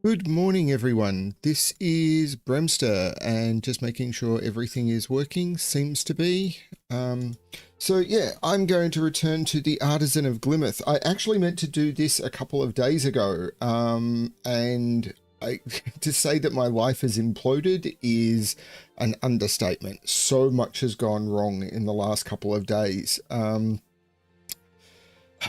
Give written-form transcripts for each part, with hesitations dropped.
Good morning, everyone. This is BremSter, and just making sure everything is working. Seems to be. So yeah, I'm going to return to the Artisan of Glimmith. I actually meant to do this a couple of days ago, and to say that my life has imploded is an understatement. So much has gone wrong in the last couple of days.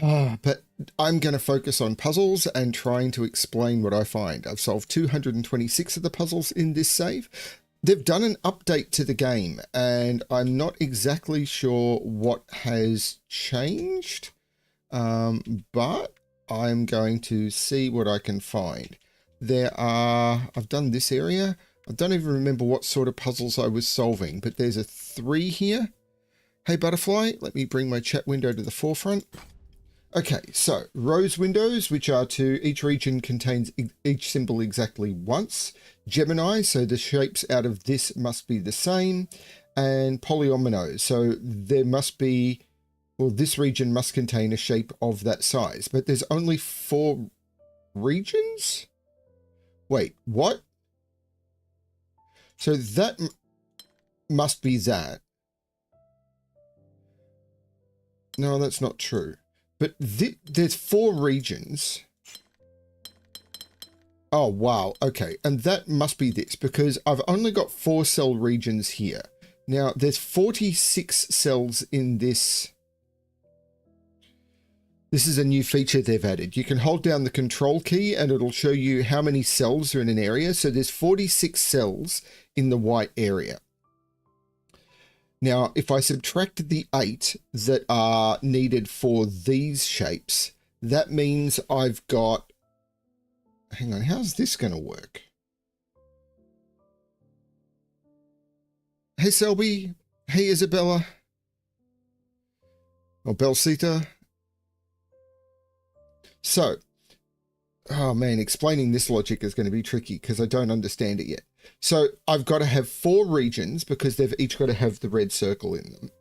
But I'm going to focus on puzzles and trying to explain what I find. I've solved 226 of the puzzles in this save. They've done an update to the game, and I'm not exactly sure what has changed, but I'm going to see what I can find. I've done this area. I don't even remember what sort of puzzles I was solving, but there's a 3 here. Hey, Butterfly, let me bring my chat window to the forefront. Okay, so rose windows, which are to each region contains each symbol exactly once. Gemini, so the shapes out of this must be the same. And polyomino, so there must be, well, this region must contain a shape of that size. But there's only 4 regions? Wait, what? So that must be that. No, that's not true. But there's 4 regions. Oh, wow. Okay. And that must be this, because I've only got 4 cell regions here. Now, there's 46 cells in this. This is a new feature they've added. You can hold down the control key and it'll show you how many cells are in an area. So there's 46 cells in the white area. Now, if I subtract the 8 that are needed for these shapes, that means I've got... Hang on, how's this going to work? Hey, Selby. Hey, Isabella. Or Belsita. So, oh man, explaining this logic is going to be tricky because I don't understand it yet. So I've got to have 4 regions because they've each got to have the red circle in them.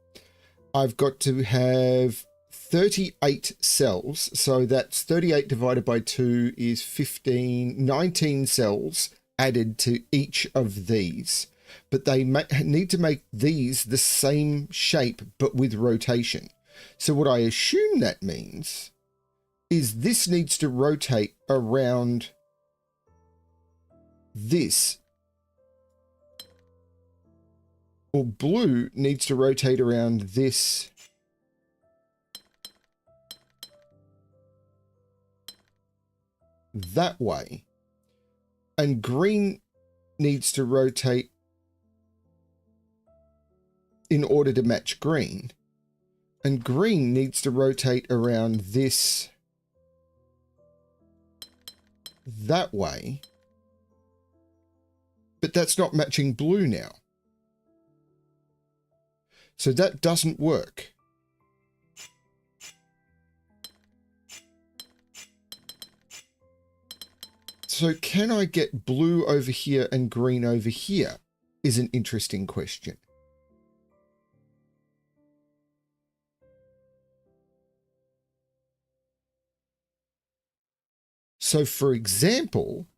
I've got to have 38 cells. So that's 38 divided by 2 is 19 cells added to each of these. But they need to make these the same shape, but with rotation. So what I assume that means is this needs to rotate around this. Or blue needs to rotate around this. That way. And green needs to rotate in order to match green. And green needs to rotate around this that way. But that's not matching blue now. So that doesn't work. So can I get blue over here and green over here is an interesting question. So for example,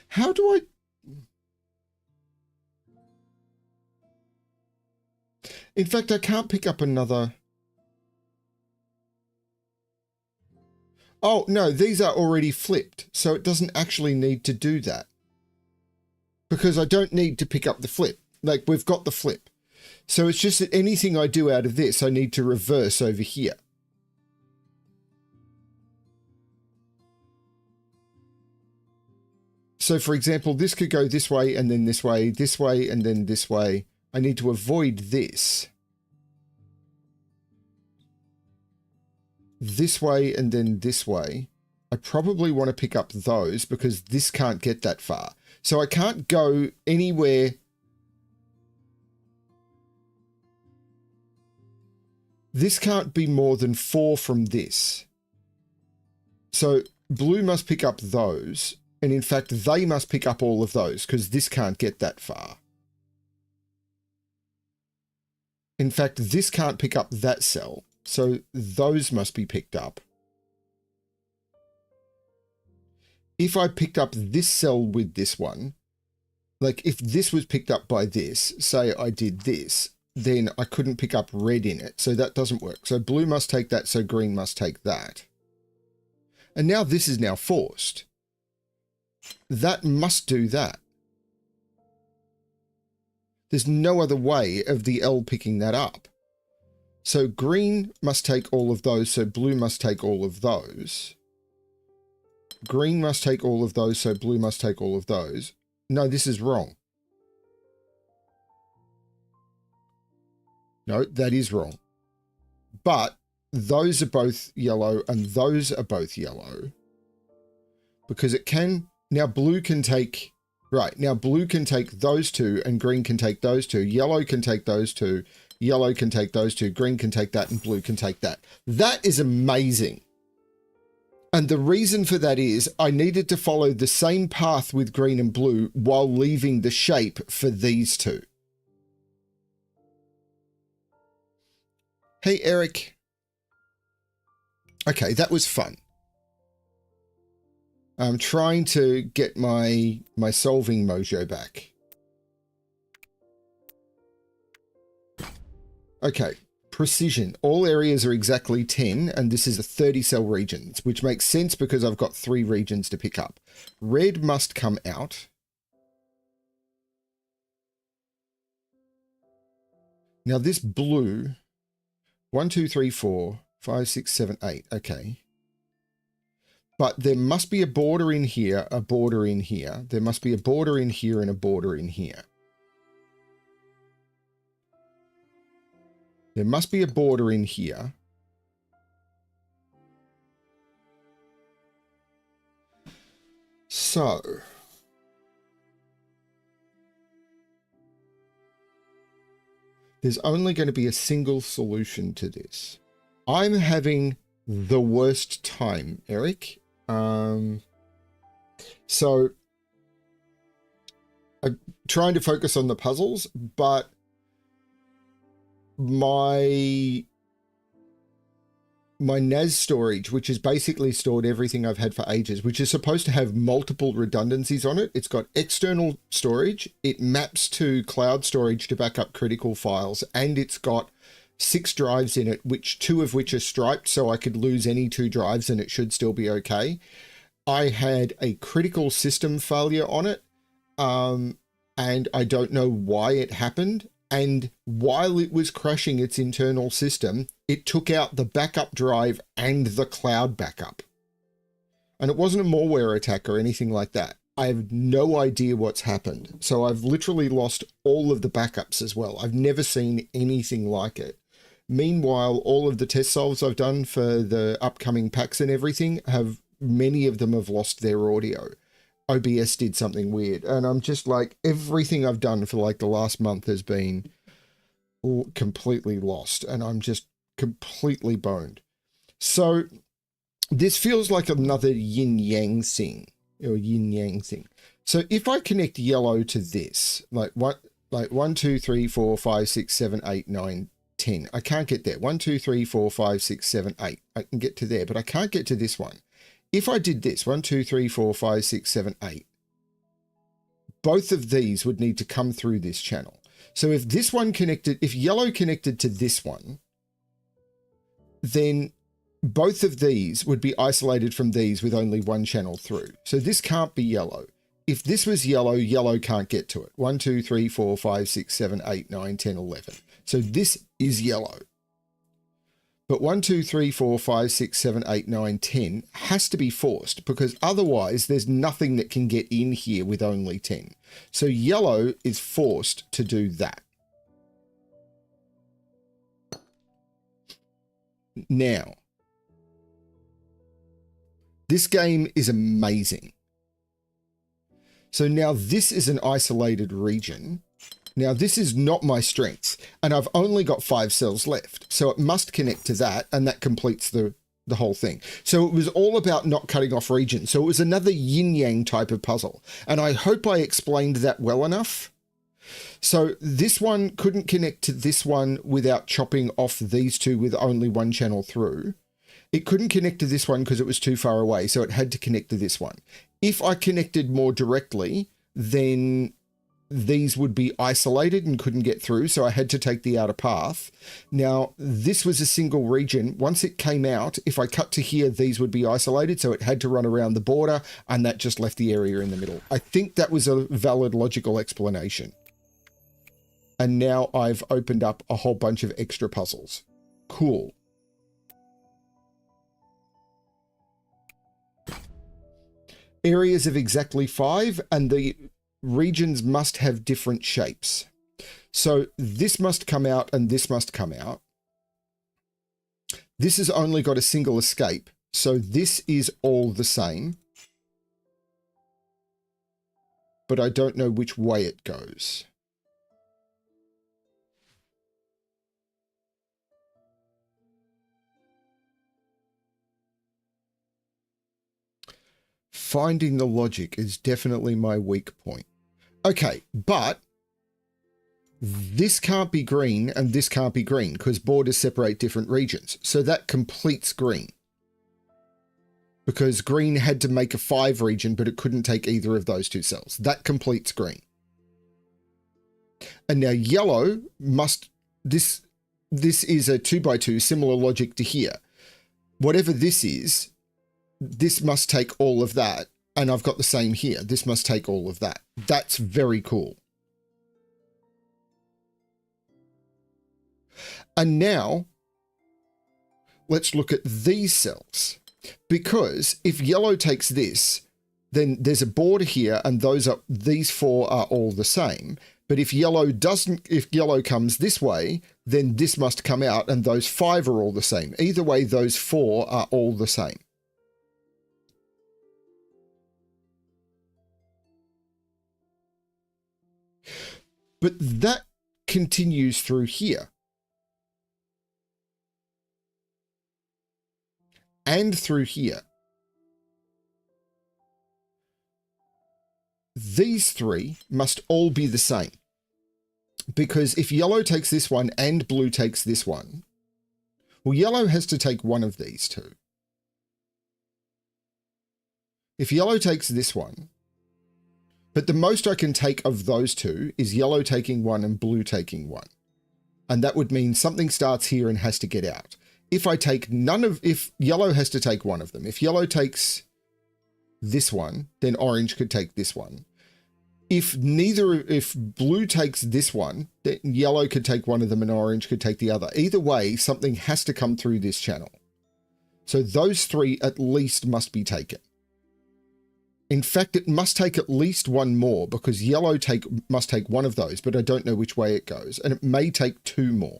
how do I... In fact, I can't pick up another... Oh, no, these are already flipped, so it doesn't actually need to do that. Because I don't need to pick up the flip. Like, we've got the flip. So it's just that anything I do out of this, I need to reverse over here. So, for example, this could go this way and then this way, and then this way. I need to avoid this. This way and then this way. I probably want to pick up those because this can't get that far. So I can't go anywhere. This can't be more than 4 from this. So blue must pick up those. And in fact, they must pick up all of those because this can't get that far. In fact, this can't pick up that cell. So those must be picked up. If I picked up this cell with this one, like if this was picked up by this, say I did this, then I couldn't pick up red in it. So that doesn't work. So blue must take that. So green must take that. And now this is now forced. That must do that. There's no other way of the L picking that up. So green must take all of those. So blue must take all of those. Green must take all of those. So blue must take all of those. No, this is wrong. No, that is wrong. But those are both yellow and those are both yellow. Because it can, now blue can take, right, now blue can take those two and green can take those two. Yellow can take those two. Yellow can take those two. Green can take that and blue can take that. That is amazing. And the reason for that is I needed to follow the same path with green and blue while leaving the shape for these two. Hey, Eric. Okay, that was fun. I'm trying to get my solving mojo back. Okay, precision. All areas are exactly 10, and this is a 30 cell region, which makes sense because I've got 3 regions to pick up. Red must come out. Now this blue, 1, 2, 3, 4, 5, 6, 7, 8. Okay. But there must be a border in here, a border in here. There must be a border in here and a border in here. There must be a border in here. So, there's only going to be a single solution to this. I'm having the worst time, Eric. So I'm trying to focus on the puzzles, but my NAS storage, which has basically stored everything I've had for ages, which is supposed to have multiple redundancies on it. It's got external storage. It maps to cloud storage to back up critical files, and it's got 6 drives in it, which 2 of which are striped, so I could lose any 2 drives and it should still be okay. I had a critical system failure on it, and I don't know why it happened. And while it was crashing its internal system, it took out the backup drive and the cloud backup. And it wasn't a malware attack or anything like that. I have no idea what's happened. So I've literally lost all of the backups as well. I've never seen anything like it. Meanwhile, all of the test solves I've done for the upcoming packs and everything many of them have lost their audio. OBS did something weird. And I'm just like, everything I've done for like the last month has been completely lost. And I'm just completely boned. So this feels like another yin-yang thing. Or yin-yang thing. So if I connect yellow to this, like 1, 2, 3, 4, 5, 6, 7, 8, 9, 10. I can't get there. 1, 2, 3, 4, 5, 6, 7, 8. I can get to there, but I can't get to this one. If I did this, 1, 2, 3, 4, 5, 6, 7, 8, both of these would need to come through this channel. So if this one connected, if yellow connected to this one, then both of these would be isolated from these with only one channel through. So this can't be yellow. If this was yellow, yellow can't get to it. 1, 2, 3, 4, 5, 6, 7, 8, 9, 10, 11. So this is yellow. But 1, 2, 3, 4, 5, 6, 7, 8, 9, 10 has to be forced because otherwise there's nothing that can get in here with only 10. So yellow is forced to do that. Now, this game is amazing. So now this is an isolated region. Now this is not my strengths, and I've only got 5 cells left. So it must connect to that, and that completes the whole thing. So it was all about not cutting off regions. So it was another yin-yang type of puzzle. And I hope I explained that well enough. So this one couldn't connect to this one without chopping off these two with only one channel through. It couldn't connect to this one because it was too far away, so it had to connect to this one. If I connected more directly, then these would be isolated and couldn't get through, so I had to take the outer path. Now, this was a single region. Once it came out, if I cut to here, these would be isolated, so it had to run around the border, and that just left the area in the middle. I think that was a valid logical explanation. And now I've opened up a whole bunch of extra puzzles. Cool. Areas of exactly 5, and the regions must have different shapes. So this must come out and this must come out. This has only got a single escape, so this is all the same. But I don't know which way it goes. Finding the logic is definitely my weak point. Okay, but this can't be green and this can't be green because borders separate different regions. So that completes green. Because green had to make a 5 region, but it couldn't take either of those two cells. That completes green. And now yellow must... This is a 2x2, similar logic to here. Whatever this is... This must take all of that, and I've got the same here. This must take all of that. That's very cool. And now, let's look at these cells. Because if yellow takes this, then there's a border here, and these 4 are all the same. But if yellow comes this way, then this must come out, and those 5 are all the same. Either way, those 4 are all the same. But that continues through here. And through here. These 3 must all be the same. Because if yellow takes this one and blue takes this one, well, yellow has to take one of these two. If yellow takes this one, but the most I can take of those two is yellow taking one and blue taking one. And that would mean something starts here and has to get out. If yellow has to take one of them. If yellow takes this one, then orange could take this one. If blue takes this one, then yellow could take one of them and orange could take the other. Either way, something has to come through this channel. So those 3 at least must be taken. In fact, it must take at least one more because yellow must take one of those, but I don't know which way it goes. And it may take 2 more.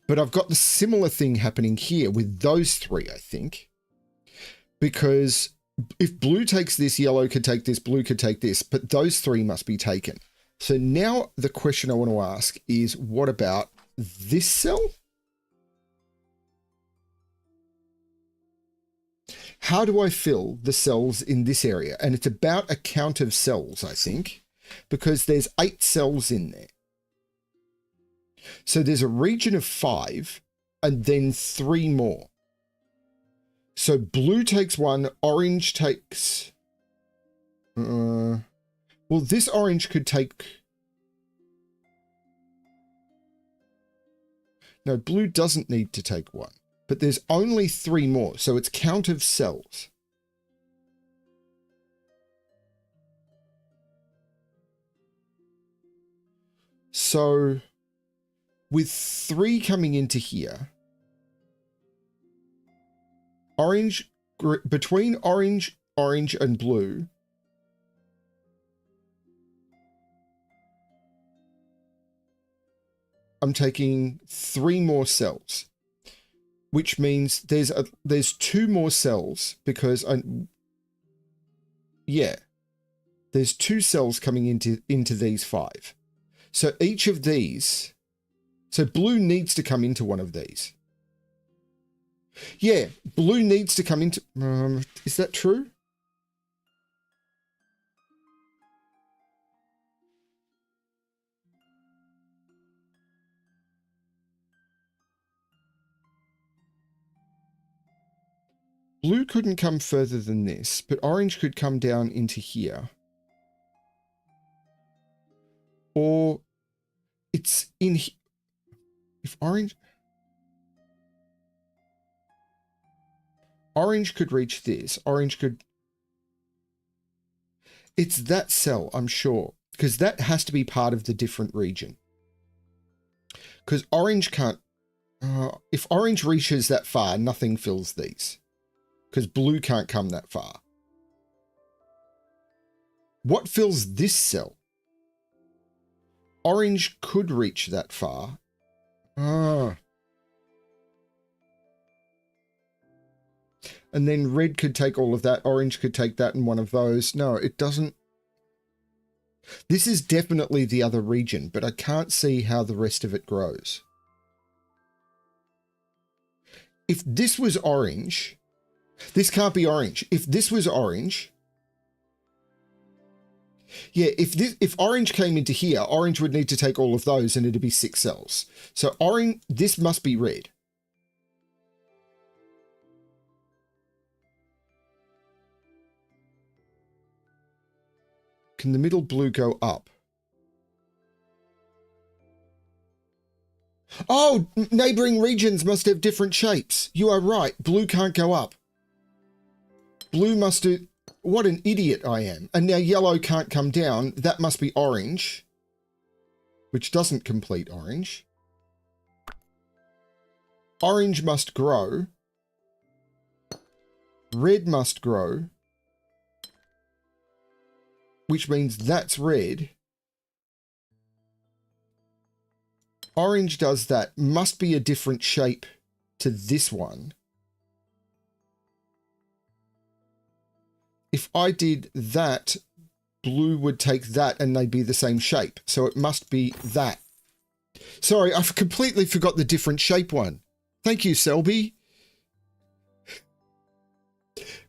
But I've got the similar thing happening here with those 3, I think. Because if blue takes this, yellow could take this, blue could take this, but those 3 must be taken. So now the question I want to ask is, what about this cell? How do I fill the cells in this area? And it's about a count of cells, I think, because there's 8 cells in there. So there's a region of 5 and then 3 more. So blue takes 1, orange takes... well, this orange could take... No, blue doesn't need to take 1. But there's only 3 more, so it's count of cells. So with 3 coming into here, between orange and blue, I'm taking 3 more cells. Which means there's 2 more cells because there's 2 cells coming into these 5. So each of these, so blue needs to come into one of these. Yeah, blue needs to come into, is that true? Blue couldn't come further than this, but orange could come down into here. Or it's in here. If orange could reach this, orange could... It's that cell, I'm sure, because that has to be part of the different region. Because orange can't... if orange reaches that far, nothing fills these. Because blue can't come that far. What fills this cell? Orange could reach that far. Ah. And then red could take all of that. Orange could take that and one of those. No, it doesn't. This is definitely the other region, but I can't see how the rest of it grows. If this was orange, this can't be orange. If this was orange, yeah, if orange came into here, orange would need to take all of those and it'd be 6 cells. So orange, this must be red. Can the middle blue go up? Oh, neighboring regions must have different shapes. You are right. Blue can't go up. Blue must do... What an idiot I am. And now yellow can't come down. That must be orange, which doesn't complete orange. Orange must grow. Red must grow, which means that's red. Orange does that. Must be a different shape to this one. If I did that, blue would take that and they'd be the same shape. So it must be that. Sorry, I've completely forgot the different shape one. Thank you, Selby.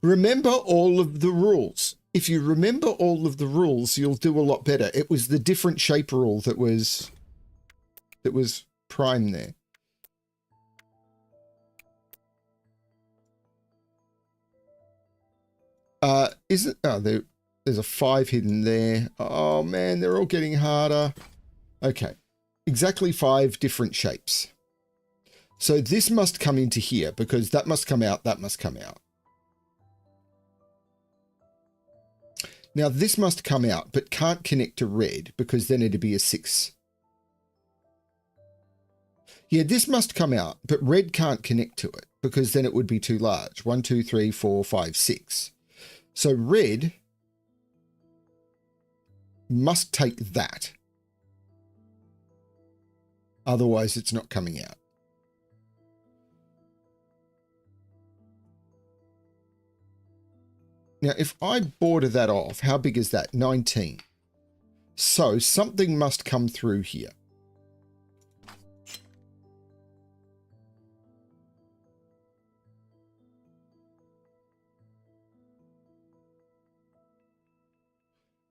Remember all of the rules. If you remember all of the rules, you'll do a lot better. It was the different shape rule that was prime there. Is it? Oh, there's a 5 hidden there. Oh man, they're all getting harder. Okay, exactly 5 different shapes. So this must come into here because that must come out, that must come out. Now this must come out, but can't connect to red because then it'd be a 6. Yeah, this must come out, but red can't connect to it because then it would be too large. 1, 2, 3, 4, 5, 6. So red must take that. Otherwise, it's not coming out. Now, if I border that off, how big is that? 19. So something must come through here.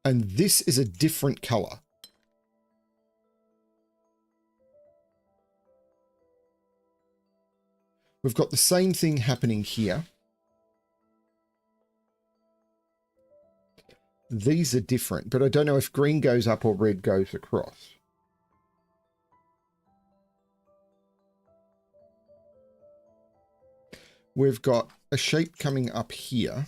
And this is a different color. We've got the same thing happening here. These are different, but I don't know if green goes up or red goes across. We've got a shape coming up here.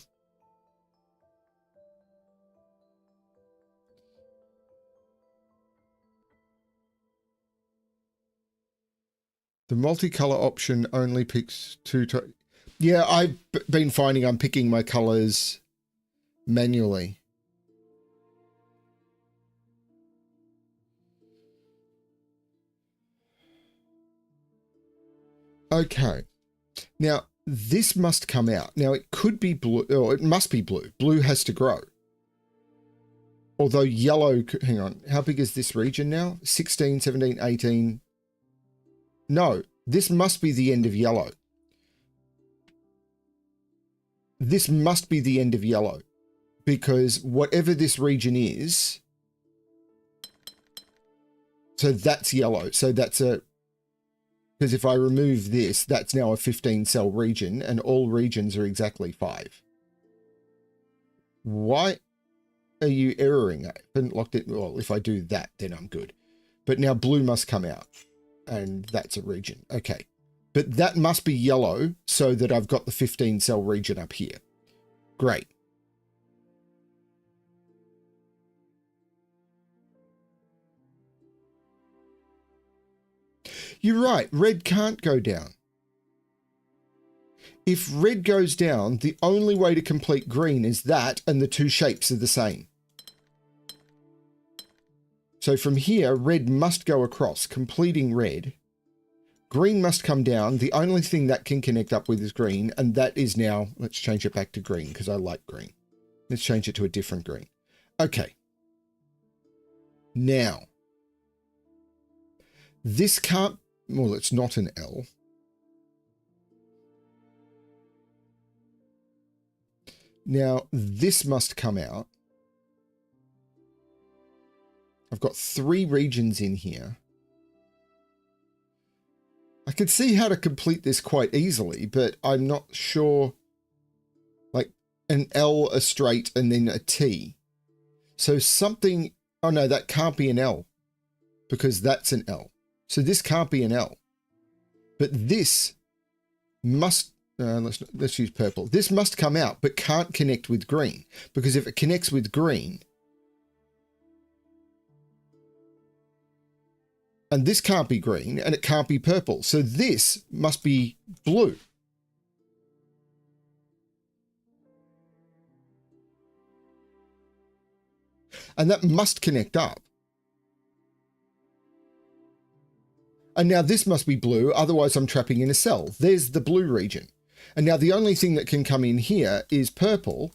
The multicolor option only picks 2. Yeah, I've been finding I'm picking my colors manually. Okay. Now, this must come out. Now, it could be blue, or it must be blue. Blue has to grow. Although yellow, hang on, how big is this region now? 16, 17, 18... No, this must be the end of yellow. This must be the end of yellow because whatever this region is, so that's yellow. So that's a, Because if I remove this, that's now a 15 cell region and all regions are exactly 5. Why are you erroring? I haven't locked it. Well, if I do that, then I'm good. But now blue must come out and that's a region. Okay. But that must be yellow so that I've got the 15 cell region up here. Great. You're right, red can't go down. If red goes down, the only way to complete green is that, and the two shapes are the same. So from here, red must go across, completing red. Green must come down. The only thing that can connect up with is green, and that is now, let's change it back to green because I like green. Let's change it to a different green. Okay. Now, this can't, well, it's not an L. Now, this must come out. I've got 3 regions in here. I could see how to complete this quite easily, but I'm not sure. Like an L, a straight, and then a T. So something, oh no, that can't be an L because that's an L. So this can't be an L. But this must, let's use purple. This must come out, but can't connect with green, because if it connects with green, and this can't be green, and it can't be purple. So this must be blue. And that must connect up. And now this must be blue, otherwise I'm trapping in a cell. There's the blue region. And now the only thing that can come in here is purple,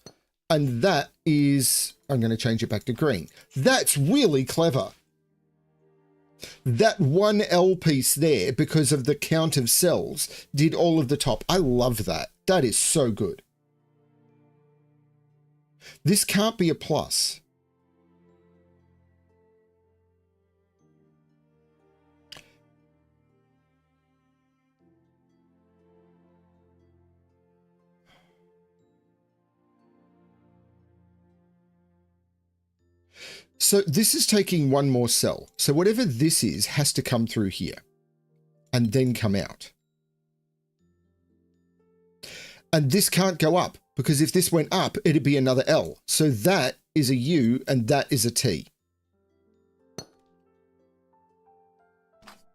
and that is, I'm going to change it back to green. That's really clever. That one L piece there, because of the count of cells, did all of the top. I love that. That is so good. This can't be a plus. So this is taking one more cell. So whatever this is has to come through here and then come out. And this can't go up because if this went up, it'd be another L. So that is a U and that is a T.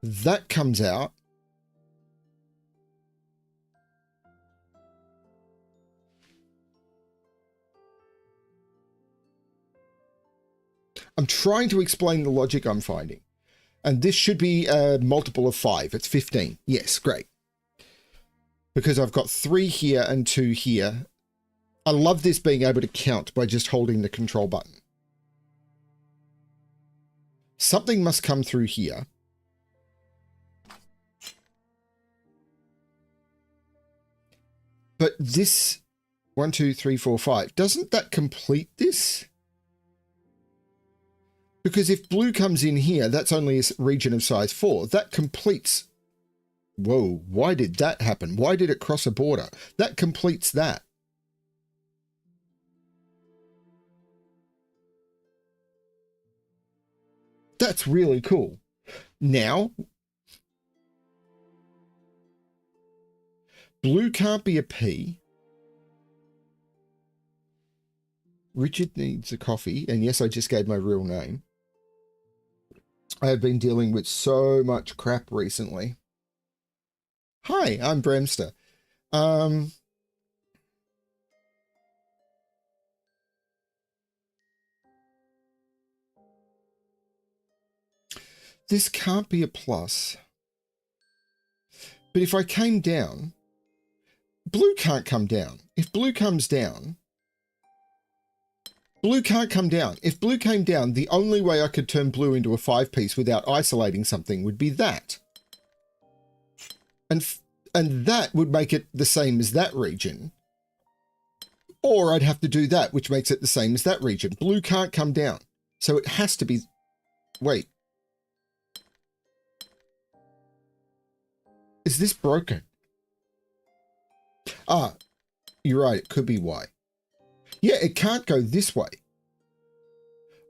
That comes out. I'm trying to explain the logic I'm finding. And this should be a multiple of 5. It's 15. Yes, great. Because I've got 3 here and 2 here. I love this being able to count by just holding the control button. Something must come through here. But this 1, 2, 3, 4, 5, doesn't that complete this? Because if blue comes in here, that's only a region of size 4. That completes. Whoa, why did that happen? Why did it cross a border? That completes that. That's really cool. Now, blue can't be a P. Richard needs a coffee. And yes, I just gave my real name. I have been dealing with so much crap recently. Hi, I'm BremSter. This can't be a plus. But if I came down, blue can't come down. If blue comes down, blue can't come down. If blue came down, the only way I could turn blue into a 5-piece without isolating something would be that. And that would make it the same as that region. Or I'd have to do that, which makes it the same as that region. Blue can't come down. So it has to be... Wait. Is this broken? Ah, you're right. It could be Y. Yeah, it can't go this way.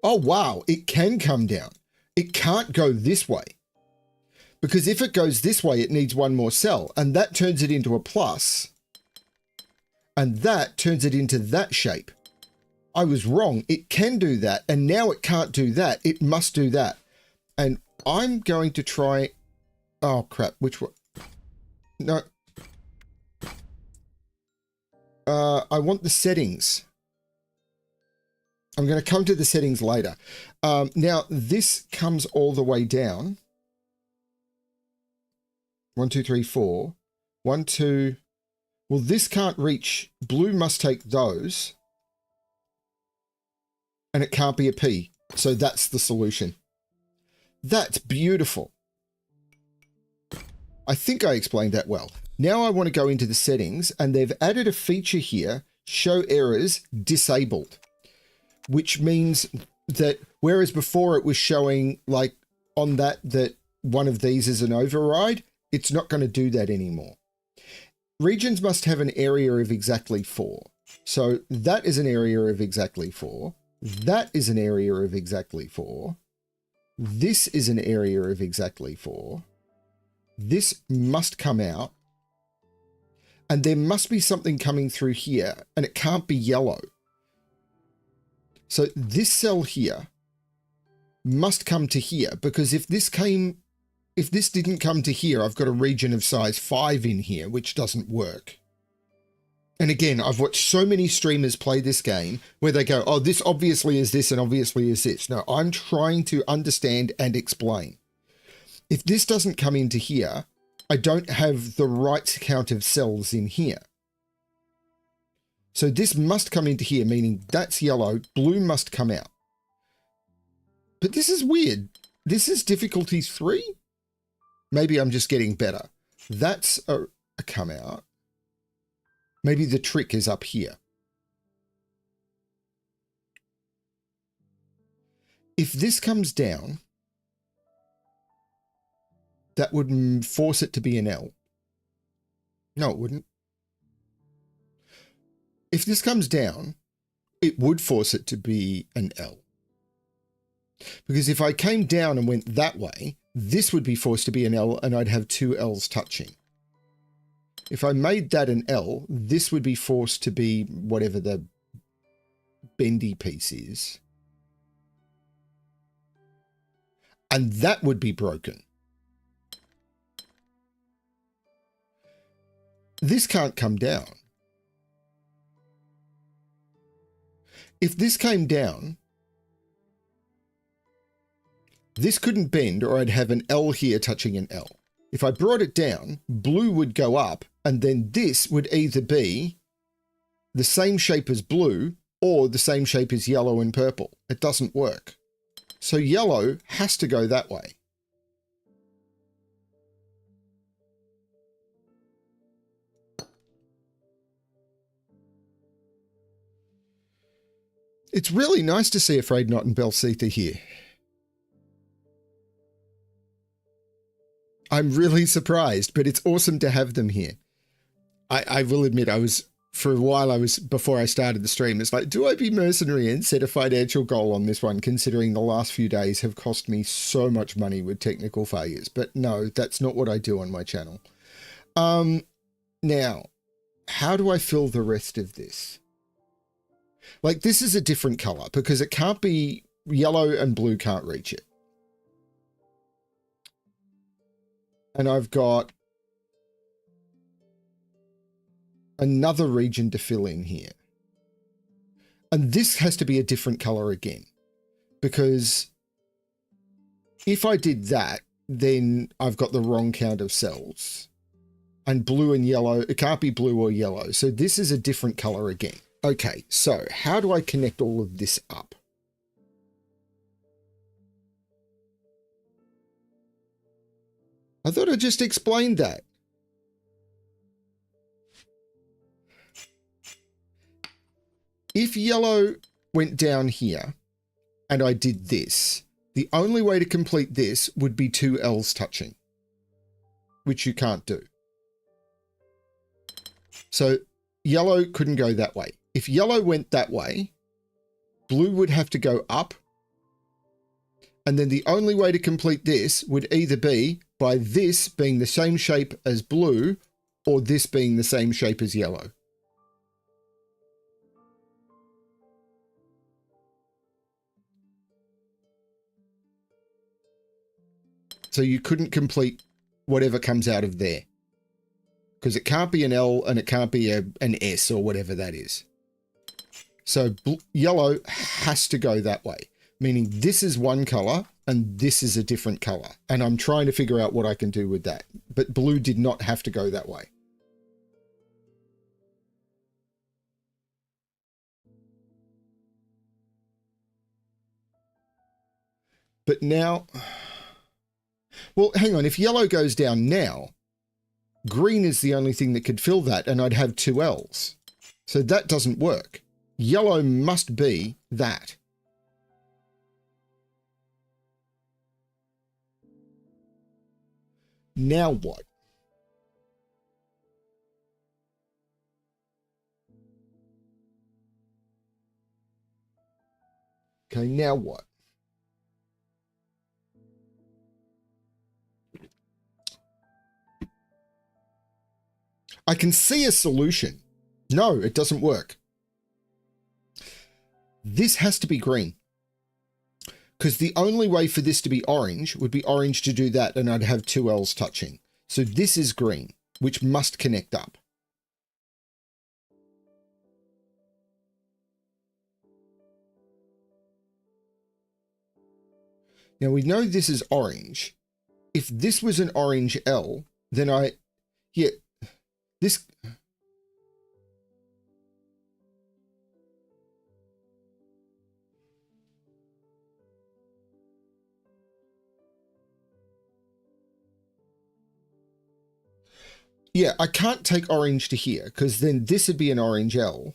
Oh, wow. It can come down. It can't go this way. Because if it goes this way, it needs one more cell. And that turns it into a plus. And that turns it into that shape. I was wrong. It can do that. And now it can't do that. It must do that. And I'm going to try... Oh, crap. Which one? No. I want the settings. I'm going to come to the settings later. Now, this comes all the way down. 1, 2, 3, 4. 1, 2. Well, this can't reach. Blue must take those. And it can't be a P. So that's the solution. That's beautiful. I think I explained that well. Now I want to go into the settings, and they've added a feature here, show errors disabled, which means that whereas before it was showing like on that one of these is an override, it's not going to do that anymore. Regions must have an area of exactly 4. So that is an area of exactly 4. That is an area of exactly 4. This is an area of exactly 4. This must come out. And there must be something coming through here, and it can't be yellow. So this cell here must come to here, because if this didn't come to here, I've got a region of size 5 in here, which doesn't work. And again, I've watched so many streamers play this game where they go, oh, this obviously is this and obviously is this. No, I'm trying to understand and explain. If this doesn't come into here, I don't have the right count of cells in here. So this must come into here, meaning that's yellow, blue must come out. But this is weird. This is difficulty 3? Maybe I'm just getting better. That's a come out. Maybe the trick is up here. If this comes down, that would force it to be an L. No, it wouldn't. If this comes down, it would force it to be an L. Because if I came down and went that way, this would be forced to be an L and I'd have 2 L's touching. If I made that an L, this would be forced to be whatever the bendy piece is. And that would be broken. This can't come down. If this came down, this couldn't bend, or I'd have an L here touching an L. If I brought it down, blue would go up, and then this would either be the same shape as blue or the same shape as yellow and purple. It doesn't work. So yellow has to go that way. It's really nice to see Afraid Not and Belsita here. I'm really surprised, but it's awesome to have them here. I will admit, for a while, before I started the stream, it's like, do I be mercenary and set a financial goal on this one, considering the last few days have cost me so much money with technical failures? But no, that's not what I do on my channel. Now, how do I fill the rest of this? Like, this is a different color because it can't be yellow and blue can't reach it. And I've got another region to fill in here. And this has to be a different color again, because if I did that, then I've got the wrong count of cells. And blue and yellow, it can't be blue or yellow. So this is a different color again. Okay, so how do I connect all of this up? I thought I just explained that. If yellow went down here and I did this, the only way to complete this would be 2 L's touching. which you can't do. So yellow couldn't go that way. If yellow went that way, blue would have to go up. And then the only way to complete this would either be by this being the same shape as blue or this being the same shape as yellow. So you couldn't complete whatever comes out of there. Because it can't be an L and it can't be an S or whatever that is. So yellow has to go that way, meaning this is one color and this is a different color. And I'm trying to figure out what I can do with that. But blue did not have to go that way. But now, well, hang on. If yellow goes down now, green is the only thing that could fill that, and I'd have two L's. So that doesn't work. Yellow must be that. Now what? Okay, now what? I can see a solution. No, it doesn't work. This has to be green. Because the only way for this to be orange would be orange to do that, and I'd have two L's touching. So this is green, which must connect up. Now we know this is orange. If this was an orange L, then this... Yeah, I can't take orange to here because then this would be an orange L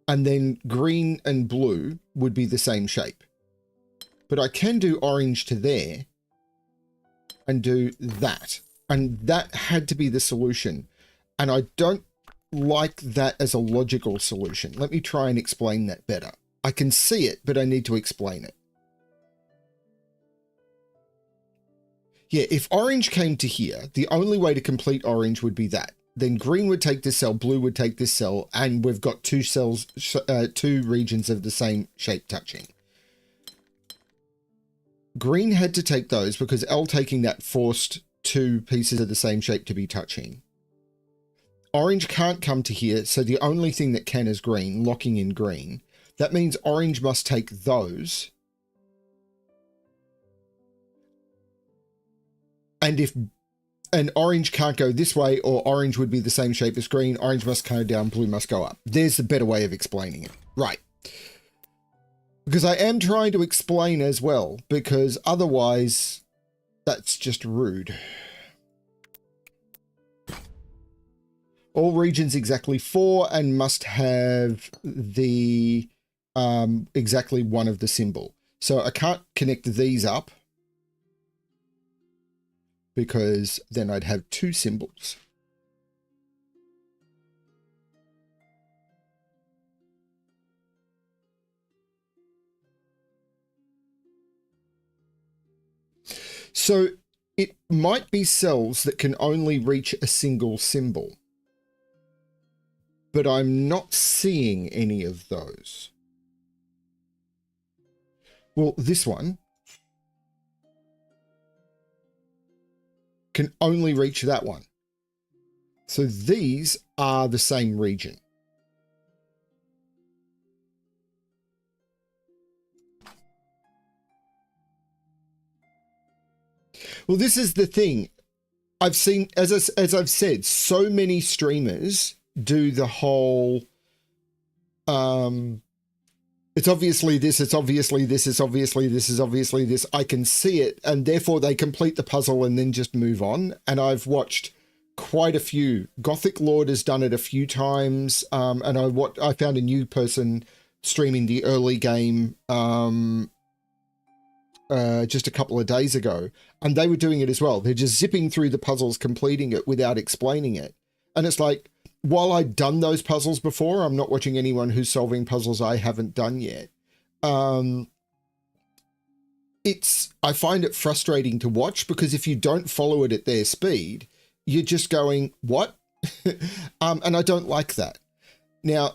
and then green and blue would be the same shape. But I can do orange to there and do that. And that had to be the solution. And I don't like that as a logical solution. Let me try and explain that better. I can see it, but I need to explain it. Yeah, if orange came to here, the only way to complete orange would be that. Then green would take this cell, blue would take this cell, and we've got two cells, two regions of the same shape touching. Green had to take those because L taking that forced two pieces of the same shape to be touching. Orange can't come to here, so the only thing that can is green, locking in green. That means orange must take those. And if an orange can't go this way, or orange would be the same shape as green, orange must go down, blue must go up. There's the better way of explaining it. Right. Because I am trying to explain as well, because otherwise that's just rude. All regions exactly 4 and must have the exactly one of the symbol. So I can't connect these up, because then I'd have two symbols. So it might be cells that can only reach a single symbol, but I'm not seeing any of those. Well, this one can only reach that one. So these are the same region. Well, this is the thing. I've seen, as I've said, so many streamers do the whole, it's obviously this, it's obviously this, it's obviously this, is obviously this. I can see it, and therefore they complete the puzzle and then just move on. And I've watched quite a few. Gothic Lord has done it a few times, and I found a new person streaming the early game just a couple of days ago, and they were doing it as well. They're just zipping through the puzzles, completing it without explaining it. And it's like, while I'd done those puzzles before, I'm not watching anyone who's solving puzzles I haven't done yet. I find it frustrating to watch, because if you don't follow it at their speed, you're just going, what? And I don't like that. Now,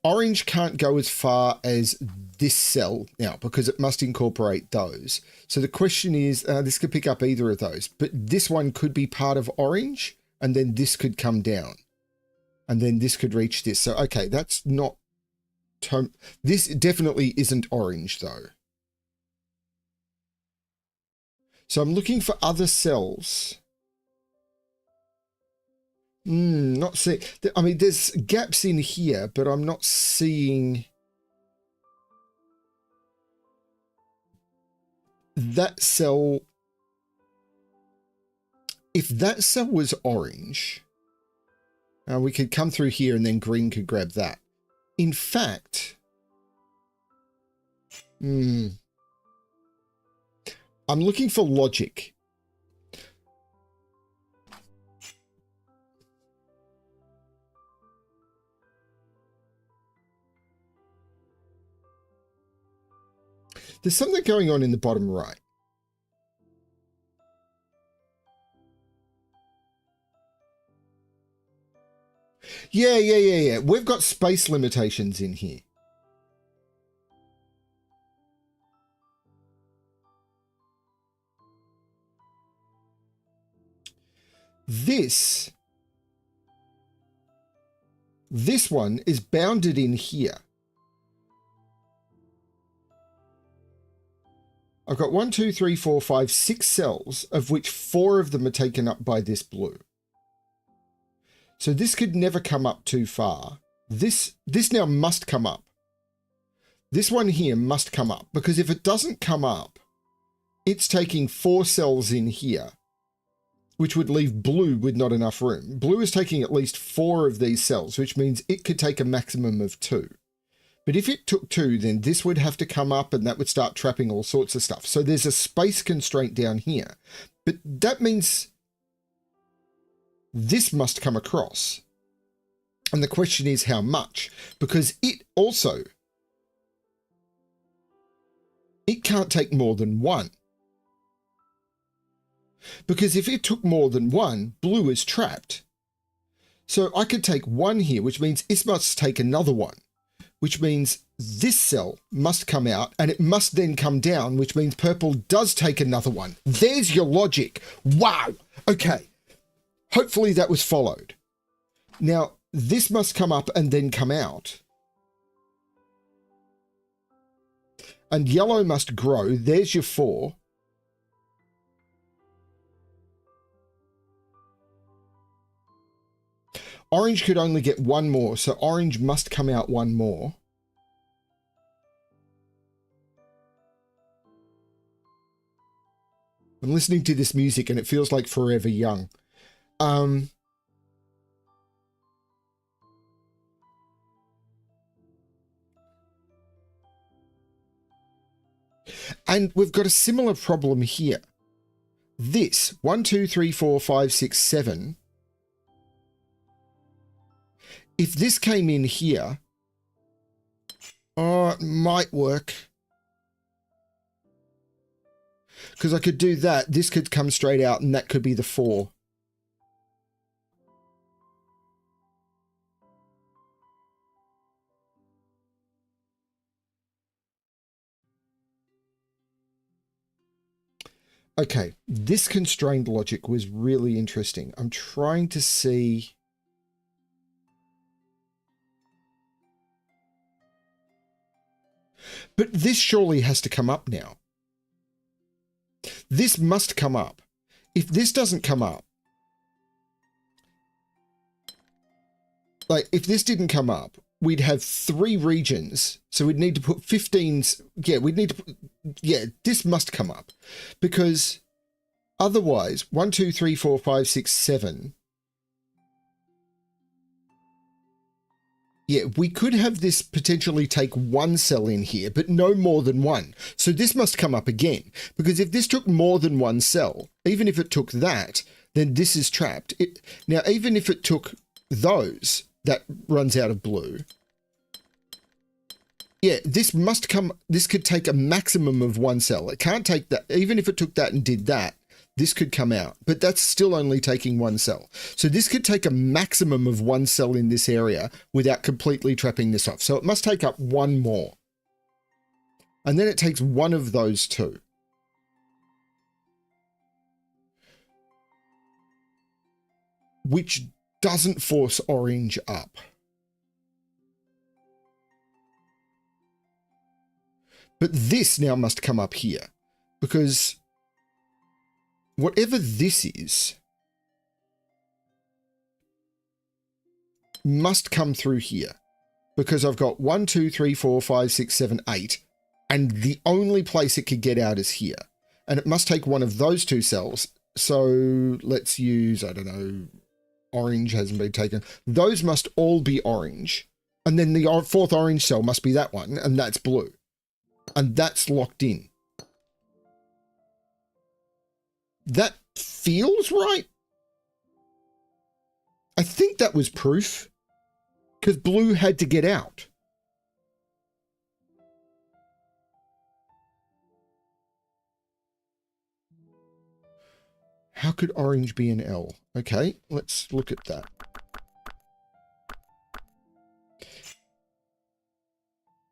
orange can't go as far as this cell now, because it must incorporate those. So the question is, this could pick up either of those, but this one could be part of orange, and then this could come down, and then this could reach this. So, okay, that's not, this definitely isn't orange though. So I'm looking for other cells. Not see. I mean, there's gaps in here, but I'm not seeing that cell. If that cell was orange, we could come through here and then green could grab that. In fact, I'm looking for logic. There's something going on in the bottom right. Yeah. We've got space limitations in here. This one is bounded in here. I've got 1, 2, 3, 4, 5, 6 cells, of which 4 of them are taken up by this blue. So this could never come up too far. This now must come up. This one here must come up, because if it doesn't come up, it's taking 4 cells in here, which would leave blue with not enough room. Blue is taking at least 4 of these cells, which means it could take a maximum of 2. But if it took 2, then this would have to come up, and that would start trapping all sorts of stuff. So there's a space constraint down here. But that means this must come across. And the question is how much? Because it can't take more than 1. Because if it took more than 1, blue is trapped. So I could take 1 here, which means it must take another 1. Which means this cell must come out, and it must then come down, which means purple does take another 1. There's your logic. Wow. Okay. Hopefully that was followed. Now, this must come up and then come out. And yellow must grow. There's your 4. Orange could only get 1 more, so orange must come out 1 more. I'm listening to this music and it feels like Forever Young. And we've got a similar problem here. This 1, 2, 3, 4, 5, 6, 7. If this came in here, it might work. Because I could do that. This could come straight out, and that could be the 4. Okay, this constrained logic was really interesting. I'm trying to see... But this surely has to come up now. This must come up. If this doesn't come up, like if this didn't come up, we'd have 3 regions. So we'd need to put 15s. Yeah, we'd need to put, yeah, this must come up because otherwise 1, 2, 3, 4, 5, 6, 7. Yeah, we could have this potentially take one cell in here, but no more than one. So this must come up again, because if this took more than one cell, even if it took that, then this is trapped. Now, even if it took those, that runs out of blue. Yeah, this could take a maximum of one cell. It can't take that. Even if it took that and did that, this could come out, but that's still only taking one cell. So this could take a maximum of one cell in this area without completely trapping this off. So it must take up one more. And then it takes one of those two. Which doesn't force orange up. But this now must come up here, because whatever this is must come through here, because I've got 1, 2, 3, 4, 5, 6, 7, 8, and the only place it could get out is here. And it must take one of those two cells. So let's use, I don't know, orange hasn't been taken. Those must all be orange. And then the fourth orange cell must be that one, and that's blue. And that's locked in. That feels right. I think that was proof, because blue had to get out. How could orange be an L? Okay, let's look at that.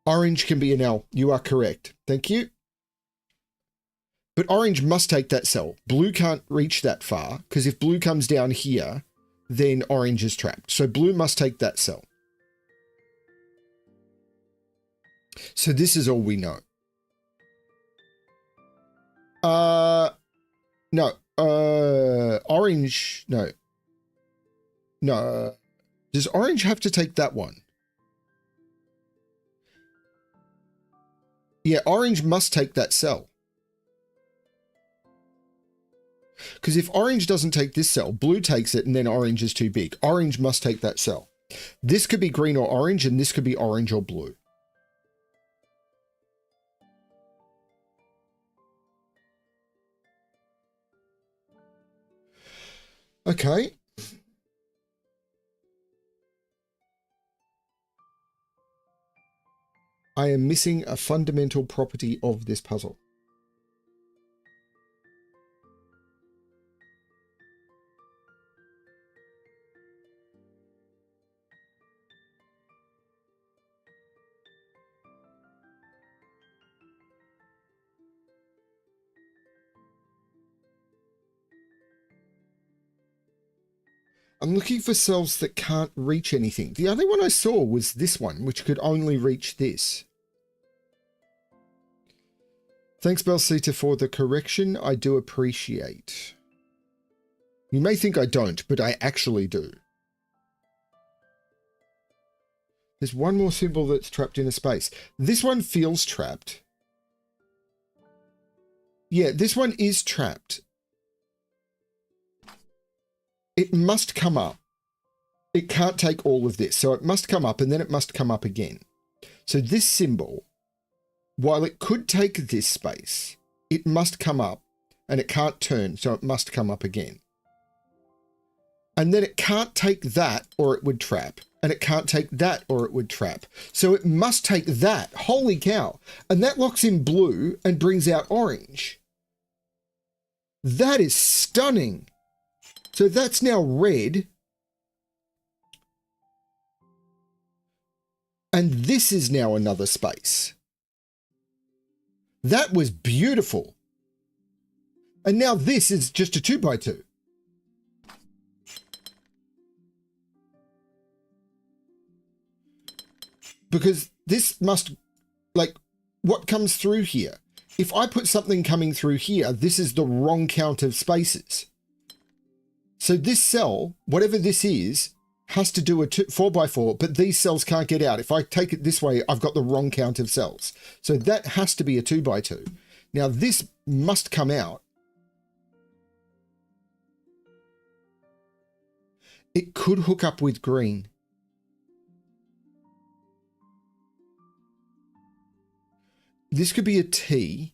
Orange can be an L. You are correct. Thank you. But orange must take that cell. Blue can't reach that far, because if blue comes down here, then orange is trapped. So blue must take that cell. So this is all we know. No. Orange, no. No. Does orange have to take that one? Yeah, orange must take that cell. Because if orange doesn't take this cell, blue takes it, and then orange is too big. Orange must take that cell. This could be green or orange, and this could be orange or blue. Okay. I am missing a fundamental property of this puzzle. I'm looking for cells that can't reach anything. The only one I saw was this one, which could only reach this. Thanks, Belsita, for the correction. I do appreciate. You may think I don't, but I actually do. There's one more symbol that's trapped in a space. This one feels trapped. Yeah, this one is trapped. It must come up. It can't take all of this. So it must come up, and then it must come up again. So this symbol, while it could take this space, it must come up, and it can't turn, so it must come up again. And then it can't take that, or it would trap. And it can't take that, or it would trap. So it must take that. Holy cow. And that locks in blue and brings out orange. That is stunning. So that's now red. And this is now another space. That was beautiful. And now this is just a 2x2. Because this must, like, what comes through here? If I put something coming through here, this is the wrong count of spaces. So this cell, whatever this is, has to do a 4x4, but these cells can't get out. If I take it this way, I've got the wrong count of cells. So that has to be a 2x2. Now this must come out. It could hook up with green. this could be a T,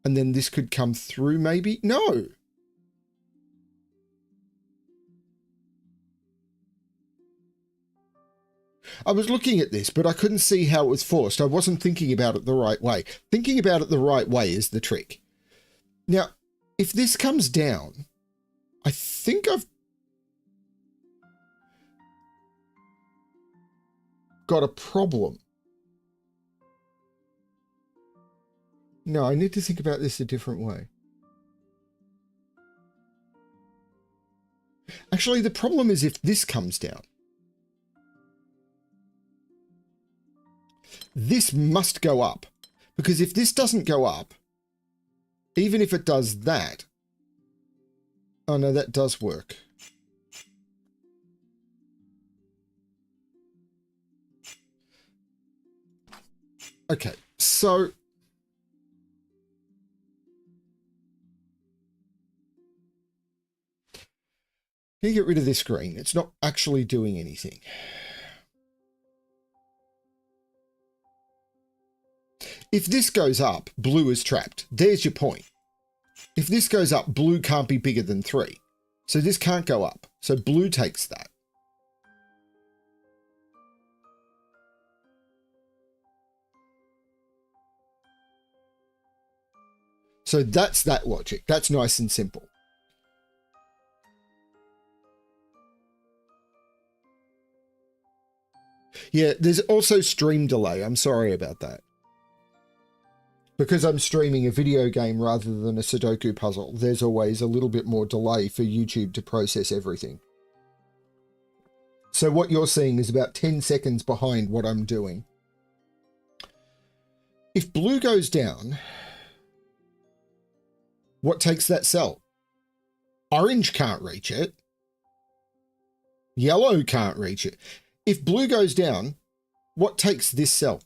and then this could come through maybe? No. I was looking at this, but I couldn't see how it was forced. I wasn't thinking about it the right way. Thinking about it the right way is the trick. Now, if this comes down, I think I've got a problem. No, I need to think about this a different way. Actually, the problem is if this comes down. This must go up, because if this doesn't go up, even if it does that, oh no, that does work. Okay, so you get rid of this green. It's not actually doing anything. If this goes up, blue is trapped. There's your point. If this goes up, blue can't be bigger than 3. So this can't go up. So blue takes that. So that's that logic. That's nice and simple. Yeah, there's also stream delay. I'm sorry about that. Because I'm streaming a video game rather than a Sudoku puzzle, there's always a little bit more delay for YouTube to process everything. So what you're seeing is about 10 seconds behind what I'm doing. If blue goes down, what takes that cell? Orange can't reach it. Yellow can't reach it. If blue goes down, what takes this cell?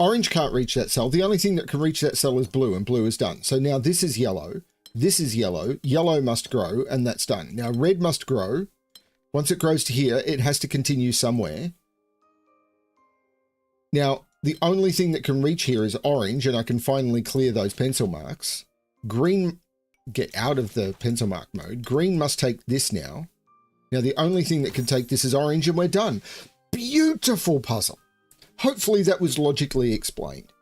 Orange can't reach that cell. The only thing that can reach that cell is blue, and blue is done. So now this is yellow. This is yellow. Yellow must grow, and that's done. Now red must grow. Once it grows to here, it has to continue somewhere. Now, the only thing that can reach here is orange, and I can finally clear those pencil marks. Green, get out of the pencil mark mode. Green must take this now. Now, the only thing that can take this is orange, and we're done. Beautiful puzzle. Hopefully that was logically explained.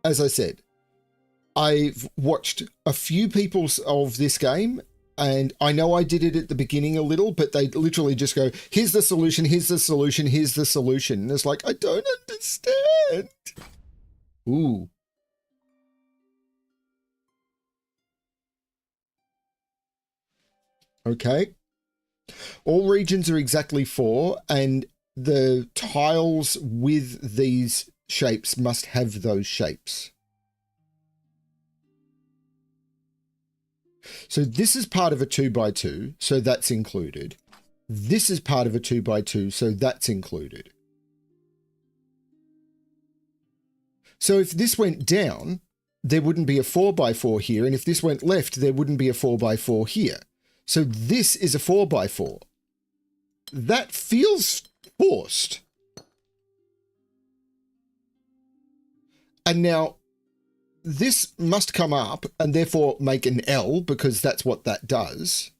As I said, I've watched a few people of this game, and I know I did it at the beginning a little, but they literally just go, here's the solution, here's the solution, here's the solution. And it's like, I don't understand. Ooh. Okay. All regions are exactly 4, and the tiles with these shapes must have those shapes. So this is part of a 2x2, so that's included. This is part of a 2x2, so that's included. So if this went down, there wouldn't be a 4x4 here, and if this went left, there wouldn't be a 4x4 here. So this is a 4x4. That feels forced. And now this must come up and therefore make an L, because that's what that does.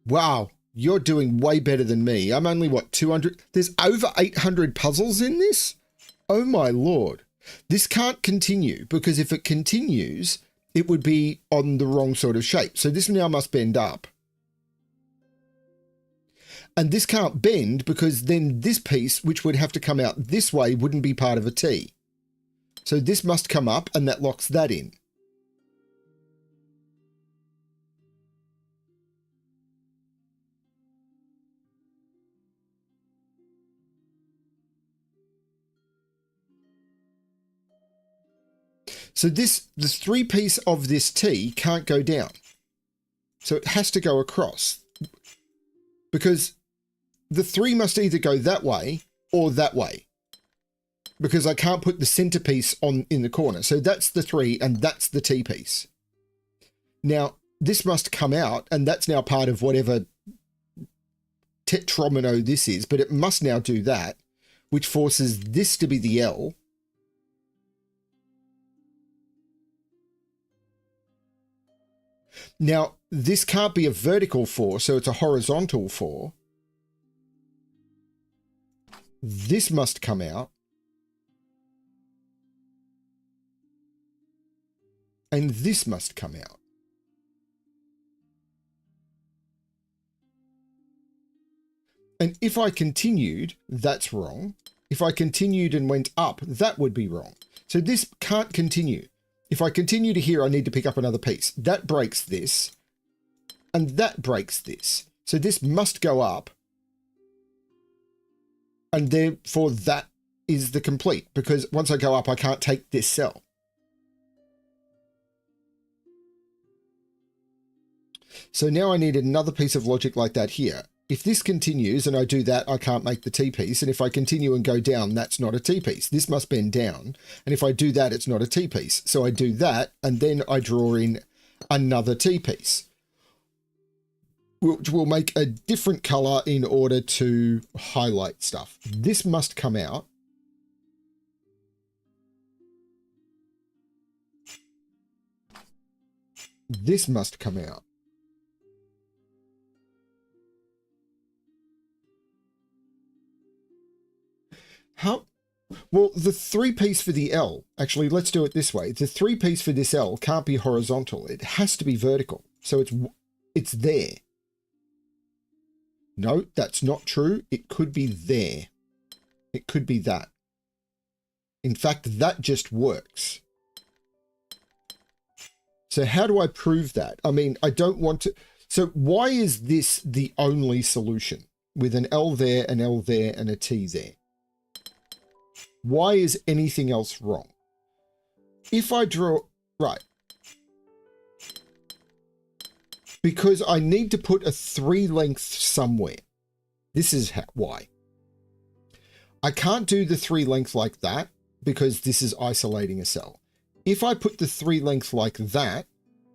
Wow, you're doing way better than me. I'm only, what, 200? There's over 800 puzzles in this? Oh my lord. This can't continue, because if it continues, it would be on the wrong sort of shape. So this now must bend up. And this can't bend, because then this piece, which would have to come out this way, wouldn't be part of a T. So this must come up, and that locks that in. So this, the 3-piece of this T can't go down. So it has to go across, because the 3 must either go that way or that way, because I can't put the centerpiece on in the corner. So that's the 3 and that's the T piece. Now this must come out, and that's now part of whatever tetromino this is, but it must now do that, which forces this to be the L. Now, this can't be a vertical 4, so it's a horizontal 4. This must come out. And this must come out. And if I continued, that's wrong. If I continued and went up, that would be wrong. So this can't continue. If I continue to here, I need to pick up another piece. That breaks this, and that breaks this. So this must go up, and therefore that is the complete, because once I go up, I can't take this cell. So now I need another piece of logic like that here. If this continues and I do that, I can't make the T-piece. And if I continue and go down, that's not a T-piece. This must bend down. And if I do that, it's not a T-piece. So I do that, and then I draw in another T-piece, which will make a different color in order to highlight stuff. This must come out. This must come out. How? Well, the 3-piece for the L, actually, let's do it this way. The 3-piece for this L can't be horizontal. It has to be vertical. So it's there. No, that's not true. It could be there. It could be that. In fact, that just works. So how do I prove that? I mean, I don't want to... So why is this the only solution with an L there, an L there, and a T there? Why is anything else wrong? If I draw... Right. Because I need to put a 3 length somewhere. This is why. I can't do the 3 length like that because this is isolating a cell. If I put the 3 length like that,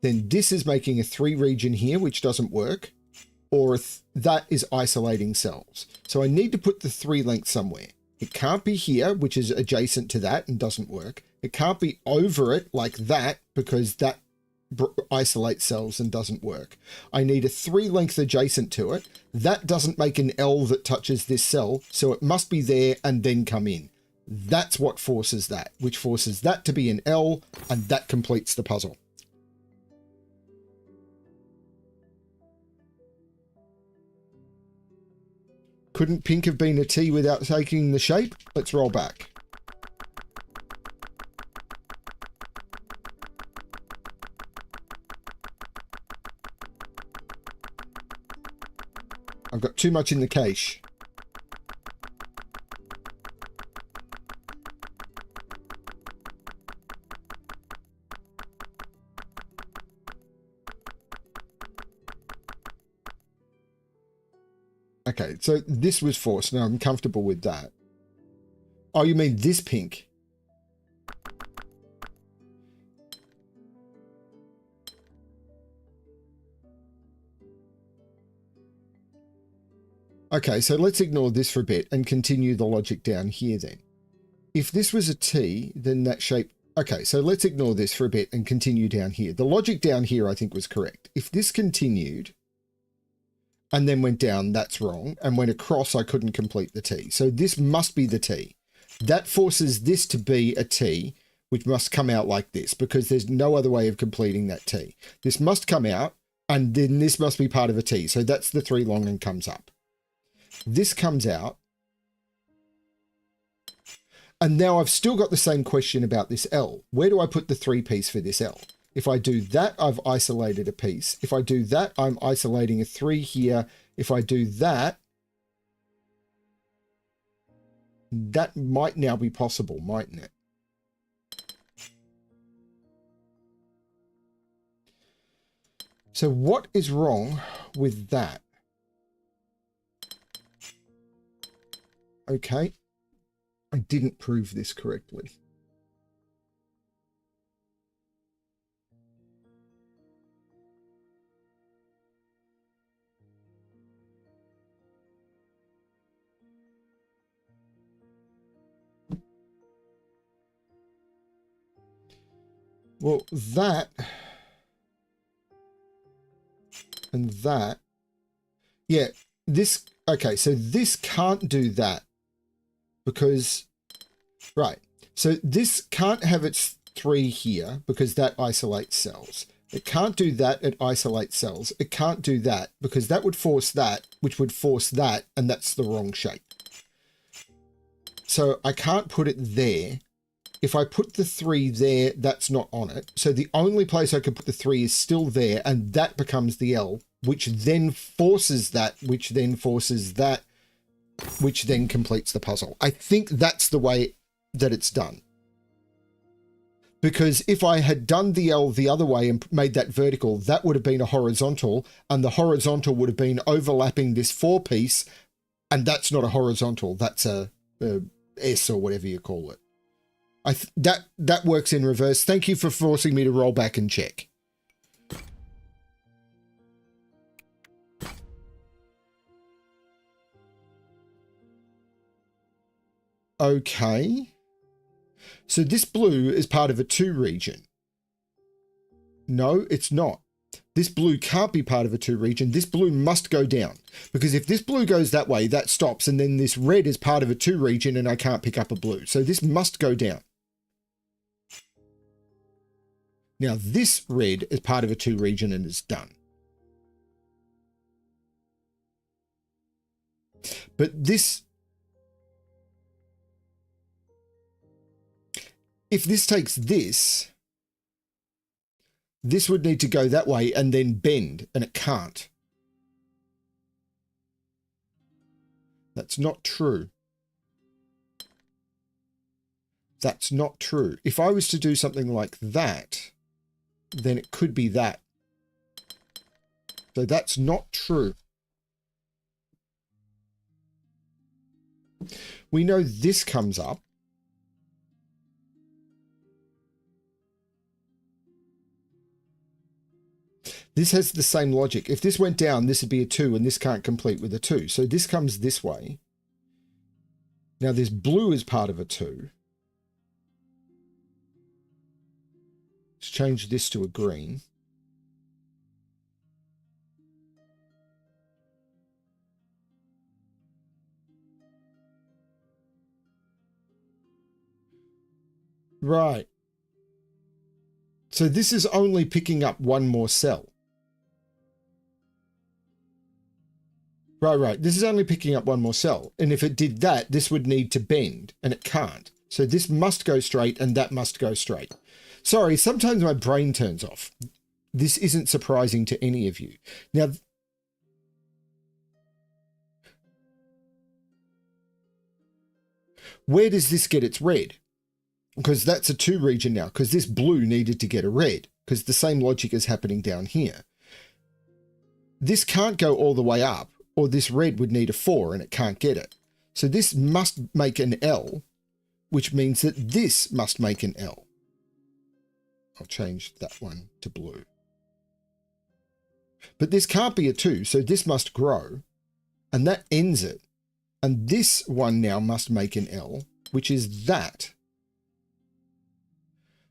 then this is making a 3 region here, which doesn't work, or that is isolating cells. So I need to put the 3 length somewhere. It can't be here, which is adjacent to that and doesn't work. It can't be over it like that because that isolates cells and doesn't work. I need a 3 length adjacent to it. That doesn't make an L that touches this cell, so it must be there and then come in. That's what forces that, which forces that to be an L, and that completes the puzzle. Couldn't pink have been a T without taking the shape? Let's roll back. I've got too much in the cache. Okay, so this was forced. Now I'm comfortable with that. Oh, you mean this pink? Okay, so let's ignore this for a bit and continue the logic down here then. If this was a T, then that shape... Okay, so let's ignore this for a bit and continue down here. The logic down here I think was correct. If this continued and then went down, that's wrong. And went across, I couldn't complete the T. So this must be the T. That forces this to be a T, which must come out like this because there's no other way of completing that T. This must come out, and then this must be part of a T. So that's the 3 long and comes up. This comes out. And now I've still got the same question about this L. Where do I put the 3 piece for this L? If I do that, I've isolated a piece. If I do that, I'm isolating a 3 here. If I do that, that might now be possible, mightn't it? So what is wrong with that? Okay, I didn't prove this correctly. Well, that and that. Yeah, this, okay, so this can't do that because, right. So this can't have its 3 here because that isolates cells. It can't do that, it isolates cells. It can't do that because that would force that, which would force that, and that's the wrong shape. So I can't put it there. If I put the 3 there, that's not on it. So the only place I could put the 3 is still there, and that becomes the L, which then forces that, which then forces that, which then completes the puzzle. I think that's the way that it's done. Because if I had done the L the other way and made that vertical, that would have been a horizontal, and the horizontal would have been overlapping this 4 piece, and that's not a horizontal, that's a S or whatever you call it. That works in reverse. Thank you for forcing me to roll back and check. Okay. So this blue is part of a 2 region. No, it's not. This blue can't be part of a 2 region. This blue must go down. Because if this blue goes that way, that stops. And then this red is part of a 2 region and I can't pick up a blue. So this must go down. Now this red is part of a 2 region and is done. But this, if this takes this, this would need to go that way and then bend, and it can't. That's not true. That's not true. If I was to do something like that, then it could be that. So that's not true. We know this comes up. This has the same logic. If this went down, this would be a 2, and this can't complete with a 2. So this comes this way. Now this blue is part of a 2. Let's change this to a green. Right. So this is only picking up one more cell. Right. This is only picking up one more cell. And if it did that, this would need to bend, and it can't. So this must go straight, and that must go straight. Sorry, sometimes my brain turns off. This isn't surprising to any of you. Now, where does this get its red? Because that's a 2 region now, because this blue needed to get a red, because the same logic is happening down here. This can't go all the way up, or this red would need a 4 and it can't get it. So this must make an L, which means that this must make an L. I'll change that one to blue. But this can't be a 2, so this must grow, and that ends it. And this one now must make an L, which is that.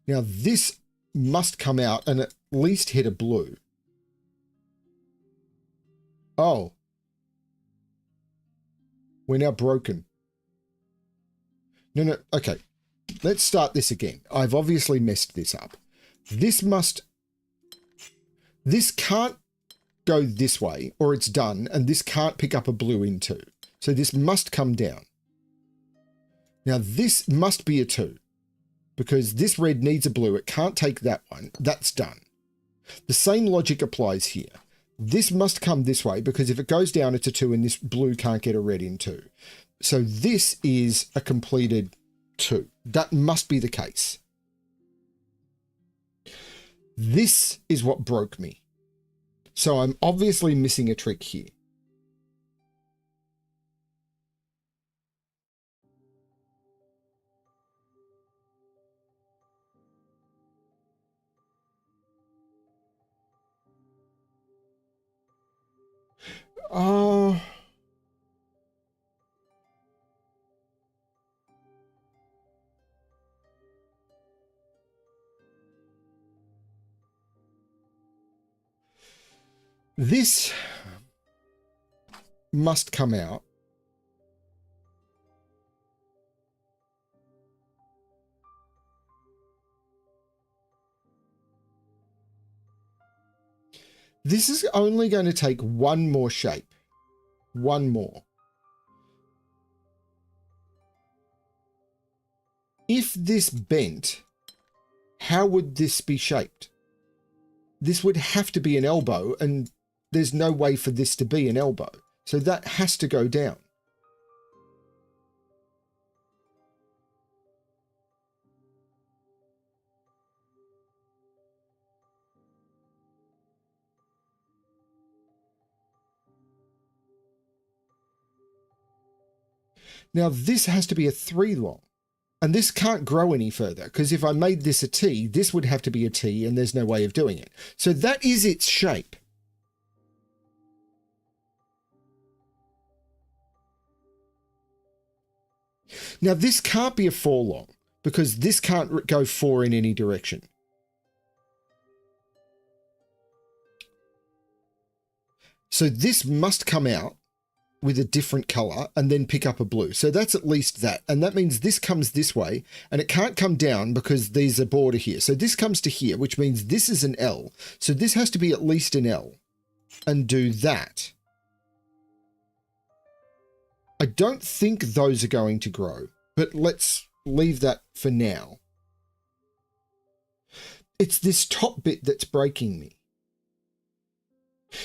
Now this must come out and at least hit a blue. Oh. We're now broken. No, okay. Let's start this again. I've obviously messed this up. This can't go this way, or it's done, and this can't pick up a blue in 2. So this must come down. Now this must be a 2, because this red needs a blue. It can't take that one. That's done. The same logic applies here. This must come this way, because if it goes down, it's a 2, and this blue can't get a red in 2. So this is a completed 2. That must be the case. This is what broke me. So I'm obviously missing a trick here. This must come out. This is only going to take one more shape. One more. If this bent, how would this be shaped? This would have to be an elbow, and there's no way for this to be an elbow. So that has to go down. Now this has to be a 3 long, and this can't grow any further, because if I made this a T, this would have to be a T, and there's no way of doing it. So that is its shape. Now this can't be a 4 long, because this can't go 4 in any direction. So this must come out with a different color and then pick up a blue. So that's at least that. And that means this comes this way, and it can't come down because there's a border here. So this comes to here, which means this is an L. So this has to be at least an L, and do that. I don't think those are going to grow, but let's leave that for now. It's this top bit that's breaking me.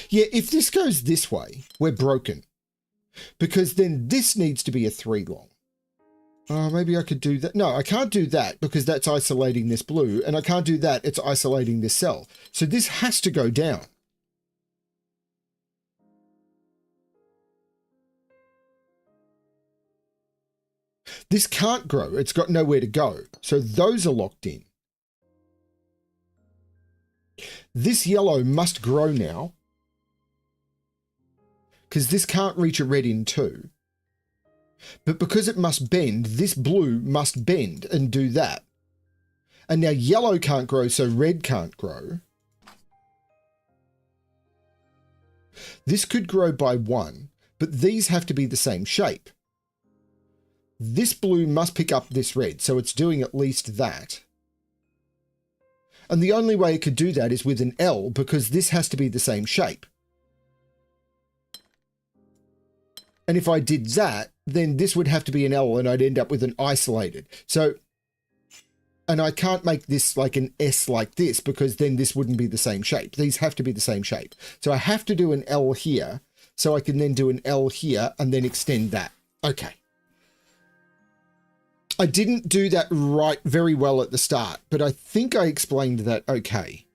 Yeah, if this goes this way, we're broken. Because then this needs to be a 3 long. Maybe I could do that. No, I can't do that because that's isolating this blue, and I can't do that. It's isolating this cell. So this has to go down. This can't grow. It's got nowhere to go. So those are locked in. This yellow must grow now, because this can't reach a red in 2. But because it must bend, this blue must bend and do that. And now yellow can't grow, so red can't grow. This could grow by 1, but these have to be the same shape. This blue must pick up this red, so it's doing at least that. And the only way it could do that is with an L, because this has to be the same shape. And if I did that, then this would have to be an L, and I'd end up with an isolated. So, and I can't make this like an S like this, because then this wouldn't be the same shape. These have to be the same shape. So I have to do an L here, so I can then do an L here and then extend that. Okay. I didn't do that right very well at the start, but I think I explained that okay.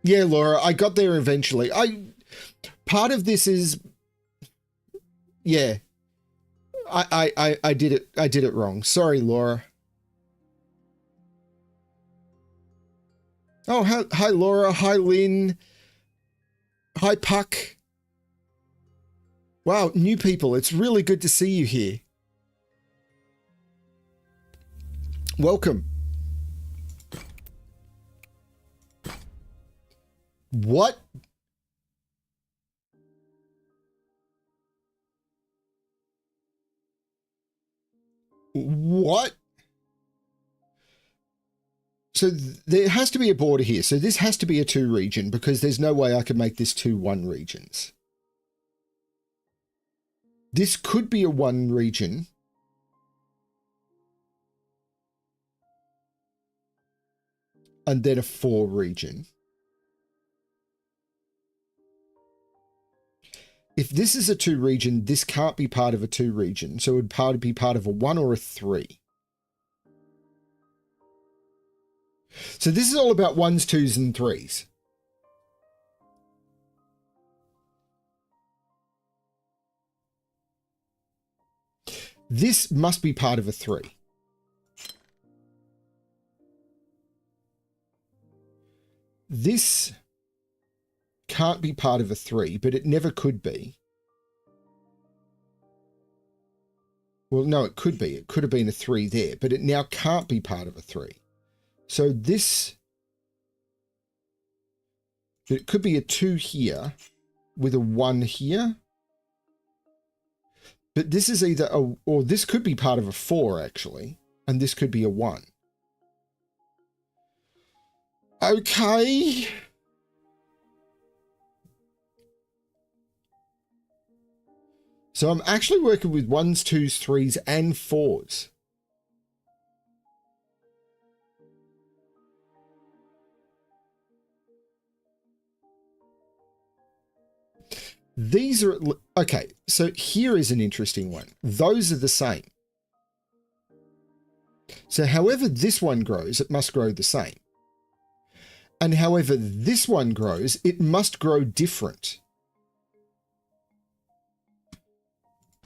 Yeah, Laura, I got there eventually. Part of this is, yeah, I did it wrong. Sorry, Laura. Oh, hi, Laura. Hi, Lynn. Hi, Puck. Wow, new people. It's really good to see you here. Welcome. What? What? So there has to be a border here. So this has to be a 2 region, because there's no way I can make this 2 1 regions. This could be a 1 region. And then a 4 region. If this is a 2 region, this can't be part of a 2 region. So it would be part of a 1 or a 3. So this is all about 1s, 2s, and 3s. This must be part of a 3. This can't be part of a 3, but it never could be. Well, no, it could be. It could have been a 3 there, but it now can't be part of a 3. So this, it could be a 2 here with a 1 here. But this is either a, or this could be part of a 4 actually, and this could be a 1. Okay. So I'm actually working with 1s, 2s, 3s, and 4s. These are, okay, so here is an interesting one. Those are the same. So however this one grows, it must grow the same. And however this one grows, it must grow different.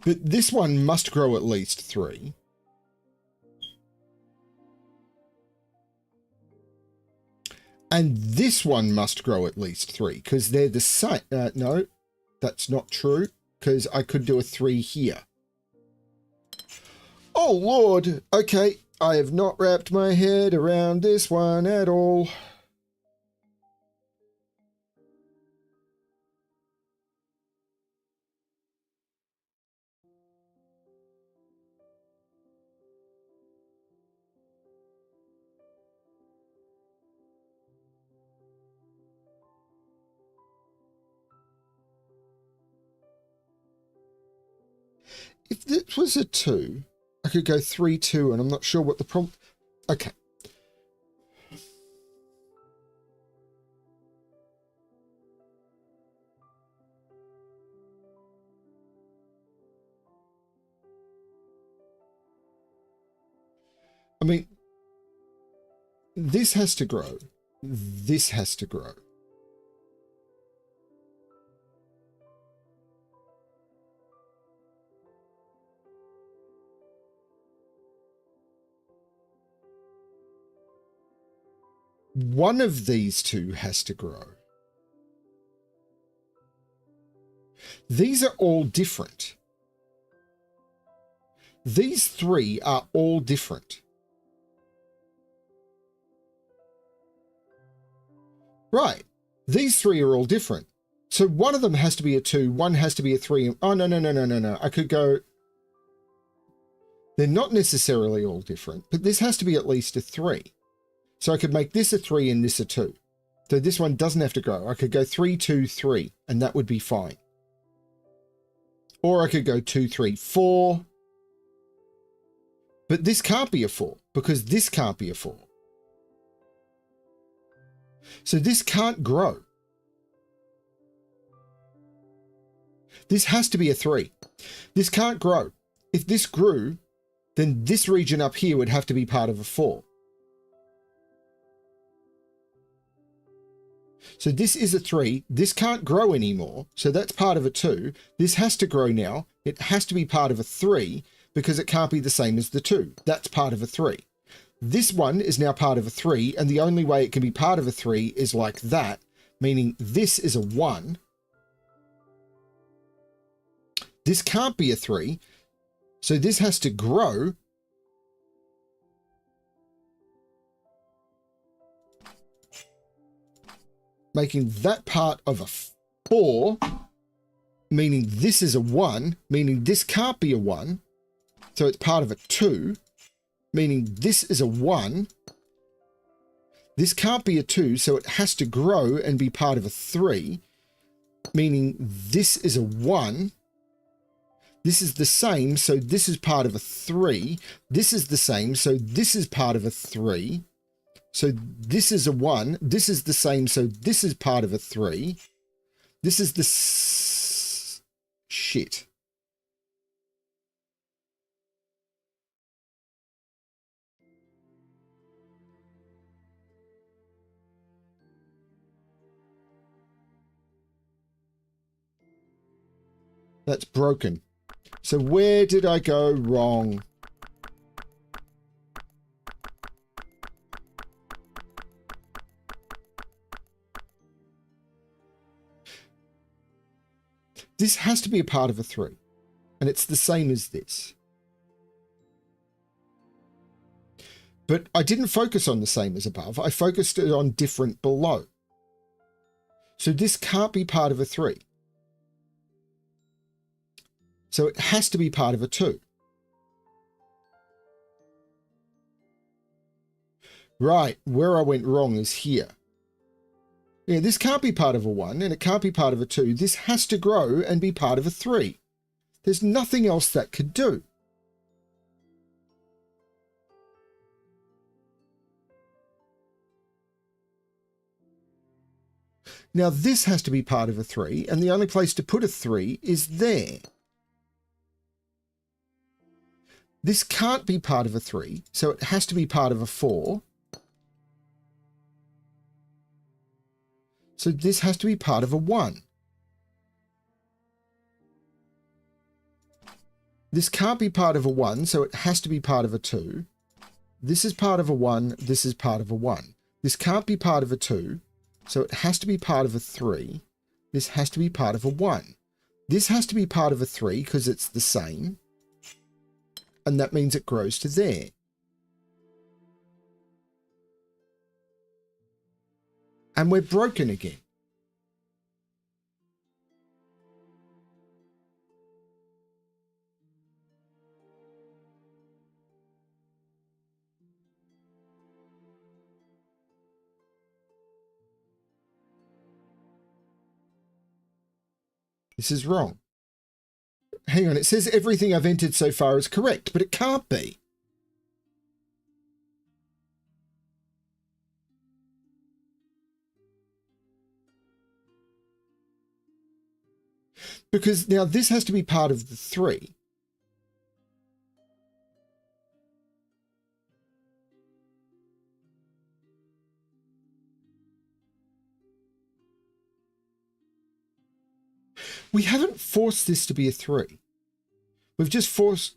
But this one must grow at least 3. And this one must grow at least 3 because they're the same. No, that's not true because I could do a 3 here. Oh, Lord. Okay, I have not wrapped my head around this one at all. If this was a 2, I could go 3, 2, and I'm not sure what the problem... Okay. I mean, this has to grow. This has to grow. One of these two has to grow. These are all different. These 3 are all different. Right. These 3 are all different. So one of them has to be a 2, one has to be a 3. Oh, no. I could go... They're not necessarily all different, but this has to be at least a 3. So I could make this a 3 and this a 2. So this one doesn't have to grow. I could go 3, 2, 3, and that would be fine. Or I could go 2, 3, 4. But this can't be a 4 because this can't be a 4. So this can't grow. This has to be a 3. This can't grow. If this grew, then this region up here would have to be part of a 4. So this is a 3. This can't grow anymore. So that's part of a 2. This has to grow now. It has to be part of a 3 because it can't be the same as the 2. That's part of a 3. This one is now part of a 3, and the only way it can be part of a 3 is like that, meaning this is a 1. This can't be a 3, so this has to grow. Making that part of a 4, meaning this is a 1, meaning this can't be a 1, so it's part of a 2, meaning this is a 1. This can't be a 2, so it has to grow and be part of a 3, meaning this is a 1. This is the same, so this is part of a 3. This is the same, so this is part of a 3. So this is a 1. This is the same, so this is part of a 3. This is the... shit. That's broken. So where did I go wrong? This has to be a part of a 3. And it's the same as this. But I didn't focus on the same as above. I focused it on different below. So this can't be part of a 3. So it has to be part of a 2. Right, where I went wrong is here. Yeah, this can't be part of a 1 and it can't be part of a 2. This has to grow and be part of a 3. There's nothing else that could do. Now this has to be part of a 3 and the only place to put a 3 is there. This can't be part of a 3, so it has to be part of a 4. So this has to be part of a 1. This can't be part of a 1, so it has to be part of a 2. This is part of a 1, this is part of a 1. This can't be part of a 2, so it has to be part of a 3. This has to be part of a 1. This has to be part of a 3 because it's the same. And that means it grows to there. And we're broken again. This is wrong. Hang on, it says everything I've entered so far is correct, but it can't be. Because now this has to be part of the 3. We haven't forced this to be a 3. We've just forced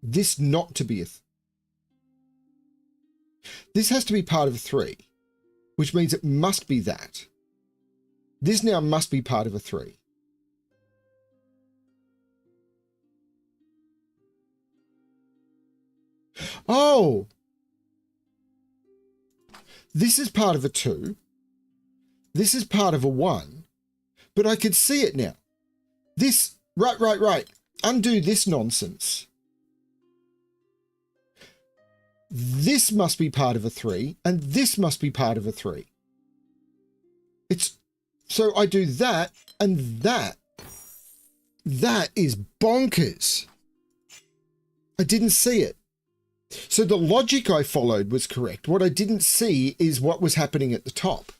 this not to be a... This has to be part of a 3, which means it must be that. This now must be part of a 3. Oh! This is part of a 2. This is part of a 1. But I could see it now. This, right. Undo this nonsense. This must be part of a 3, and this must be part of a 3. It's, so I do that, and that. That is bonkers. I didn't see it. So the logic I followed was correct. What I didn't see is what was happening at the top.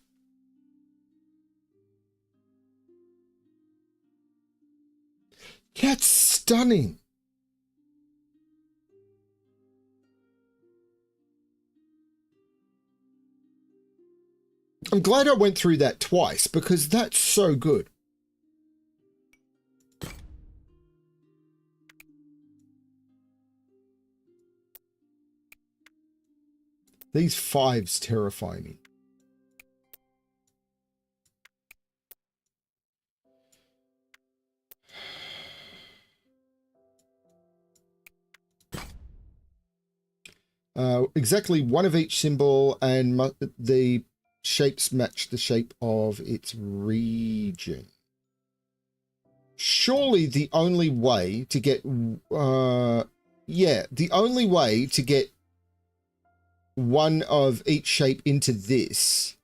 That's stunning. I'm glad I went through that twice because that's so good. These 5s terrify me. Exactly one of each symbol, and the shapes match the shape of its region. Surely the only way to get, the only way to get one of each shape into this,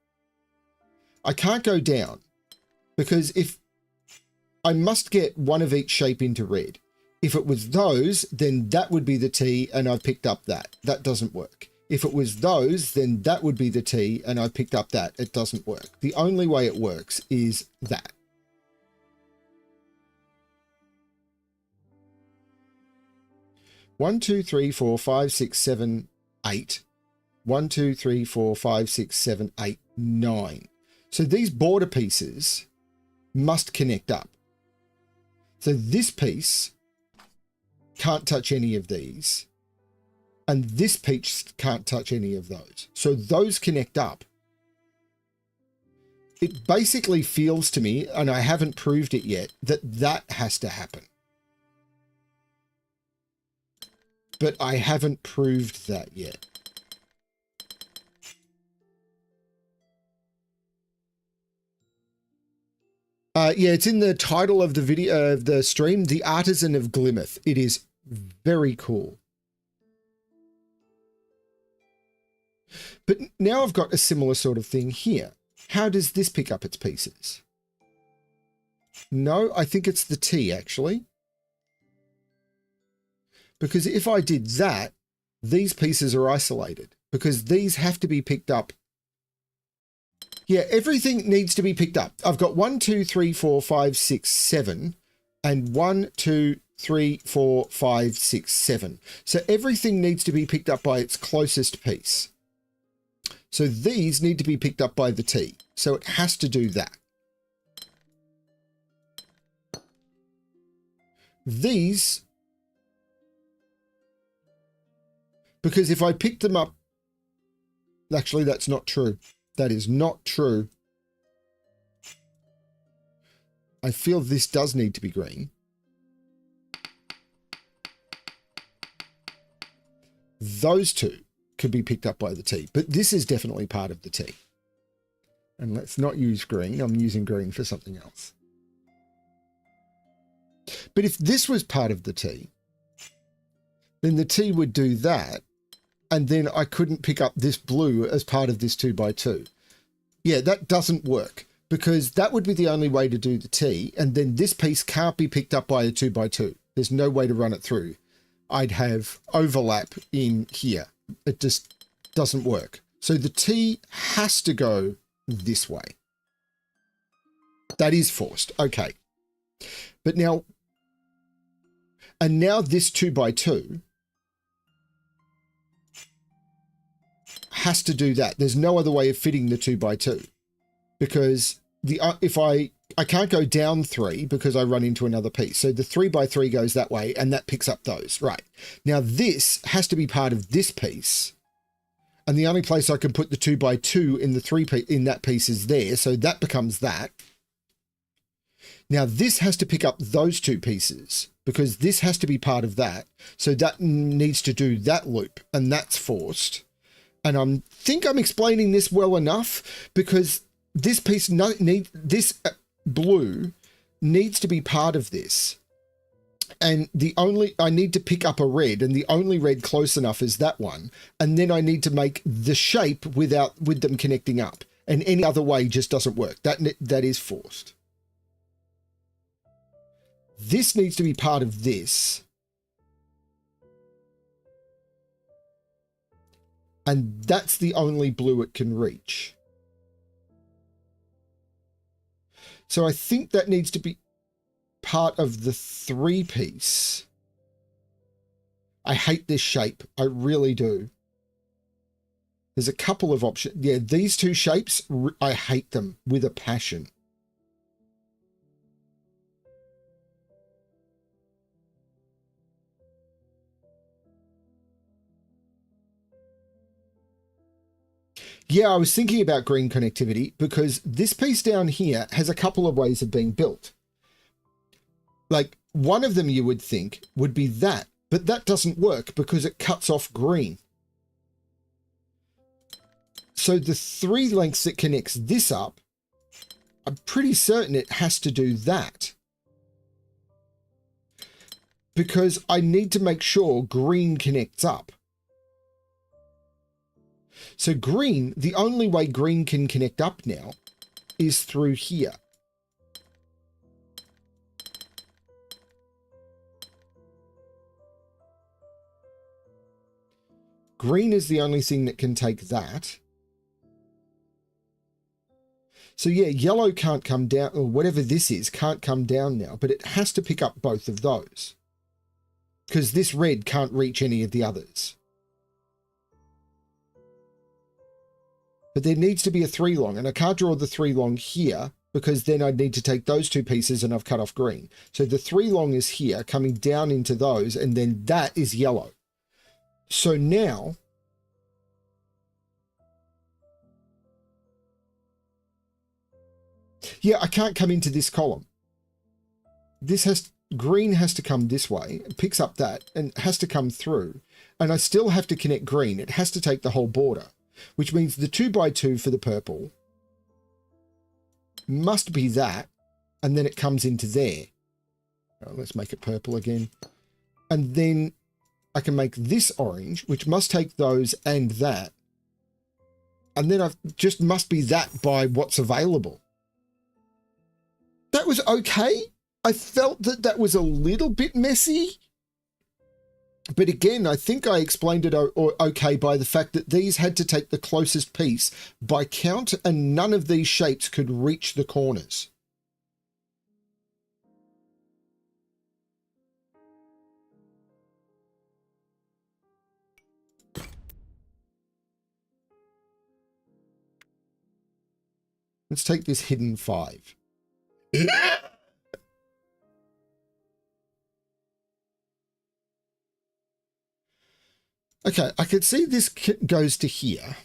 I can't go down, because if I must get one of each shape into red. If it was those, then that would be the T, and I picked up that. That doesn't work. If it was those, then that would be the T, and I picked up that. It doesn't work. The only way it works is that. One, two, three, four, five, six, seven, 8. 1, 2, 3, 4, 5, 6, 7, 8, 9. So these border pieces must connect up. So this piece can't touch any of these, and this piece can't touch any of those. So those connect up. It basically feels to me, and I haven't proved it yet, that that has to happen. but I haven't proved that yet. Yeah, it's in the title of the video of the stream, The Artisan of Glimmith. It is very cool. But now I've got a similar sort of thing here. How does this pick up its pieces? No, I think it's the T actually. Because if I did that, these pieces are isolated because these have to be picked up. Yeah, everything needs to be picked up. I've got 1, 2, 3, 4, 5, 6, 7, and 1, 2, 3, 4, 5, 6, 7. So everything needs to be picked up by its closest piece. So these need to be picked up by the T. So it has to do that. These, because if I pick them up, actually that's not true. That is not true. I feel this does need to be green. Those two could be picked up by the T, but this is definitely part of the T. And let's not use green. I'm using green for something else. But if this was part of the T, then the T would do that. And then I couldn't pick up this blue as part of this 2x2. Yeah, that doesn't work because that would be the only way to do the T. And then this piece can't be picked up by a 2x2. There's no way to run it through. I'd have overlap in here. It just doesn't work. So the T has to go this way. That is forced. Okay. But now, and now this 2x2 has to do that. There's no other way of fitting the 2x2 because if I can't go down 3 because I run into another piece. So the 3x3 goes that way and that picks up those. Right. Now this has to be part of this piece. And the only place I can put the 2x2 in the 3 in that piece is there. So that becomes that. Now this has to pick up those two pieces because this has to be part of that. So that needs to do that loop and that's forced. And I think I'm explaining this well enough because this piece this blue needs to be part of this. And I need to pick up a red and the only red close enough is that one. And then I need to make the shape with them connecting up and any other way just doesn't work. That is forced. This needs to be part of this. And that's the only blue it can reach. So I think that needs to be part of the 3-piece. I hate this shape. I really do. There's a couple of options. Yeah, these two shapes, I hate them with a passion. Yeah, I was thinking about green connectivity because this piece down here has a couple of ways of being built. Like one of them you would think would be that, but that doesn't work because it cuts off green. So the 3 lengths that connects this up, I'm pretty certain it has to do that. Because I need to make sure green connects up. So green, the only way green can connect up now is through here. Green is the only thing that can take that. So yeah, yellow can't come down, or whatever this is, can't come down now, but it has to pick up both of those. Because this red can't reach any of the others. But there needs to be a 3 long, and I can't draw the 3 long here because then I'd need to take those two pieces and I've cut off green. So the 3 long is here coming down into those, and then that is yellow. So now yeah, I can't come into this column. This has green has to come this way, it picks up that, and has to come through. And I still have to connect green. It has to take the whole border, which means the 2x2 for the purple must be that, and then it comes into there. Oh, let's make it purple again. And then I can make this orange, which must take those and that. And then I just must be that by what's available. That was okay. I felt that that was a little bit messy. But again, I think I explained it okay by the fact that these had to take the closest piece by count, and none of these shapes could reach the corners. Let's take this hidden 5. Okay, I could see this goes to here.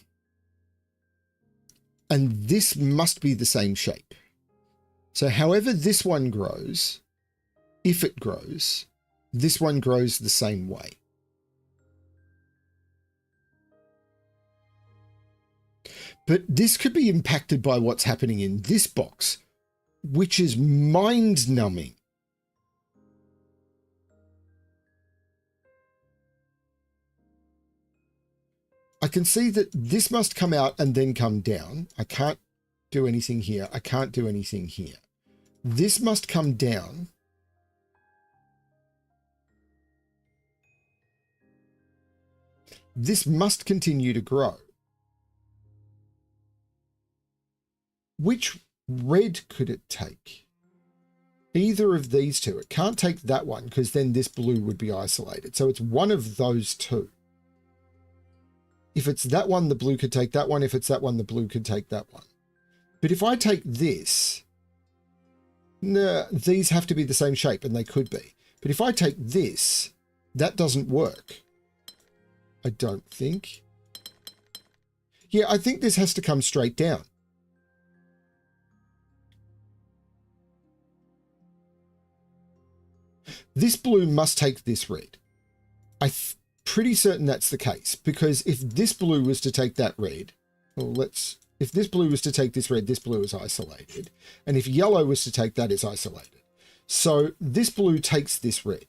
And this must be the same shape. So however this one grows, if it grows, this one grows the same way. But this could be impacted by what's happening in this box, which is mind-numbing. I can see that this must come out and then come down. I can't do anything here. I can't do anything here. This must come down. This must continue to grow. Which red could it take? Either of these two. It can't take that one because then this blue would be isolated. So it's one of those two. If it's that one, the blue could take that one. If it's that one, the blue could take that one. But if I take this, nah, these have to be the same shape, and they could be. But if I take this, that doesn't work. I don't think. Yeah, I think this has to come straight down. This blue must take this red. I'm pretty certain that's the case, because if this blue was to take that red, well, if this blue was to take this red, this blue is isolated. And if yellow was to take that, it's isolated. So this blue takes this red.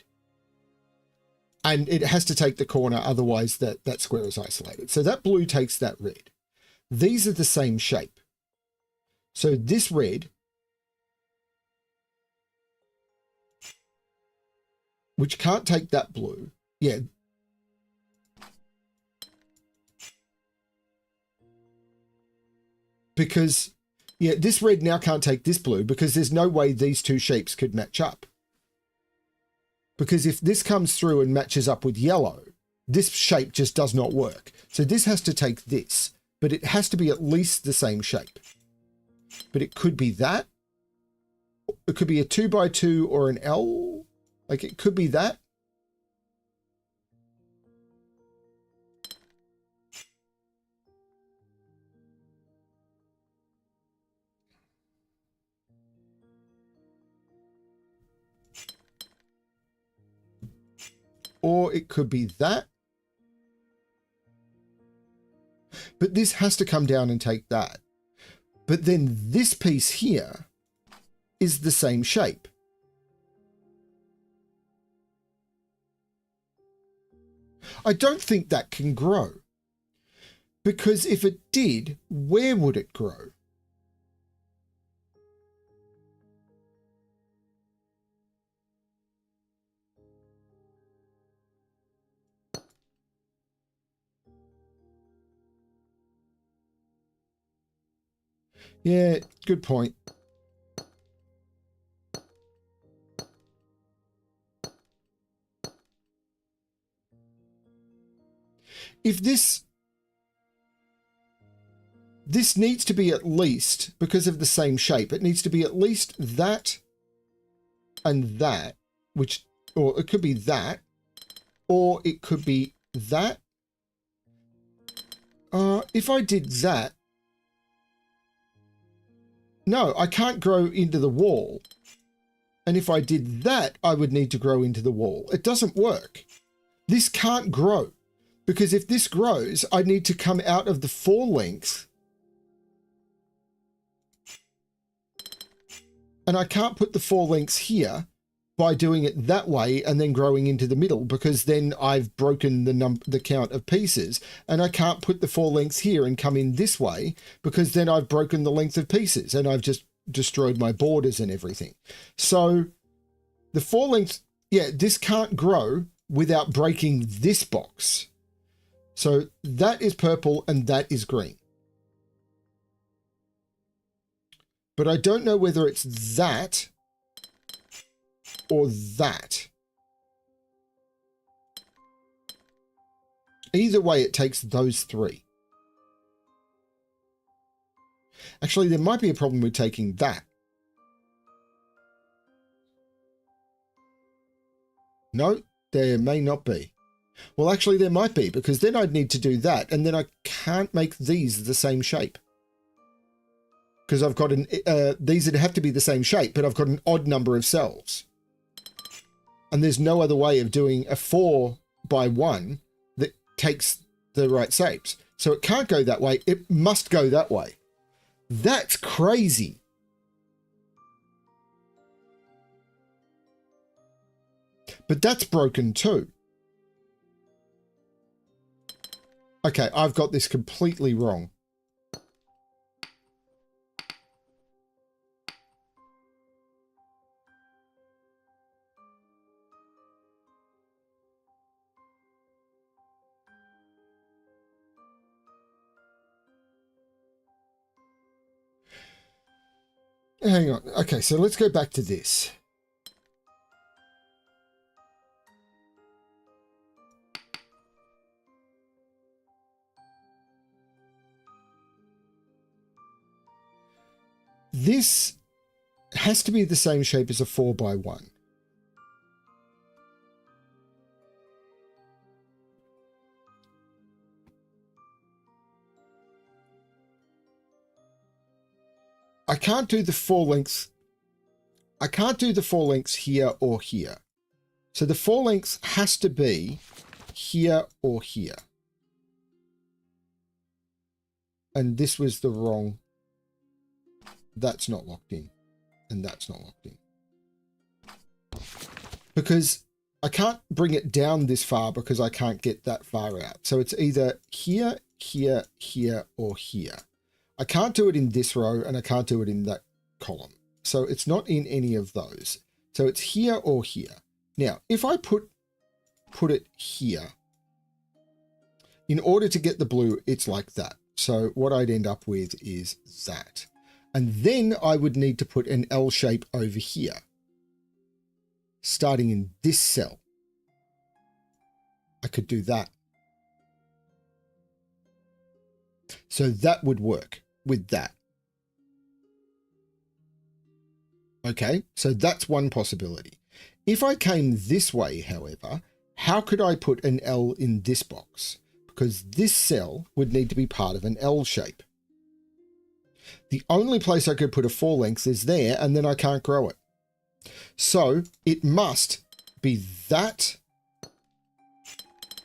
And it has to take the corner, otherwise that square is isolated. So that blue takes that red. These are the same shape. So this red, which can't take that blue, yeah. Because, yeah, this red now can't take this blue because there's no way these two shapes could match up. Because if this comes through and matches up with yellow, this shape just does not work. So this has to take this, but it has to be at least the same shape. But it could be that. It could be a 2x2 or an L. Like, it could be that. Or it could be that. But this has to come down and take that. But then this piece here is the same shape. I don't think that can grow. Because if it did, where would it grow? Yeah, good point. If this needs to be at least, because of the same shape, it needs to be at least that and that, which, or it could be that, or it could be that. If I did that, no, I can't grow into the wall. And if I did that, I would need to grow into the wall. It doesn't work. This can't grow, because if this grows, I need to come out of the 4 length. And I can't put the 4 lengths here by doing it that way and then growing into the middle, because then I've broken the count of pieces, and I can't put the 4 lengths here and come in this way, because then I've broken the length of pieces and I've just destroyed my borders and everything. So the 4 lengths, yeah, this can't grow without breaking this box. So that is purple and that is green. But I don't know whether it's that or that. Either way, it takes those 3. Actually, there might be a problem with taking that. No, there may not be. Well, actually, there might be, because then I'd need to do that, and then I can't make these the same shape. Because I've got these would have to be the same shape, but I've got an odd number of cells. And there's no other way of doing a 4 by 1 that takes the right shapes. So it can't go that way. It must go that way. That's crazy. But that's broken too. Okay, I've got this completely wrong. Hang on. Okay, so let's go back to this. This has to be the same shape as a 4 by 1. I can't do the 4 lengths. I can't do the 4 lengths here or here. So the 4 lengths has to be here or here. And this was the wrong. That's not locked in. And that's not locked in. Because I can't bring it down this far because I can't get that far out. So it's either here, here, here, or here. I can't do it in this row and I can't do it in that column. So it's not in any of those. So it's here or here. Now, if I put it here, in order to get the blue, it's like that. So what I'd end up with is that. And then I would need to put an L shape over here, starting in this cell. I could do that. So that would work with that. Okay, so that's one possibility. If I came this way, however, how could I put an L in this box? Because this cell would need to be part of an L shape. The only place I could put a 4 lengths is there, and then I can't grow it. So it must be that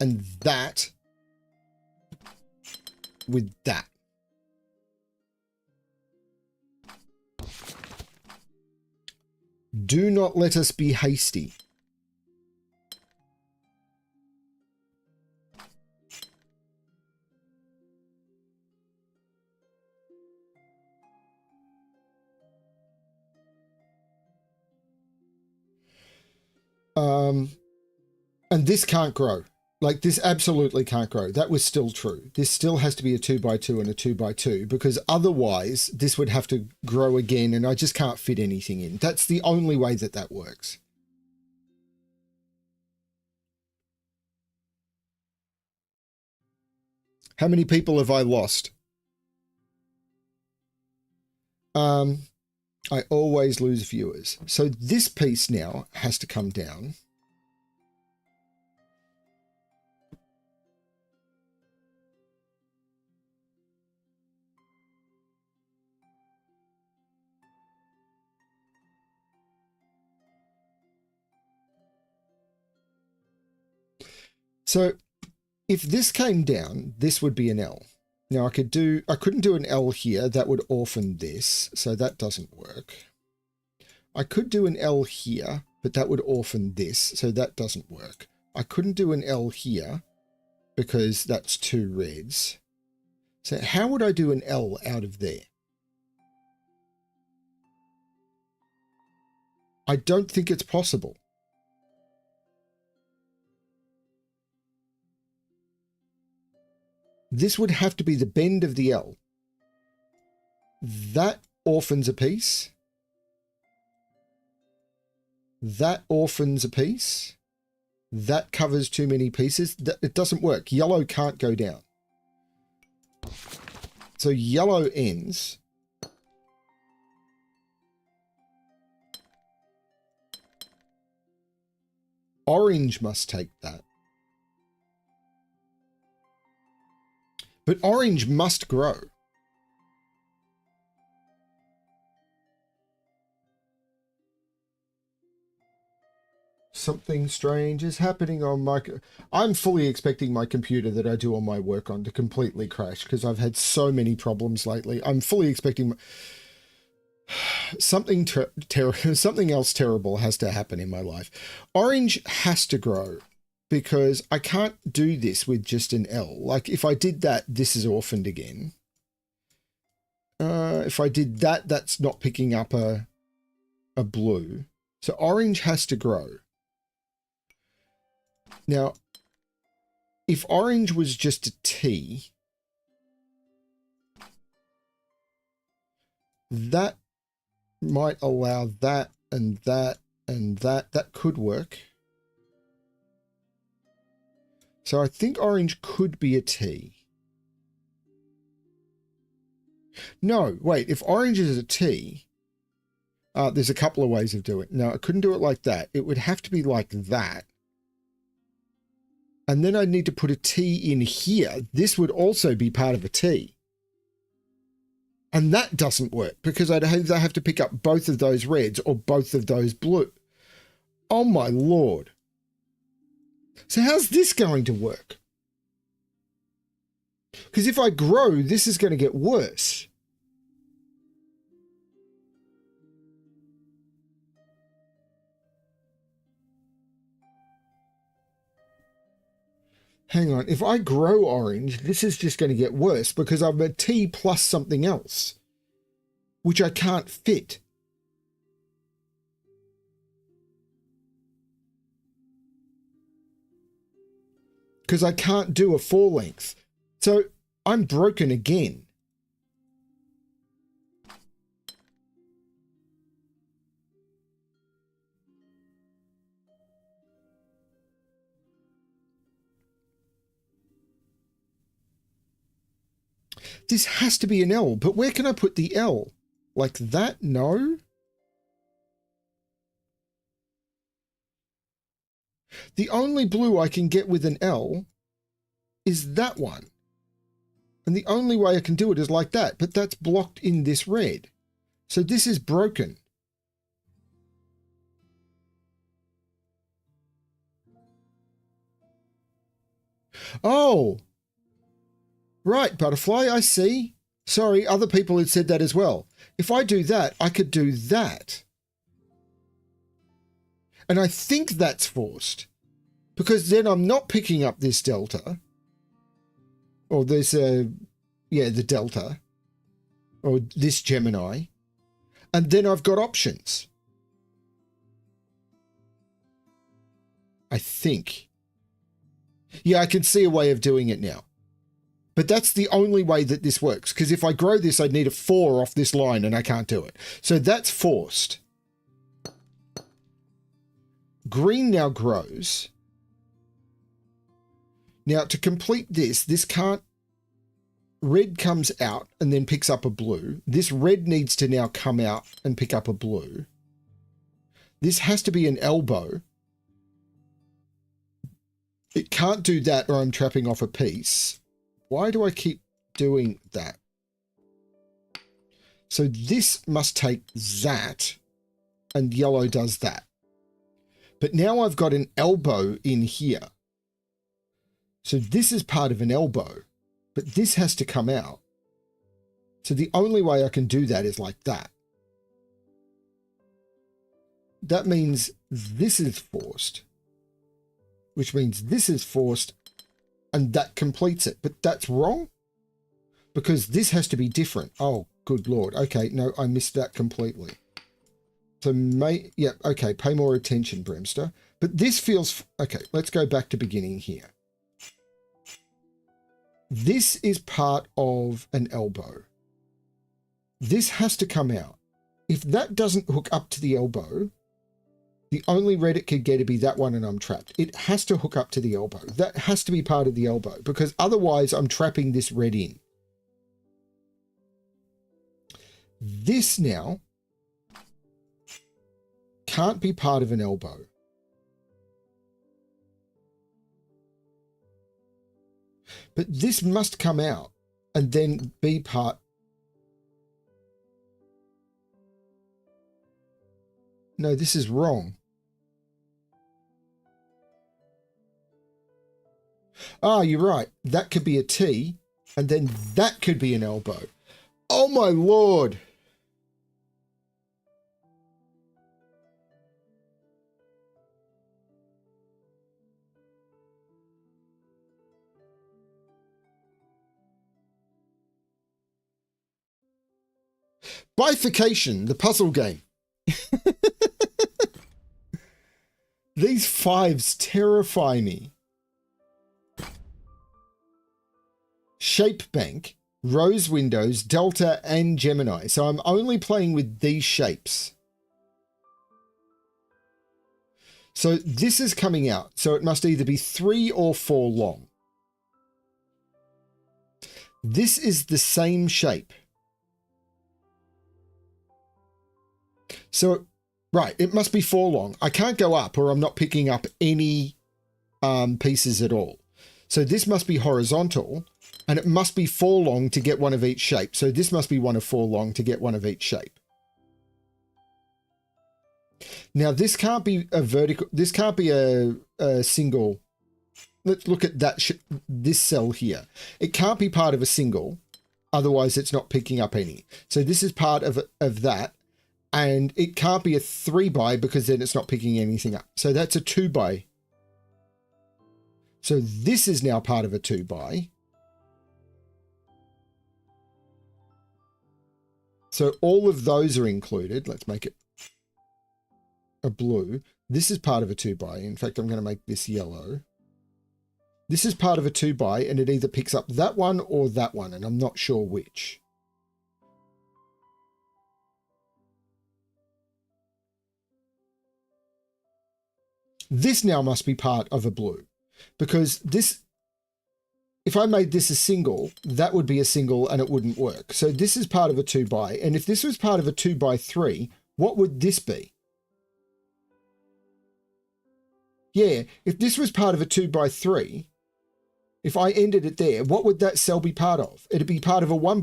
and that with that. Do not let us be hasty. And this can't grow. Like, this absolutely can't grow. That was still true. This still has to be a 2 by 2 and a 2 by 2 because otherwise this would have to grow again and I just can't fit anything in. That's the only way that that works. How many people have I lost? I always lose viewers. So this piece now has to come down. So if this came down, this would be an L. Now I couldn't do an L here. That would orphan this, so that doesn't work. I could do an L here, but that would orphan this, so that doesn't work. I couldn't do an L here because that's 2 reds. So how would I do an L out of there? I don't think it's possible. This would have to be the bend of the L. That orphans a piece. That orphans a piece. That covers too many pieces. It doesn't work. Yellow can't go down. So yellow ends. Orange must take that. But orange must grow. Something strange is happening on my... I'm fully expecting my computer that I do all my work on to completely crash because I've had so many problems lately. I'm fully expecting... Something else terrible has to happen in my life. Orange has to grow because I can't do this with just an L. Like if I did that, this is orphaned again. If I did that, that's not picking up a blue. So orange has to grow. Now, if orange was just a T, that might allow that and that and that. That could work. So I think orange could be a T. No, wait, if orange is a T, there's a couple of ways of doing it. No, I couldn't do it like that. It would have to be like that. And then I'd need to put a T in here. This would also be part of a T. And that doesn't work because I'd either have to pick up both of those reds or both of those blue. Oh my Lord. So how's this going to work? Because if I grow, this is going to get worse. Hang on, if I grow orange, this is just going to get worse because I'm a T plus something else, which I can't fit. Because I can't do a 4 length. So I'm broken again. This has to be an L, but where can I put the L? Like that? No. The only blue I can get with an L is that one. And the only way I can do it is like that, but that's blocked in this red. So this is broken. Oh, right, butterfly, I see. Sorry, other people had said that as well. If I do that, I could do that. And I think that's forced because then I'm not picking up this delta or this, the delta or this Gemini. And then I've got options. I think. Yeah, I can see a way of doing it now. But that's the only way that this works. Because if I grow this, I'd need a 4 off this line and I can't do it. So that's forced. Green now grows. Now to complete this, this can't... Red comes out and then picks up a blue. This red needs to now come out and pick up a blue. This has to be an elbow. It can't do that or I'm trapping off a piece. Why do I keep doing that? So this must take that and yellow does that. But now I've got an elbow in here. So this is part of an elbow, but this has to come out. So the only way I can do that is like that. That means this is forced, which means this is forced, and that completes it. But that's wrong because this has to be different. Oh, good Lord. Okay, no, I missed that completely. So yeah, okay, pay more attention, BremSter. But this feels, okay, let's go back to beginning here. This is part of an elbow. This has to come out. If that doesn't hook up to the elbow, the only red it could get to be that one and I'm trapped. It has to hook up to the elbow. That has to be part of the elbow because otherwise I'm trapping this red in. This now can't be part of an elbow. But this must come out and then be part. No, this is wrong. Ah, you're right. That could be a T, and then that could be an elbow. Oh my Lord. Bifurcation, the puzzle game. These fives terrify me. Shape bank, rose windows, delta, and Gemini. So I'm only playing with these shapes. So this is coming out. So it must either be 3 or 4 long. This is the same shape. So, right, it must be 4 long. I can't go up or I'm not picking up any pieces at all. So this must be horizontal and it must be 4 long to get one of each shape. So this must be one of 4 long to get one of each shape. Now this can't be a vertical, this can't be a single. Let's look at that, this cell here. It can't be part of a single, otherwise it's not picking up any. So this is part of that. And it can't be a 3 by because then it's not picking anything up. So that's a 2 by. So this is now part of a 2 by. So all of those are included. Let's make it a blue. This is part of a 2 by. In fact, I'm going to make this yellow. This is part of a 2 by and it either picks up that one or that one. And I'm not sure which. This now must be part of a blue because this, if I made this a single, that would be a single and it wouldn't work. So this is part of a 2 by. And if this was part of a 2 by 3, what would this be? Yeah, if this was part of a 2 by 3, if I ended it there, what would that cell be part of? It'd be part of a 1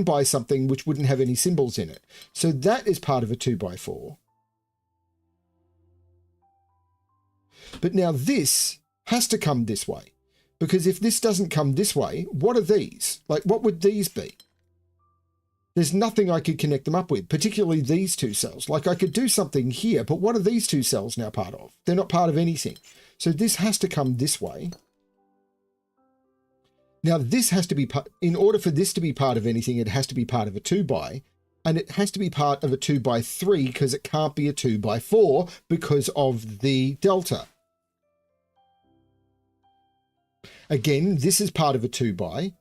by something which wouldn't have any symbols in it. So that is part of a 2 by 4. But now this has to come this way because if this doesn't come this way, what are these? Like, what would these be? There's nothing I could connect them up with, particularly these 2 cells. Like I could do something here, but what are these 2 cells now part of? They're not part of anything. So this has to come this way. Now this has to be part, in order for this to be part of anything, it has to be part of a 2 by. And it has to be part of a 2 by 3 because it can't be a 2 by 4 because of the delta. Again, this is part of a 2 by,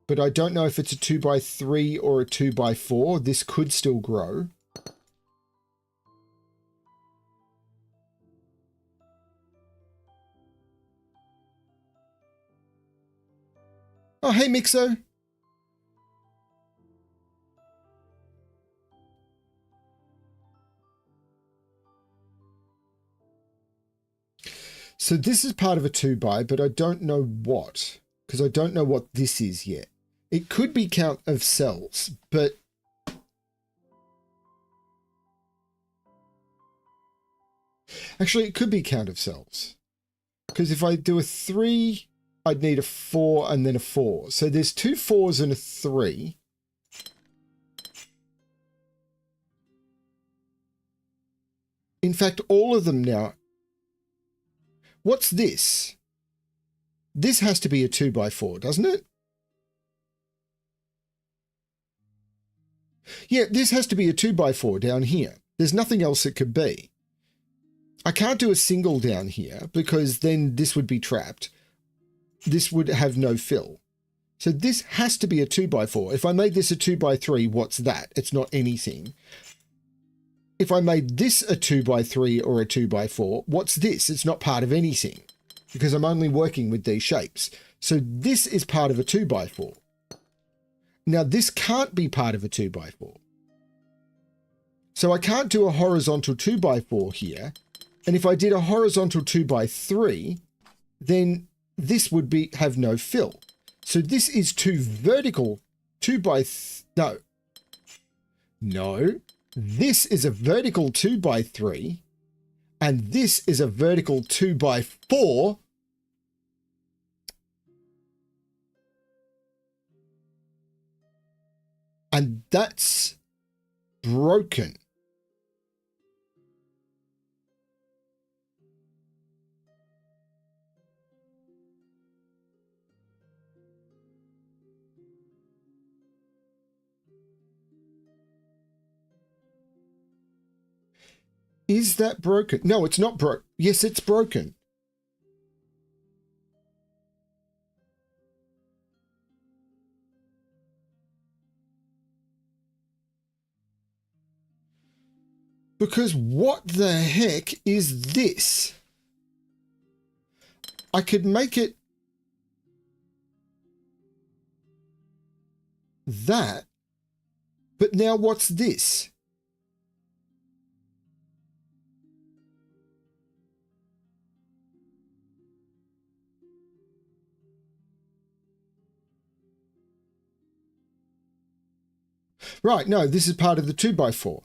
but I don't know if it's a 2 by 3 or a 2 by 4. This could still grow. Oh, hey, Mixo. So this is part of a 2 by, but I don't know what, because I don't know what this is yet. It could be count of cells, but Actually, it could be count of cells. Because if I do a 3, I'd need a 4 and then a 4. So there's 2 4s and a 3. In fact, all of them now. What's this? This has to be a 2x4, doesn't it? Yeah, this has to be a 2x4 down here. There's nothing else it could be. I can't do a single down here because then this would be trapped. This would have no fill. So this has to be a 2x4. If I made this a 2x3, what's that? It's not anything. If I made this a 2x3 or a 2x4, what's this? It's not part of anything because I'm only working with these shapes. So this is part of a 2x4. Now this can't be part of a 2x4. So I can't do a horizontal 2x4 here. And if I did a horizontal 2x3, then this would have no fill. So this is 2 vertical 2x... No. This is a vertical 2x3, and this is a vertical 2x4. And that's broken. Is that broken? No, it's not broken. Yes, it's broken. Because what the heck is this? I could make it that, but now what's this? Right, no, this is part of the 2x4.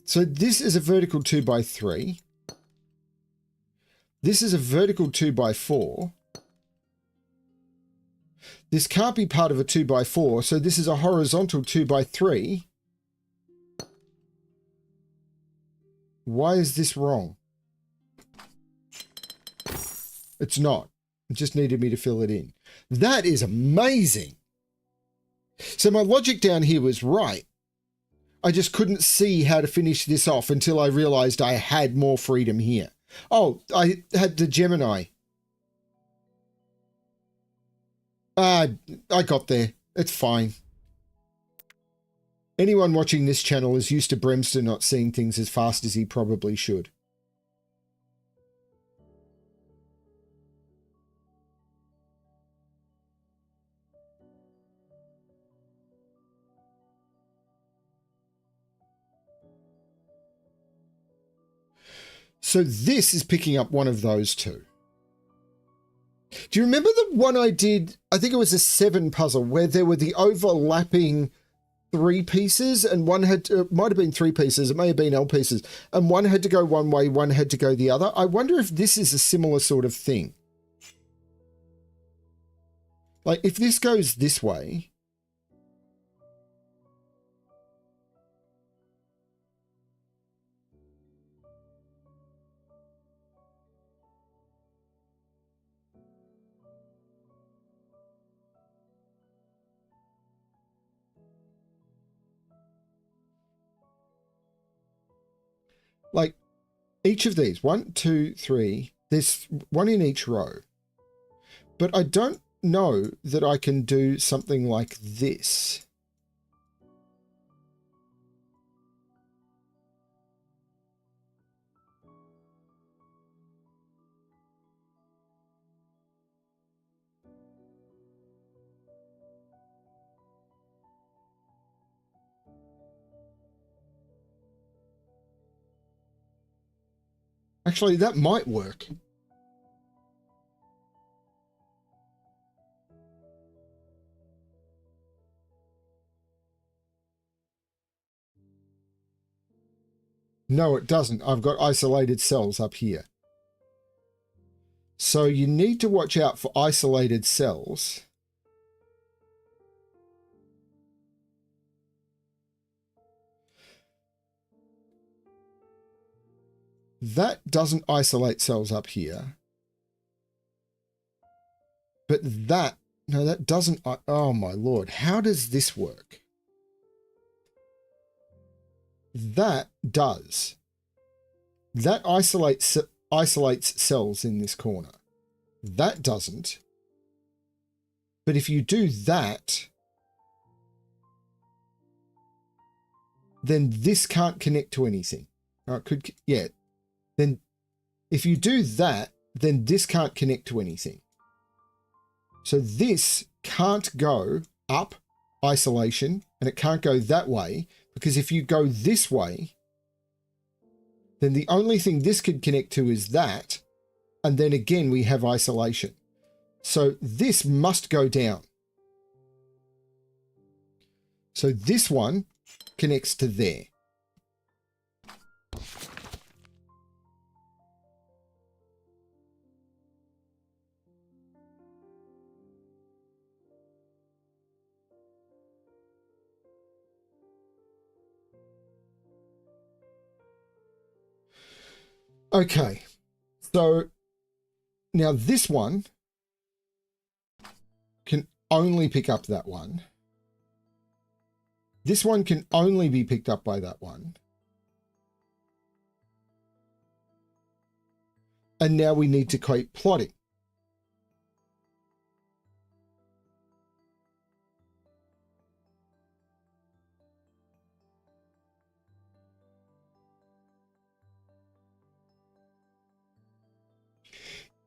So this is a vertical 2x3. This is a vertical 2x4. This can't be part of a 2x4, so this is a horizontal 2x3. Why is this wrong? It's not. It just needed me to fill it in. That is amazing. So my logic down here was right. I just couldn't see how to finish this off until I realized I had more freedom here. Oh, I had the Gemini. I got there. It's fine. Anyone watching this channel is used to BremSter not seeing things as fast as he probably should. So this is picking up one of those two. Do you remember the one I did? I think it was a 7 puzzle where there were the overlapping 3 pieces and one had to, it might have been 3 pieces. It may have been L pieces and one had to go one way, one had to go the other. I wonder if this is a similar sort of thing. Like if this goes this way, like each of these, 1, 2, 3, there's one in each row. But I don't know that I can do something like this. Actually, that might work. No, it doesn't. I've got isolated cells up here. So you need to watch out for isolated cells. That doesn't isolate cells up here. But that, no, that doesn't. Oh my Lord. How does this work? That does. That isolates cells in this corner. That doesn't. But if you do that, then this can't connect to anything. Or it could, yeah. Then if you do that, then this can't connect to anything. So this can't go up, isolation, and it can't go that way, because if you go this way, then the only thing this could connect to is that, and then again we have isolation. So this must go down. So this one connects to there. Okay, so now this one can only pick up that one. This one can only be picked up by that one. And now we need to create plotting.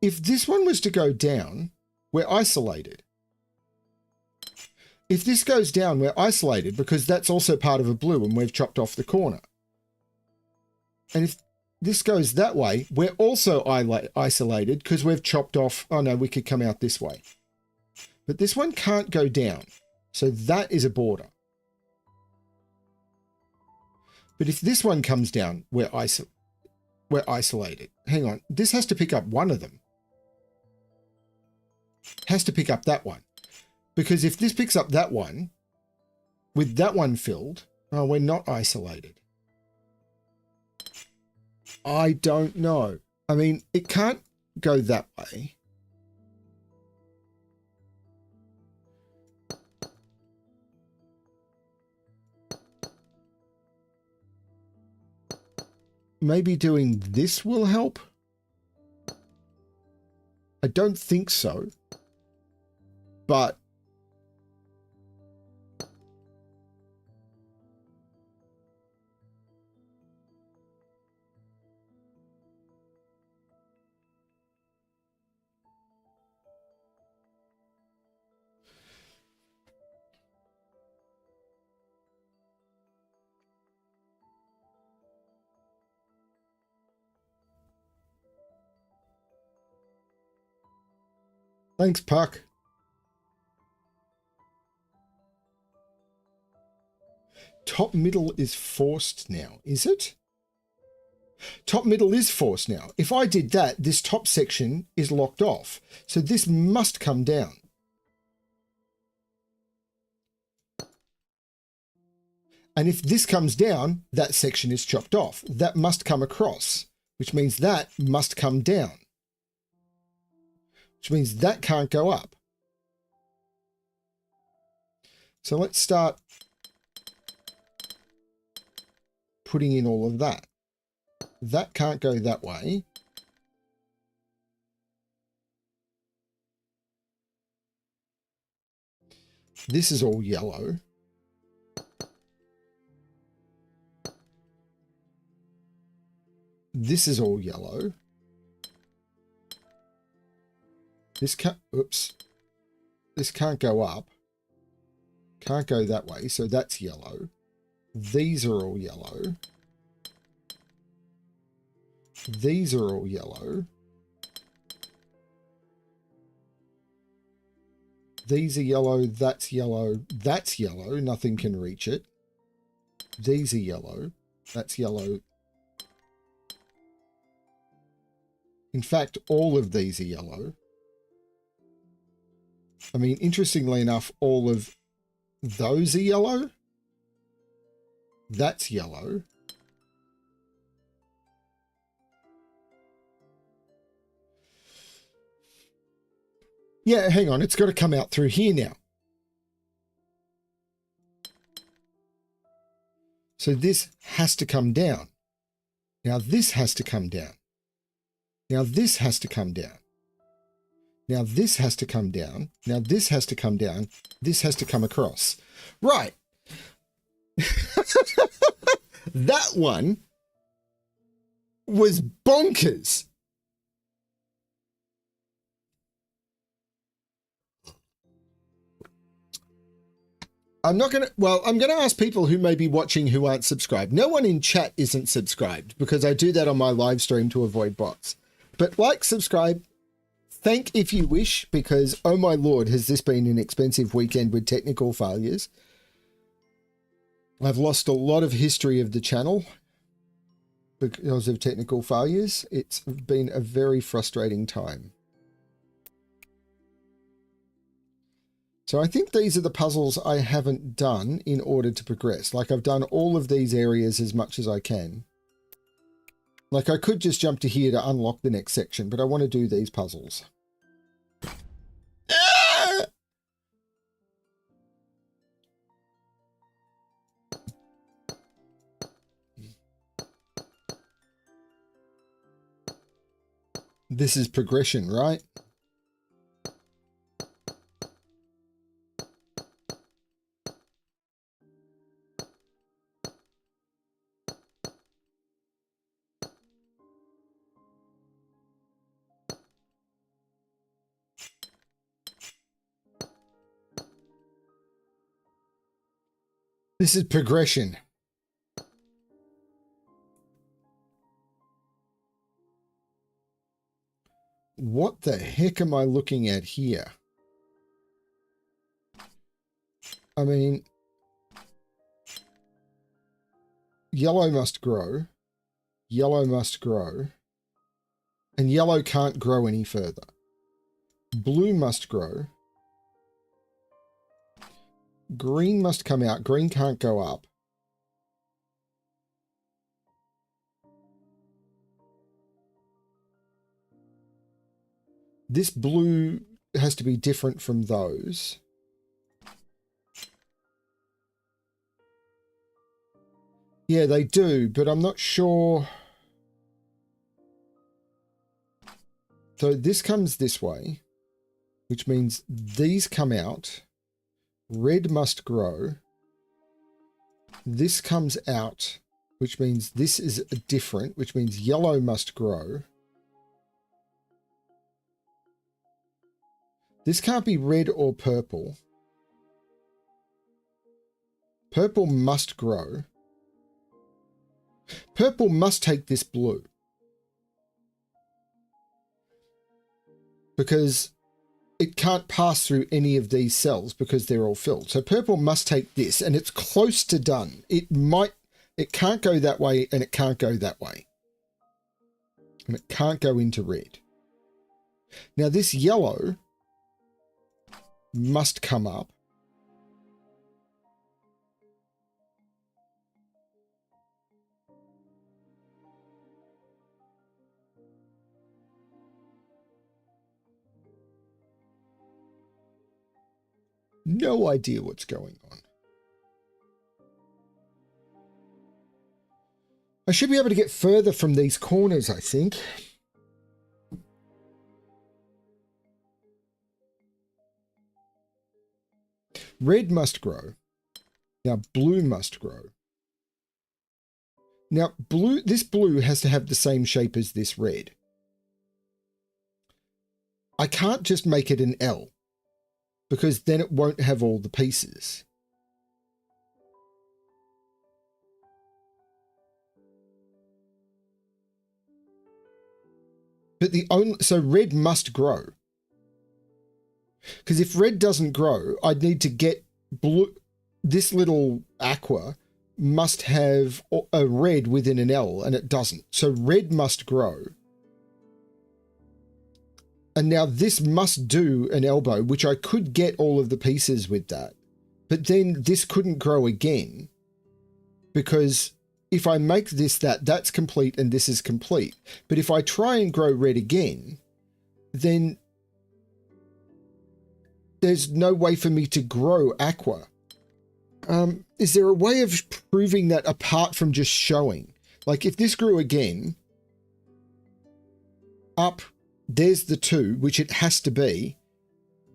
If this one was to go down, we're isolated. If this goes down, we're isolated because that's also part of a blue and we've chopped off the corner. And if this goes that way, we're also isolated because we've chopped off. Oh no, we could come out this way. But this one can't go down. So that is a border. But if this one comes down, we're isolated. Hang on, this has to pick up one of them. Has to pick up that one. Because if this picks up that one, with that one filled, oh, we're not isolated. I don't know. I mean, it can't go that way. Maybe doing this will help? I don't think so. But thanks, Puck. Top middle is forced now, is it? Top middle is forced now. If I did that, this top section is locked off. So this must come down. And if this comes down, that section is chopped off. That must come across, which means that must come down. Which means that can't go up. So let's start putting in all of that. That can't go that way. This is all yellow. This is all yellow. This can't, oops. This can't go up. Can't go that way, so that's yellow. These are all yellow. These are all yellow. These are yellow, that's yellow, that's yellow. Nothing can reach it. These are yellow. That's yellow. In fact, all of these are yellow. I mean, interestingly enough, all of those are yellow. That's yellow. Yeah, hang on. It's got to come out through here now. So this has to come down. Now this has to come down. Now this has to come down. Now this has to come down. Now this has to come down. This has to come across. Right. That one was bonkers. I'm going to ask people who may be watching who aren't subscribed. No one in chat isn't subscribed because I do that on my live stream to avoid bots. But like, subscribe, thank if you wish, because, oh my Lord, has this been an expensive weekend with technical failures. I've lost a lot of history of the channel because of technical failures. It's been a very frustrating time. So I think these are the puzzles I haven't done in order to progress. Like, I've done all of these areas as much as I can. Like, I could just jump to here to unlock the next section, but I want to do these puzzles. Ah! This is progression, right? This is progression. What the heck am I looking at here? I mean, yellow must grow, yellow must grow, and yellow can't grow any further. Blue must grow. Green must come out. Green can't go up. This blue has to be different from those. Yeah, they do, but I'm not sure. So this comes this way, which means these come out. Red must grow. This comes out, which means this is different, which means yellow must grow. This can't be red or purple. Purple must grow. Purple must take this blue. Because it can't pass through any of these cells because they're all filled. So purple must take this, and it's close to done. It can't go that way, and it can't go that way. And it can't go into red. Now this yellow must come up. No idea what's going on. I should be able to get further from these corners, I think. Red must grow. Now blue must grow. Now this blue has to have the same shape as this red. I can't just make it an L, because then it won't have all the pieces. But so red must grow. Because if red doesn't grow, I'd need to get blue. This little aqua must have a red within an L, and it doesn't. So red must grow. And now this must do an elbow, which I could get all of the pieces with that. But then this couldn't grow again, because if I make this that's complete and this is complete. But if I try and grow red again, then there's no way for me to grow aqua. Is there a way of proving that apart from just showing? Like if this grew again, up, there's the 2, which it has to be,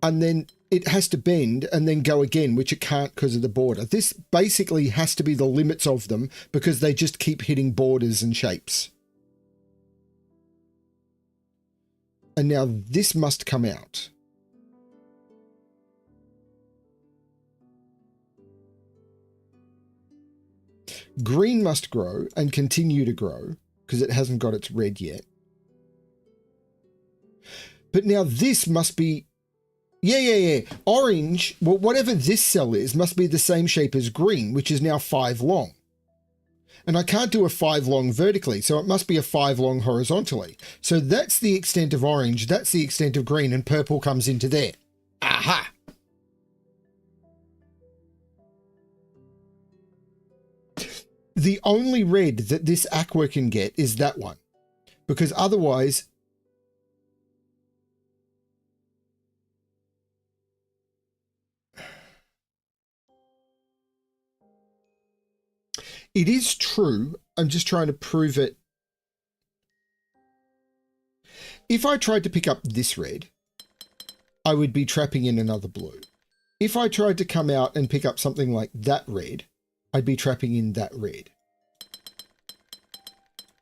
and then it has to bend and then go again, which it can't because of the border. This basically has to be the limits of them because they just keep hitting borders and shapes. And now this must come out. Green must grow and continue to grow because it hasn't got its red yet. But now this must be, yeah. Orange, well, whatever this cell is, must be the same shape as green, which is now 5 long. And I can't do a 5 long vertically, so it must be a 5 long horizontally. So that's the extent of orange, that's the extent of green, and purple comes into there. Aha! The only red that this aqua can get is that one, because otherwise it is true. I'm just trying to prove it. If I tried to pick up this red, I would be trapping in another blue. If I tried to come out and pick up something like that red, I'd be trapping in that red.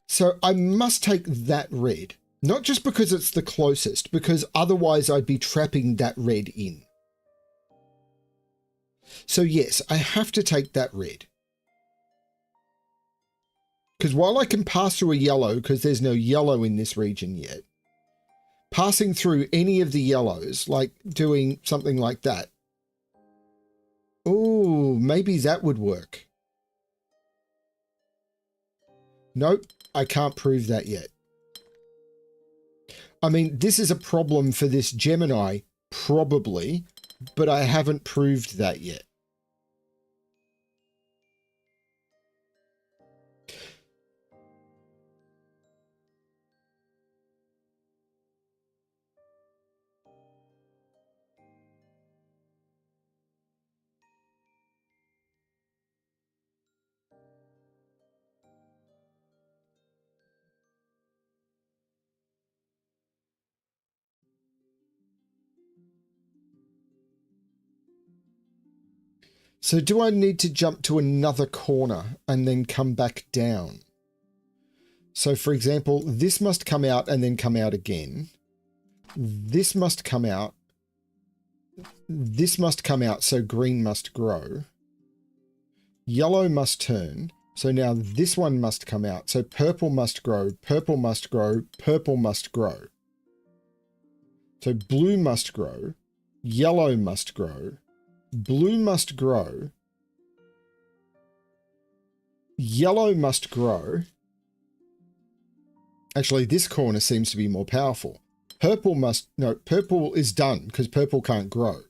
So I must take that red, not just because it's the closest, because otherwise I'd be trapping that red in. So yes, I have to take that red. Because while I can pass through a yellow, because there's no yellow in this region yet, passing through any of the yellows, like doing something like that, oh, maybe that would work. Nope, I can't prove that yet. I mean, this is a problem for this Gemini, probably, but I haven't proved that yet. So do I need to jump to another corner and then come back down? So for example, this must come out and then come out again. This must come out. This must come out, so green must grow. Yellow must turn. So now this one must come out. So purple must grow, purple must grow, purple must grow. So blue must grow, yellow must grow, blue must grow, yellow must grow. Actually, this corner seems to be more powerful. Purple must, no, purple is done because purple can't grow.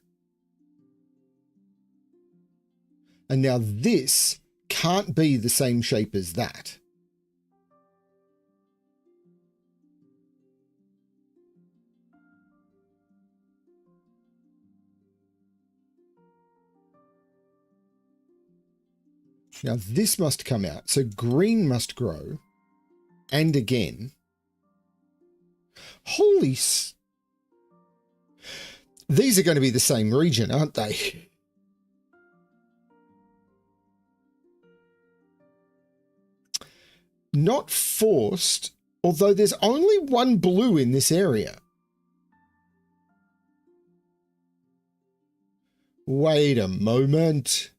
And now this can't be the same shape as that. Now this must come out. So green must grow. And again. Holy these are going to be the same region, aren't they? Not forced, although there's only one blue in this area. Wait a moment.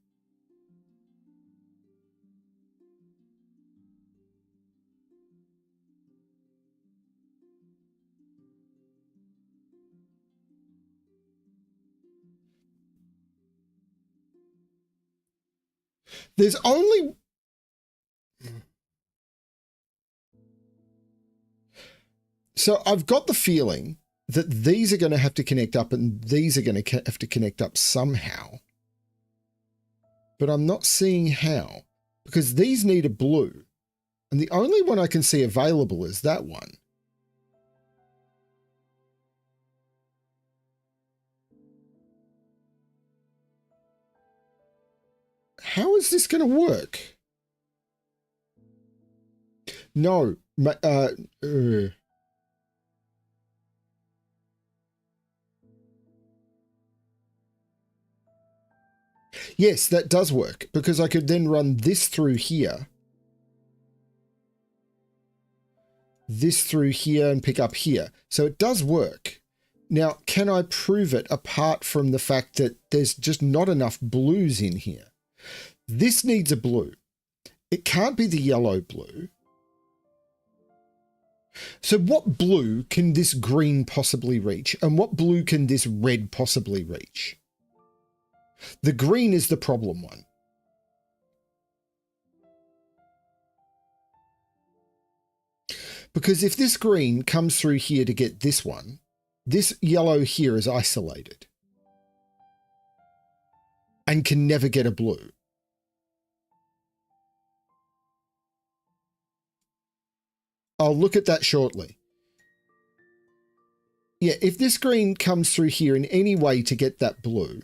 There's only... So I've got the feeling that these are going to have to connect up and these are going to have to connect up somehow. But I'm not seeing how, because these need a blue. And the only one I can see available is that one. How is this going to work? No. Yes, that does work, because I could then run this through here. This through here and pick up here. So it does work. Now, can I prove it apart from the fact that there's just not enough blues in here? This needs a blue. It can't be the yellow blue. So what blue can this green possibly reach? And what blue can this red possibly reach? The green is the problem one. Because if this green comes through here to get this one, this yellow here is isolated and can never get a blue. I'll look at that shortly. Yeah, if this green comes through here in any way to get that blue,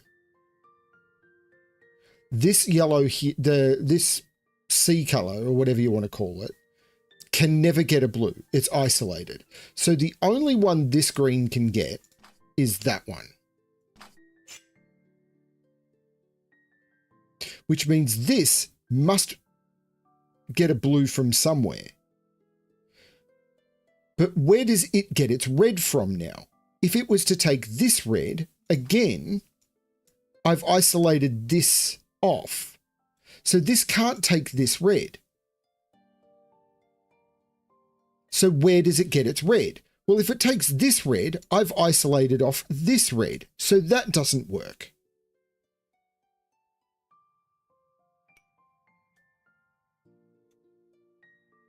this yellow here, this sea color or whatever you want to call it, can never get a blue. It's isolated. So the only one this green can get is that one. Which means this must get a blue from somewhere. But where does it get its red from now? If it was to take this red, again, I've isolated this off. So this can't take this red. So where does it get its red? Well, if it takes this red, I've isolated off this red. So that doesn't work.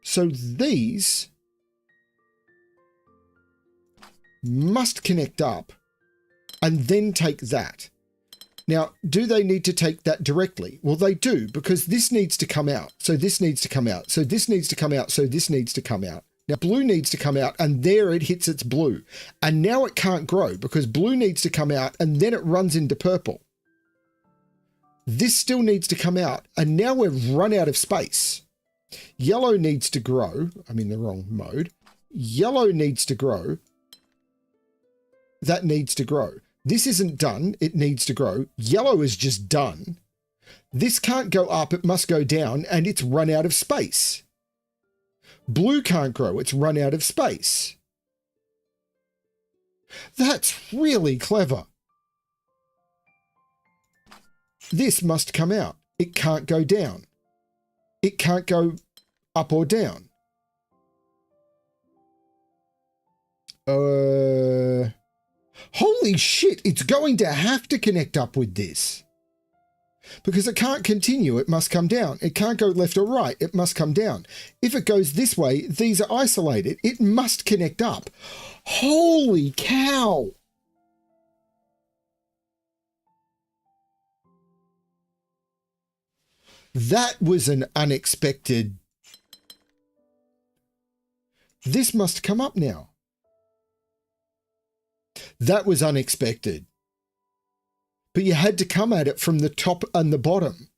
So these must connect up and then take that. Now, do they need to take that directly? Well, they do, because this needs to come out. So this needs to come out. So this needs to come out. So this needs to come out. Now, blue needs to come out, and there it hits its blue. And now it can't grow because blue needs to come out, and then it runs into purple. This still needs to come out, and now we've run out of space. Yellow needs to grow. I'm in the wrong mode. Yellow needs to grow. That needs to grow. This isn't done. It needs to grow. Yellow is just done. This can't go up. It must go down, and it's run out of space. Blue can't grow. It's run out of space. That's really clever. This must come out. It can't go down. It can't go up or down. Holy shit, it's going to have to connect up with this. Because it can't continue, it must come down. It can't go left or right, it must come down. If it goes this way, these are isolated. It must connect up. Holy cow! That was an unexpected... This must come up now. That was unexpected. But you had to come at it from the top and the bottom.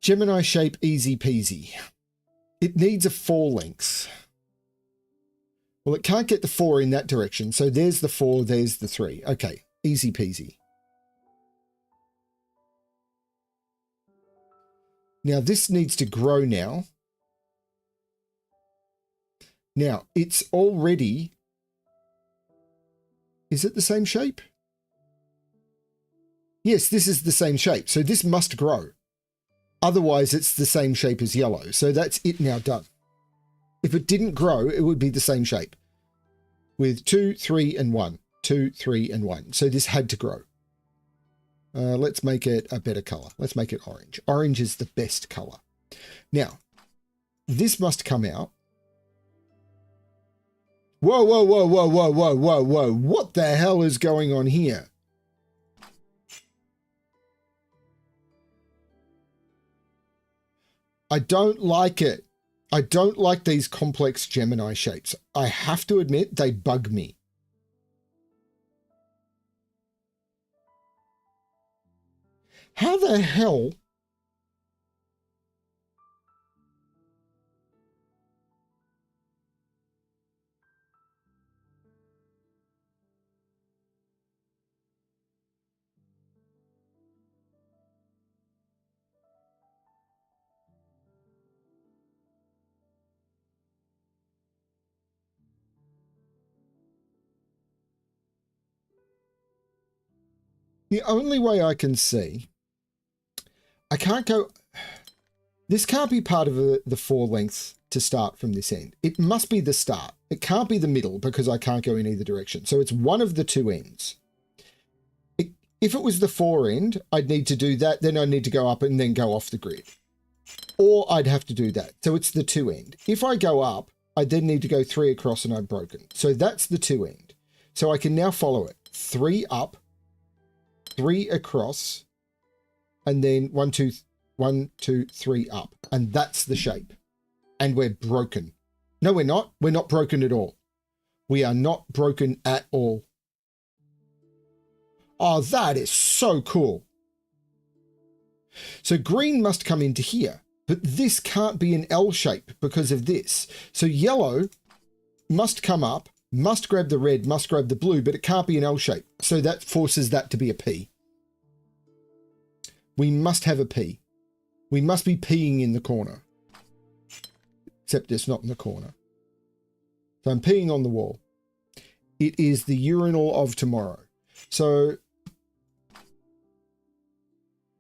Gemini shape, easy peasy. It needs a 4 length. Well, it can't get the 4 in that direction. So there's the 4, there's the 3. Okay, easy peasy. Now this needs to grow now. Now it's already... Is it the same shape? Yes, this is the same shape. So this must grow. Otherwise, it's the same shape as yellow. So that's it now done. If it didn't grow, it would be the same shape. With 2, 3, and 1. 2, 3, and 1. So this had to grow. Let's make it a better color. Let's make it orange. Orange is the best color. Now, this must come out. Whoa, whoa, whoa, whoa, whoa, whoa, whoa, whoa. What the hell is going on here? I don't like it. I don't like these complex Gemini shapes. I have to admit, they bug me. How the hell? The only way I can see, I can't go, this can't be part of the four lengths to start from this end. It must be the start. It can't be the middle because I can't go in either direction. So it's one of the two ends. If it was the four end, I'd need to do that. Then I'd need to go up and then go off the grid. Or I'd have to do that. So it's the two end. If I go up, I then need to go 3 across and I've broken. So that's the two end. So I can now follow it. 3 up, 3 across, and then 1, 2, 3 up. And that's the shape. And we're broken. No, we're not. We're not broken at all. We are not broken at all. Oh, that is so cool. So green must come into here, but this can't be an L shape because of this. So yellow must come up, must grab the red, must grab the blue, but it can't be an L shape. So that forces that to be a P. We must have a P. We must be peeing in the corner. Except it's not in the corner. So I'm peeing on the wall. It is the urinal of tomorrow. So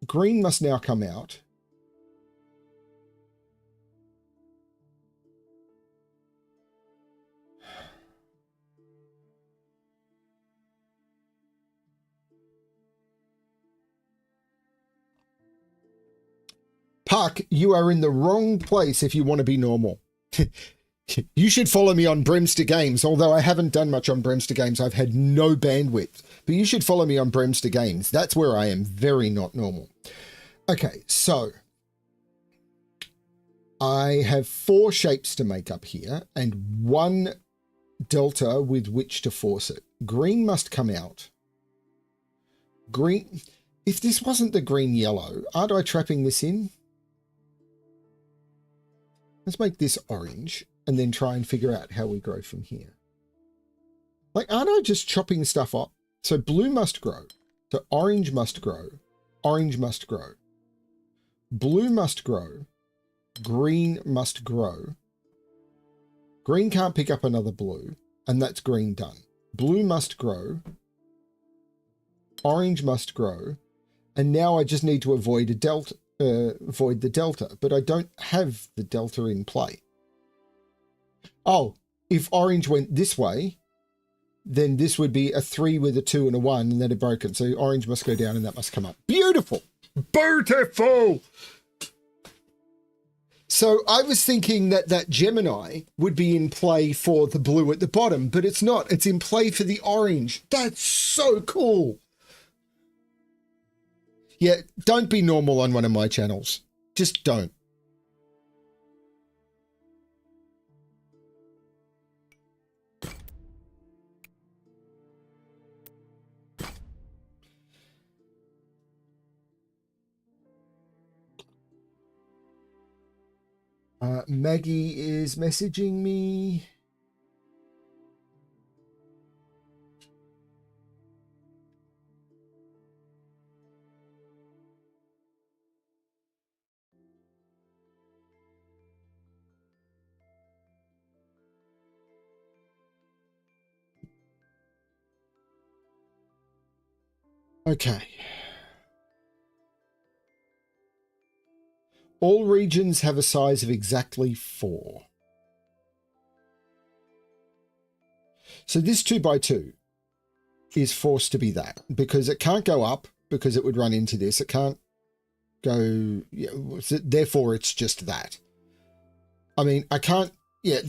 green must now come out. Puck, you are in the wrong place if you want to be normal. You should follow me on BremSter Games, although I haven't done much on BremSter Games. I've had no bandwidth. But you should follow me on BremSter Games. That's where I am very not normal. Okay, so I have 4 shapes to make up here and 1 delta with which to force it. Green must come out. Green. If this wasn't the green yellow, aren't I trapping this in? Let's make this orange and then try and figure out how we grow from here. Like, aren't I just chopping stuff up? So blue must grow. So orange must grow. Orange must grow. Blue must grow. Green must grow. Green can't pick up another blue, and that's green done. Blue must grow. Orange must grow. And now I just need to avoid a delta. Void the delta, but I don't have the delta in play. Oh, if orange went this way, then this would be a 3 with a 2 and a 1, and then it broken. So orange must go down and that must come up. Beautiful. Beautiful. So I was thinking that that Gemini would be in play for the blue at the bottom, but it's not. It's in play for the orange. That's so cool. Yeah, don't be normal on one of my channels. Just don't. Maggie is messaging me. Okay. All regions have a size of exactly 4. So this 2x2 is forced to be that because it can't go up because it would run into this. It can't go, yeah, therefore it's just that. I mean, I can't, yeah,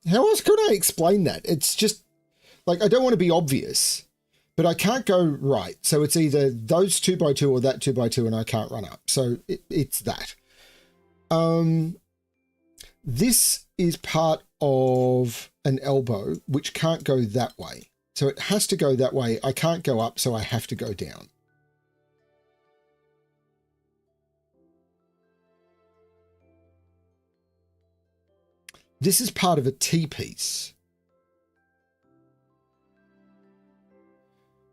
how else could I explain that? It's just like, I don't want to be obvious, but I can't go right. So it's either those 2x2 or that 2x2 and I can't run up. So it's that. This is part of an elbow, which can't go that way. So it has to go that way. I can't go up, so I have to go down. This is part of a T-piece.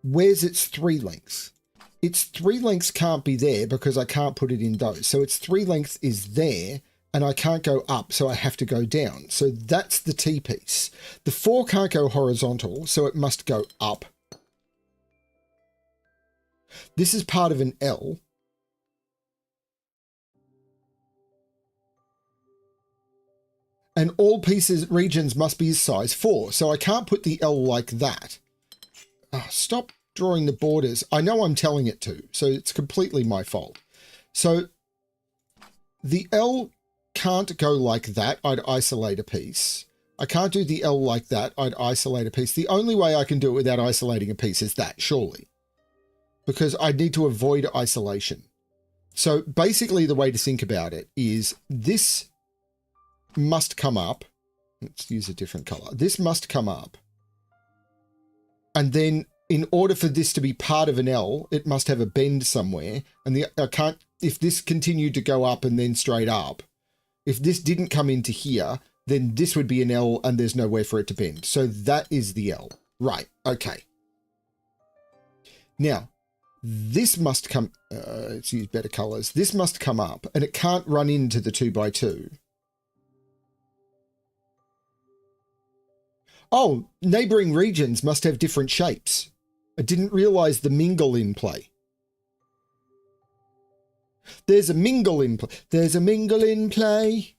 Where's its 3 lengths? Its 3 lengths can't be there because I can't put it in those. So its 3 lengths is there and I can't go up, so I have to go down. So that's the T-piece. The 4 can't go horizontal, so it must go up. This is part of an L. And all pieces, regions must be size 4. So I can't put the L like that. Oh, stop drawing the borders. I know I'm telling it to, so it's completely my fault. So the L can't go like that. I'd isolate a piece. I can't do the L like that. I'd isolate a piece. The only way I can do it without isolating a piece is that, surely. Because I need to avoid isolation. So basically the way to think about it is this must come up. Let's use a different color. This must come up. And then in order for this to be part of an L, it must have a bend somewhere. And I can't, if this continued to go up and then straight up, if this didn't come into here, then this would be an L and there's nowhere for it to bend. So that is the L. Right. Okay. Now, this must come, let's use better colors. This must come up and it can't run into the 2x2. Oh, neighboring regions must have different shapes. I didn't realize the mingle in play. There's a mingle in play. There's a mingle in play.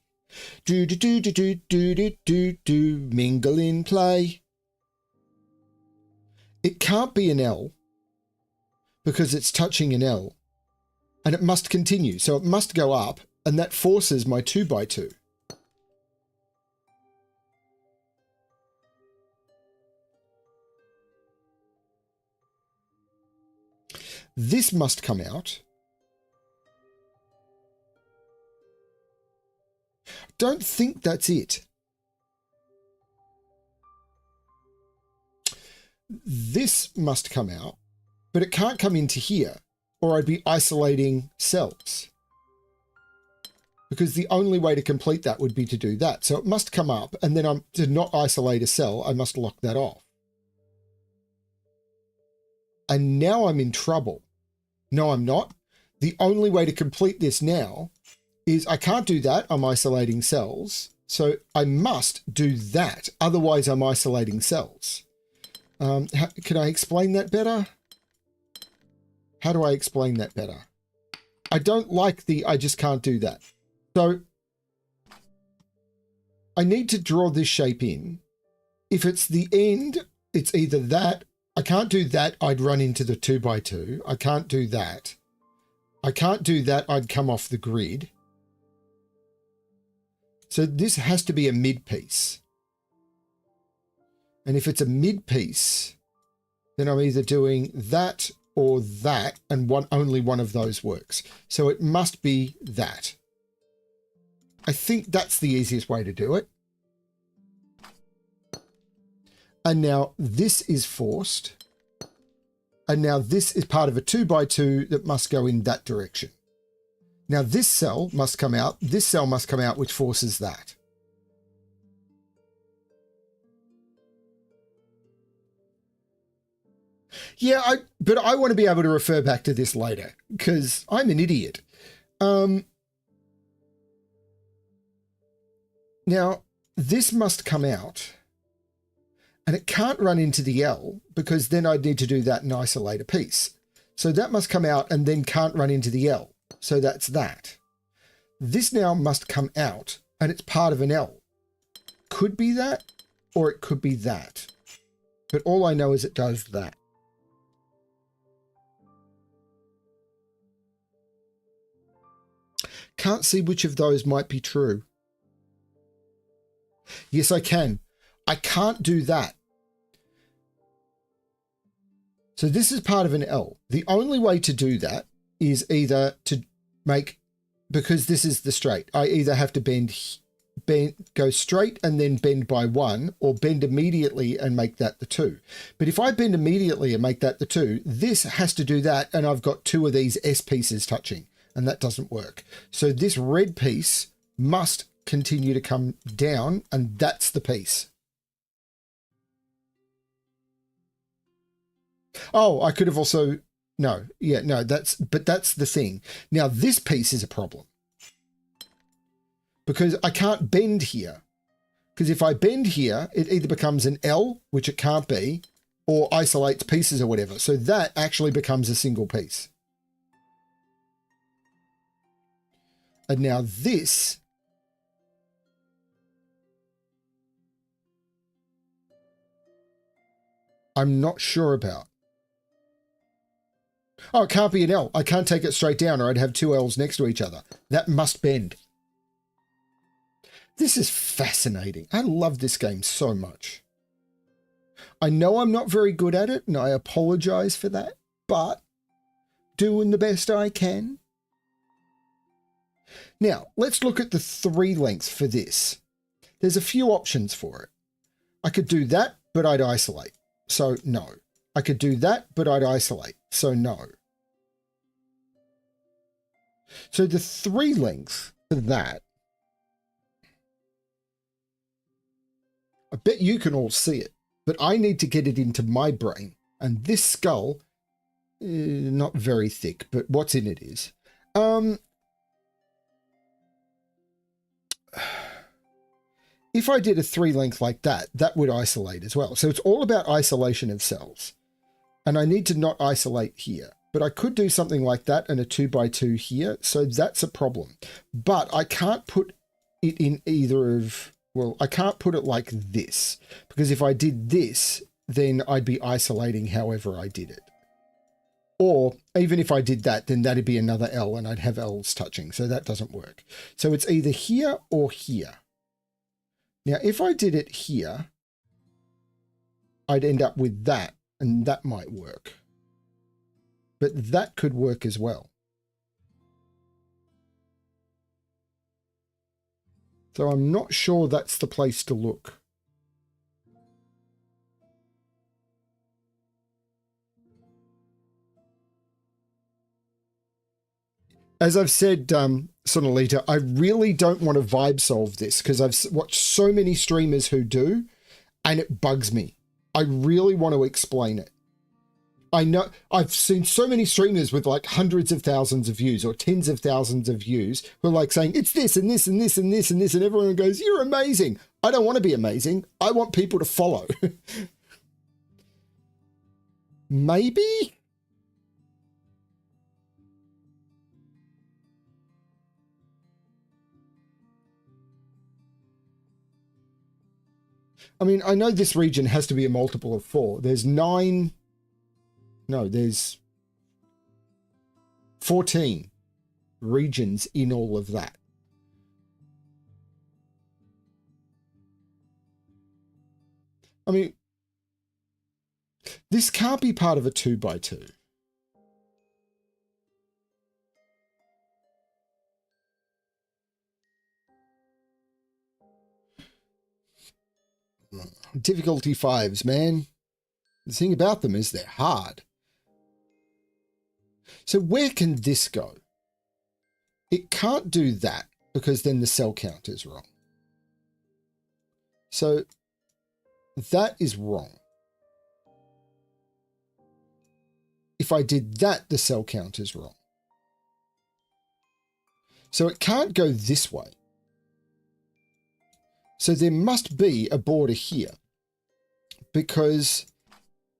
Do do do do do do do do do. Mingle in play. It can't be an L because it's touching an L, and it must continue. So it must go up, and that forces my 2x2. This must come out. Don't think that's it. This must come out, but it can't come into here, or I'd be isolating cells. Because the only way to complete that would be to do that. So it must come up, and then to not isolate a cell, I must lock that off. And now I'm in trouble. No, I'm not. The only way to complete this now is I can't do that. I'm isolating cells. So I must do that. Otherwise, I'm isolating cells. Can I explain that better? How do I explain that better? I don't like the I just can't do that. So I need to draw this shape in. If it's the end, it's either that. I can't do that. I'd run into the 2x2. I can't do that. I can't do that. I'd come off the grid. So this has to be a mid piece. And if it's a mid piece, then I'm either doing that or that, and only one of those works. So it must be that. I think that's the easiest way to do it. And now this is forced. And now this is part of a 2x2 that must go in that direction. Now this cell must come out. This cell must come out, which forces that. Yeah, but I want to be able to refer back to this later because I'm an idiot. Now, this must come out. And it can't run into the L because then I'd need to do that and isolate a piece. So that must come out and then can't run into the L. So that's that. This now must come out and it's part of an L. Could be that or it could be that. But all I know is it does that. Can't see which of those might be true. Yes, I can. I can't do that. So this is part of an L. The only way to do that is either to make, because this is the straight, I either have to bend, go straight and then bend by 1, or bend immediately and make that the 2. But if I bend immediately and make that the 2, this has to do that, and I've got 2 of these S pieces touching, and that doesn't work. So this red piece must continue to come down, and that's the piece. Oh, I could have also, no, yeah, no, but that's the thing. Now this piece is a problem because I can't bend here. Because if I bend here, it either becomes an L, which it can't be, or isolates pieces or whatever. So that actually becomes a single piece. And now this, I'm not sure about. Oh, it can't be an L. I can't take it straight down or I'd have 2 L's next to each other. That must bend. This is fascinating. I love this game so much. I know I'm not very good at it and I apologize for that, but doing the best I can. Now, let's look at the 3 length for this. There's a few options for it. I could do that, but I'd isolate. So no. I could do that, but I'd isolate. So no. So the 3 length for that, I bet you can all see it, but I need to get it into my brain. And this skull, not very thick, but what's in it is. If I did a 3 length like that, that would isolate as well. So it's all about isolation of cells. And I need to not isolate here. But I could do something like that and a 2x2 here. So that's a problem. But I can't put it in either of, well, I can't put it like this. Because if I did this, then I'd be isolating however I did it. Or even if I did that, then that'd be another L and I'd have L's touching. So that doesn't work. So it's either here or here. Now, if I did it here, I'd end up with that, and that might work. But that could work as well. So I'm not sure that's the place to look. As I've said, Sonalita, I really don't want to vibe solve this because I've watched so many streamers who do, and it bugs me. I really want to explain it. I know I've seen so many streamers with like hundreds of thousands of views or tens of thousands of views who are like saying, it's this and this and this and this and this, and everyone goes, you're amazing. I don't want to be amazing. I want people to follow. Maybe? I mean, I know this region has to be a multiple of 4. There's 9. No, there's 14 regions in all of that. I mean, this can't be part of a 2x2. Difficulty 5s, man. The thing about them is they're hard. So where can this go? It can't do that because then the cell count is wrong. So that is wrong. If I did that, the cell count is wrong. So it can't go this way. So there must be a border here. Because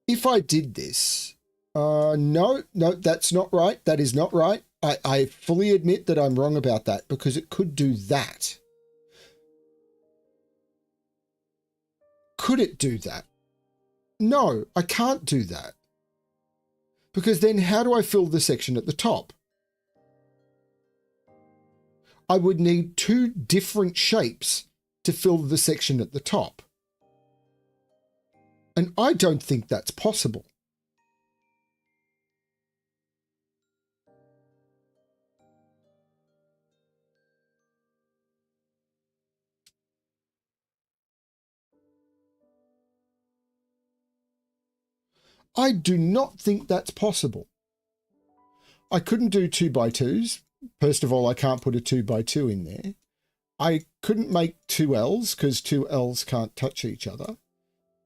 if I did this, no, that's not right. That is not right. I fully admit that I'm wrong about that because it could do that. Could it do that? No, I can't do that. Because then how do I fill the section at the top? I would need 2 different shapes to fill the section at the top. And I don't think that's possible. I do not think that's possible. I couldn't do 2x2s. First of all, I can't put a 2x2 in there. I couldn't make two L's because two L's can't touch each other.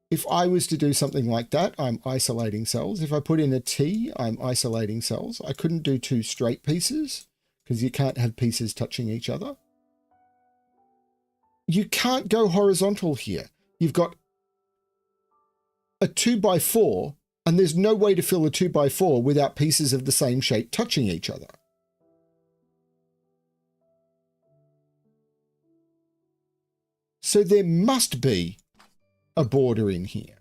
If I was to do something like that, I'm isolating cells. If I put in a T, I'm isolating cells. I couldn't do two straight pieces because you can't have pieces touching each other. You can't go horizontal here. You've got a 2x4 and there's no way to fill a 2x4 without pieces of the same shape touching each other. So there must be a border in here.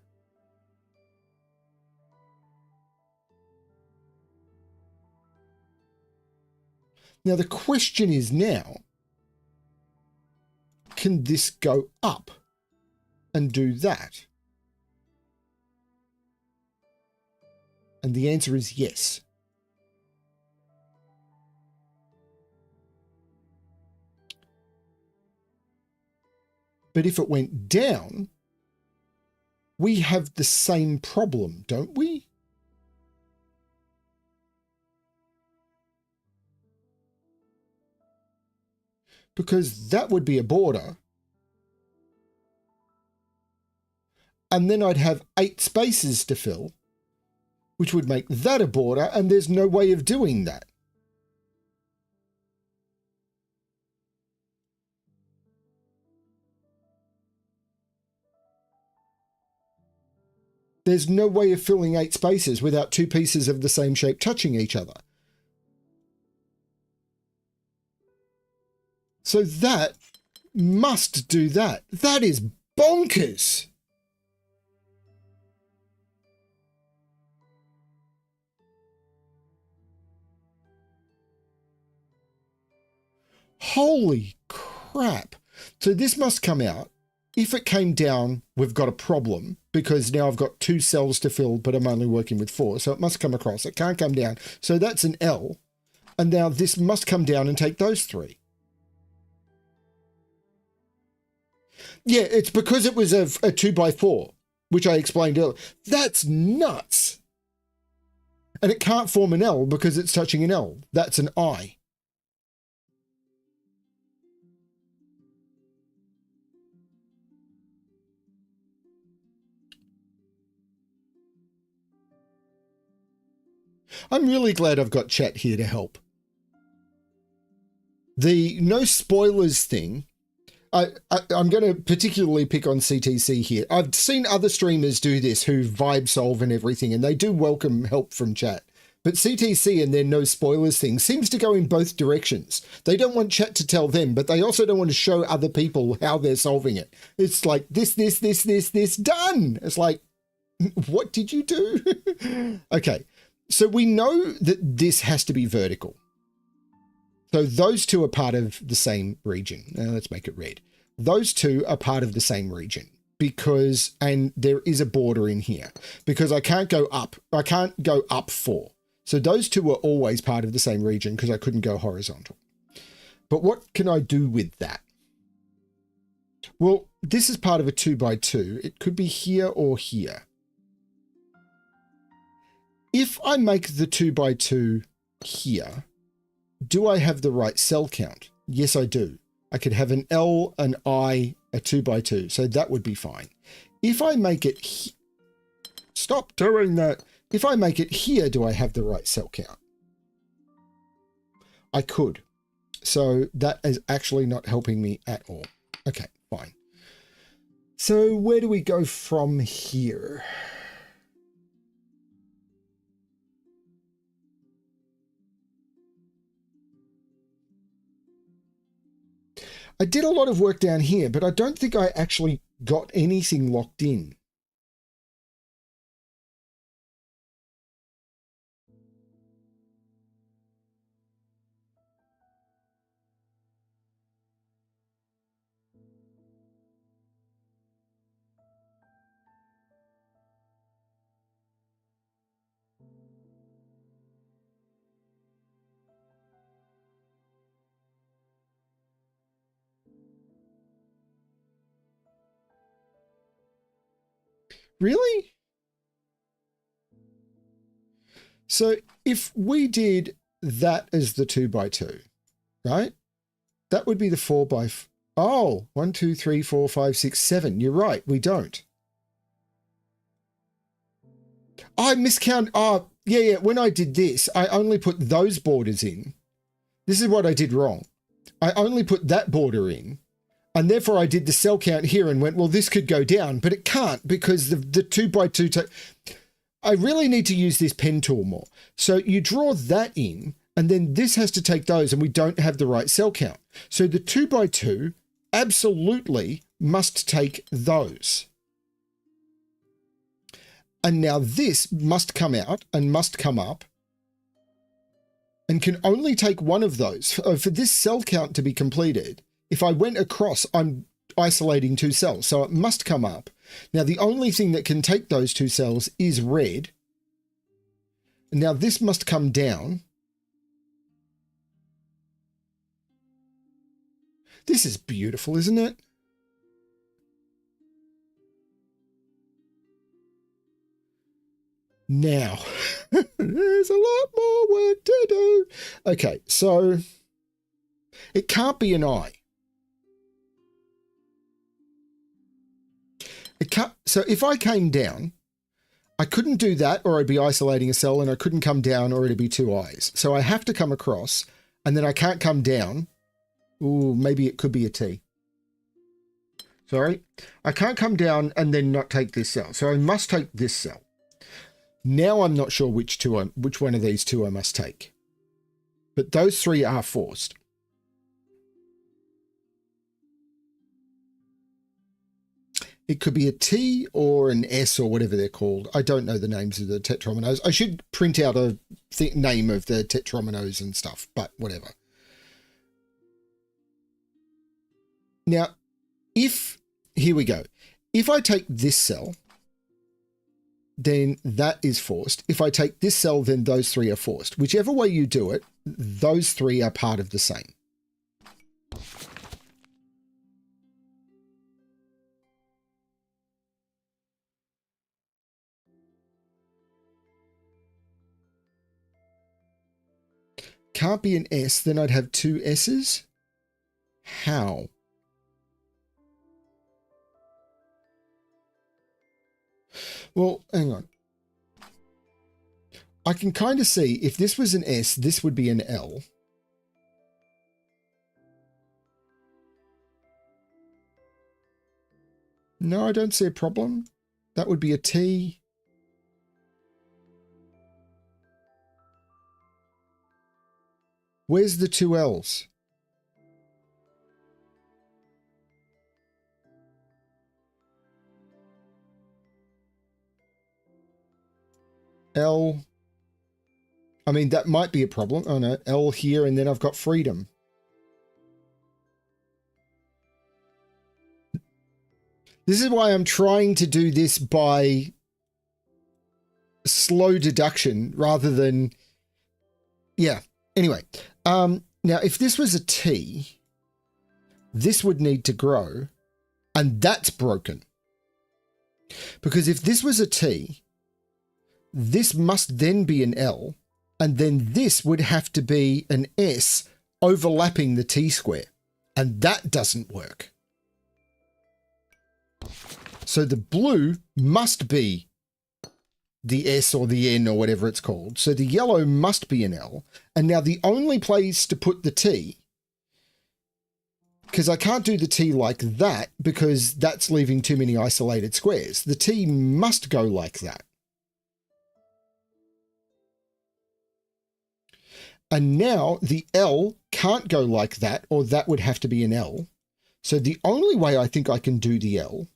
Now the question is now, can this go up and do that? And the answer is yes. But if it went down, we have the same problem, don't we? Because that would be a border. And then I'd have 8 spaces to fill, which would make that a border, and there's no way of doing that. There's no way of filling 8 spaces without 2 pieces of the same shape touching each other. So that must do that. That is bonkers. Holy crap. So this must come out. If it came down, we've got a problem because now I've got 2 cells to fill, but I'm only working with 4. So it must come across. It can't come down. So that's an L. And now this must come down and take those 3. Yeah, it's because it was a 2x4, which I explained earlier. That's nuts. And it can't form an L because it's touching an L. That's an I. I'm really glad I've got chat here to help. The no spoilers thing, I'm going to particularly pick on CTC here. I've seen other streamers do this who vibe solve and everything, and they do welcome help from chat. But CTC and their no spoilers thing seems to go in both directions. They don't want chat to tell them, but they also don't want to show other people how they're solving it. It's like this, done. It's like, what did you do? Okay. So we know that this has to be vertical. So those two are part of the same region. Now let's make it red. Those two are part of the same region because, and there is a border in here because I can't go up. I can't go up 4. So those two are always part of the same region because I couldn't go horizontal. But what can I do with that? Well, this is part of a 2x2. It could be here or here. If I make the 2x2 here, do I have the right cell count? Yes, I do. I could have an L, an I, a 2x2, so that would be fine. If I make it, stop doing that. If I make it here, do I have the right cell count? I could. So that is actually not helping me at all. Okay, fine. So where do we go from here? I did a lot of work down here, but I don't think I actually got anything locked in. Really? So if we did that as the 2x2, right? That would be the 4x. Oh, 1, 2, 3, 4, 5, 6, 7. You're right. We don't. I miscount. Oh, yeah. When I did this, I only put those borders in. This is what I did wrong. I only put that border in. And therefore I did the cell count here and went, well, this could go down, but it can't because the 2x2. I really need to use this pen tool more. So you draw that in, and then this has to take those, and we don't have the right cell count. So the 2x2 absolutely must take those. And now this must come out and must come up and can only take one of those. For this cell count to be completed, if I went across, I'm isolating 2 cells, so it must come up. Now, the only thing that can take those 2 cells is red. Now, this must come down. This is beautiful, isn't it? Now, there's a lot more work to do. Okay, so it can't be an I. So if I came down, I couldn't do that or I'd be isolating a cell, and I couldn't come down or it'd be 2 I's. So I have to come across, and then I can't come down. Ooh, maybe it could be a T. Sorry. I can't come down and then not take this cell. So I must take this cell. Now I'm not sure which one of these 2 I must take. But those 3 are forced. It could be a T or an S or whatever they're called. I don't know the names of the tetrominoes. I should print out a name of the tetrominoes and stuff, but whatever. Now, here we go. If I take this cell, then that is forced. If I take this cell, then those 3 are forced. Whichever way you do it, those 3 are part of the same. Can't be an S, then I'd have 2 S's. How? Well, hang on. I can kind of see if this was an S, this would be an L. No, I don't see a problem. That would be a T. Where's the 2 L's? L. I mean, that might be a problem. Oh no, L here, and then I've got freedom. This is why I'm trying to do this by slow deduction rather than, yeah. Anyway, now if this was a T, this would need to grow, and that's broken. Because if this was a T, this must then be an L, and then this would have to be an S overlapping the T square, and that doesn't work. So the blue must be the S or the N or whatever it's called. So the yellow must be an L. And now the only place to put the T, because I can't do the T like that because that's leaving too many isolated squares. The T must go like that. And now the L can't go like that, or that would have to be an L. So the only way I think I can do the L,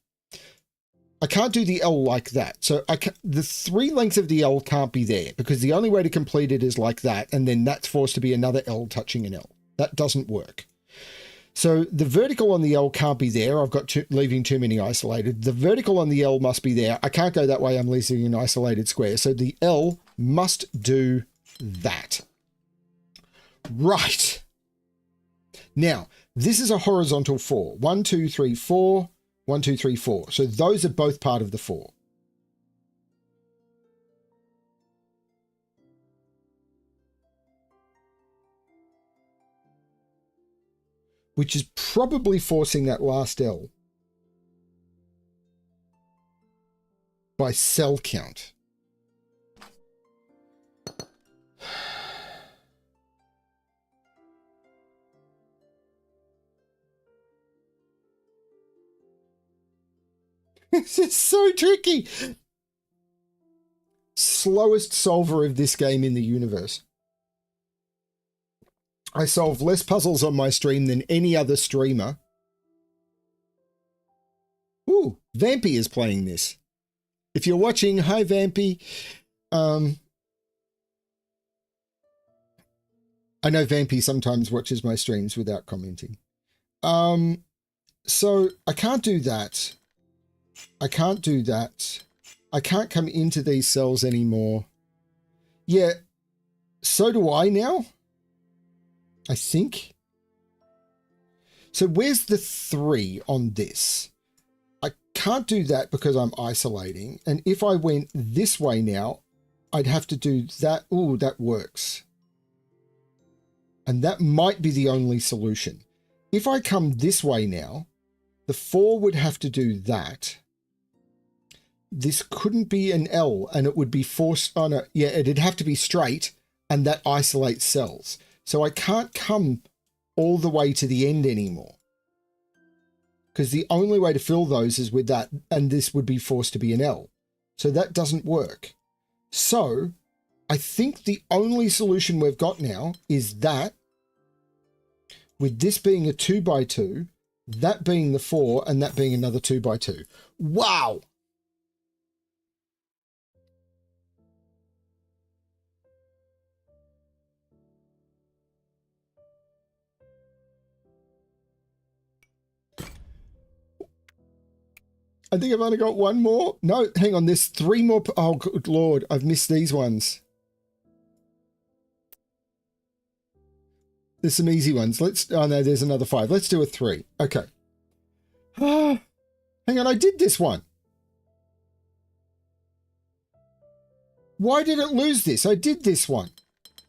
I can't do the L like that. So the 3 lengths of the L can't be there because the only way to complete it is like that. And then that's forced to be another L touching an L. That doesn't work. So the vertical on the L can't be there. I've got leaving too many isolated. The vertical on the L must be there. I can't go that way. I'm leaving an isolated square. So the L must do that. Right. Now, this is a horizontal 4. 1, 2, 3, 4. 1, 2, 3, 4. So those are both part of the 4. which is probably forcing that last L by cell count. This is so tricky. Slowest solver of this game in the universe. I solve less puzzles on my stream than any other streamer. Ooh, Vampy is playing this. If you're watching, hi Vampy. I know Vampy sometimes watches my streams without commenting. So I can't do that. I can't do that. I can't come into these cells anymore. Yeah, so do I now, I think. So where's the 3 on this? I can't do that because I'm isolating. And if I went this way now, I'd have to do that. Ooh, that works. And that might be the only solution. If I come this way now, the 4 would have to do that. This couldn't be an L, and it would be forced on a... Yeah, it'd have to be straight, and that isolates cells. So I can't come all the way to the end anymore. Because the only way to fill those is with that, and this would be forced to be an L. So that doesn't work. So I think the only solution we've got now is that, with this being a 2x2, that being the 4, and that being another 2x2. Wow! I think I've only got one more. No, hang on. There's 3 more. Oh, good Lord. I've missed these ones. There's some easy ones. Oh no, there's another 5. Let's do a 3. Okay. Hang on. I did this one. Why did it lose this? I did this one.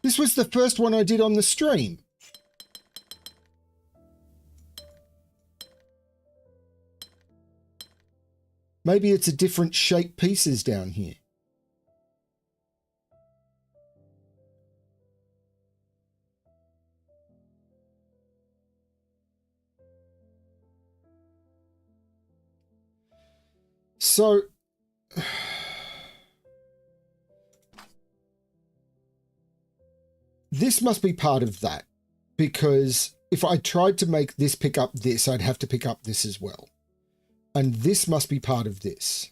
This was the first one I did on the stream. Maybe it's a different shape pieces down here. So, this must be part of that, because if I tried to make this pick up this, I'd have to pick up this as well. And this must be part of this.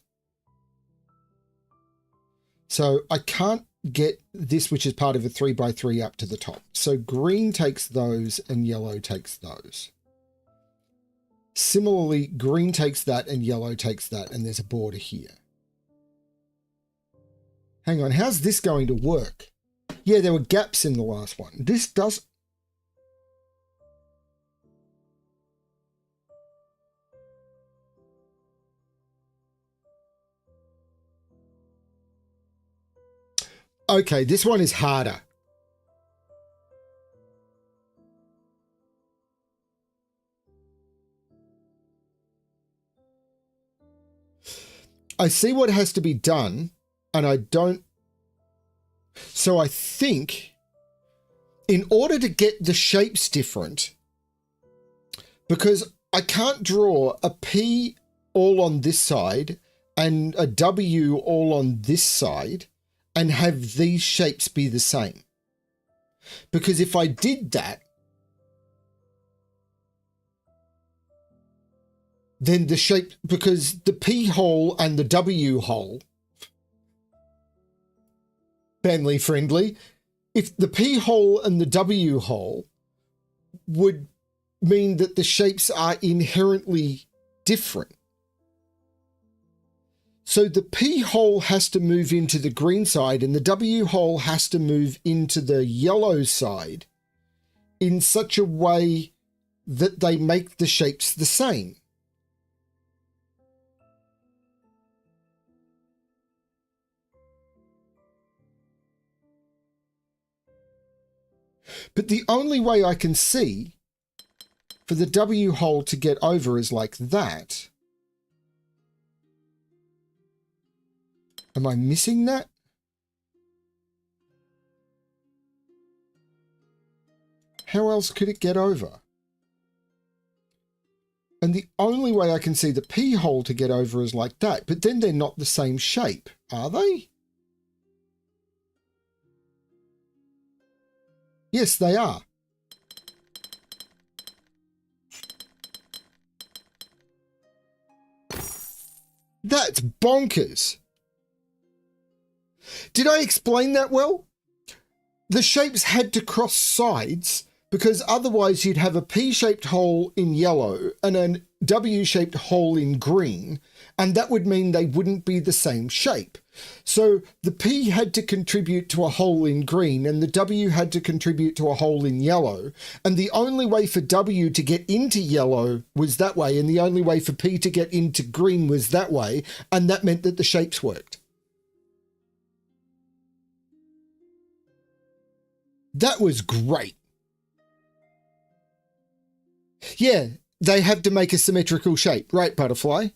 So I can't get this, which is part of a 3x3, up to the top. So green takes those and yellow takes those. Similarly, green takes that and yellow takes that, and there's a border here. Hang on, how's this going to work? Yeah, there were gaps in the last one. This does... Okay, this one is harder. I see what has to be done, and I don't... So I think in order to get the shapes different, because I can't draw a P all on this side and a W all on this side and have these shapes be the same. Because if I did that, then the shape, because the P hole and the W hole, family friendly, if the P hole and the W hole would mean that the shapes are inherently different. So the P hole has to move into the green side and the W hole has to move into the yellow side in such a way that they make the shapes the same. But the only way I can see for the W hole to get over is like that. Am I missing that? How else could it get over? And the only way I can see the P hole to get over is like that, but then they're not the same shape, are they? Yes, they are. That's bonkers. Did I explain that well? The shapes had to cross sides because otherwise you'd have a P-shaped hole in yellow and a W-shaped hole in green, and that would mean they wouldn't be the same shape. So the P had to contribute to a hole in green and the W had to contribute to a hole in yellow, and the only way for W to get into yellow was that way, and the only way for P to get into green was that way, and that meant that the shapes worked. That was great. Yeah, they have to make a symmetrical shape, right, Butterfly?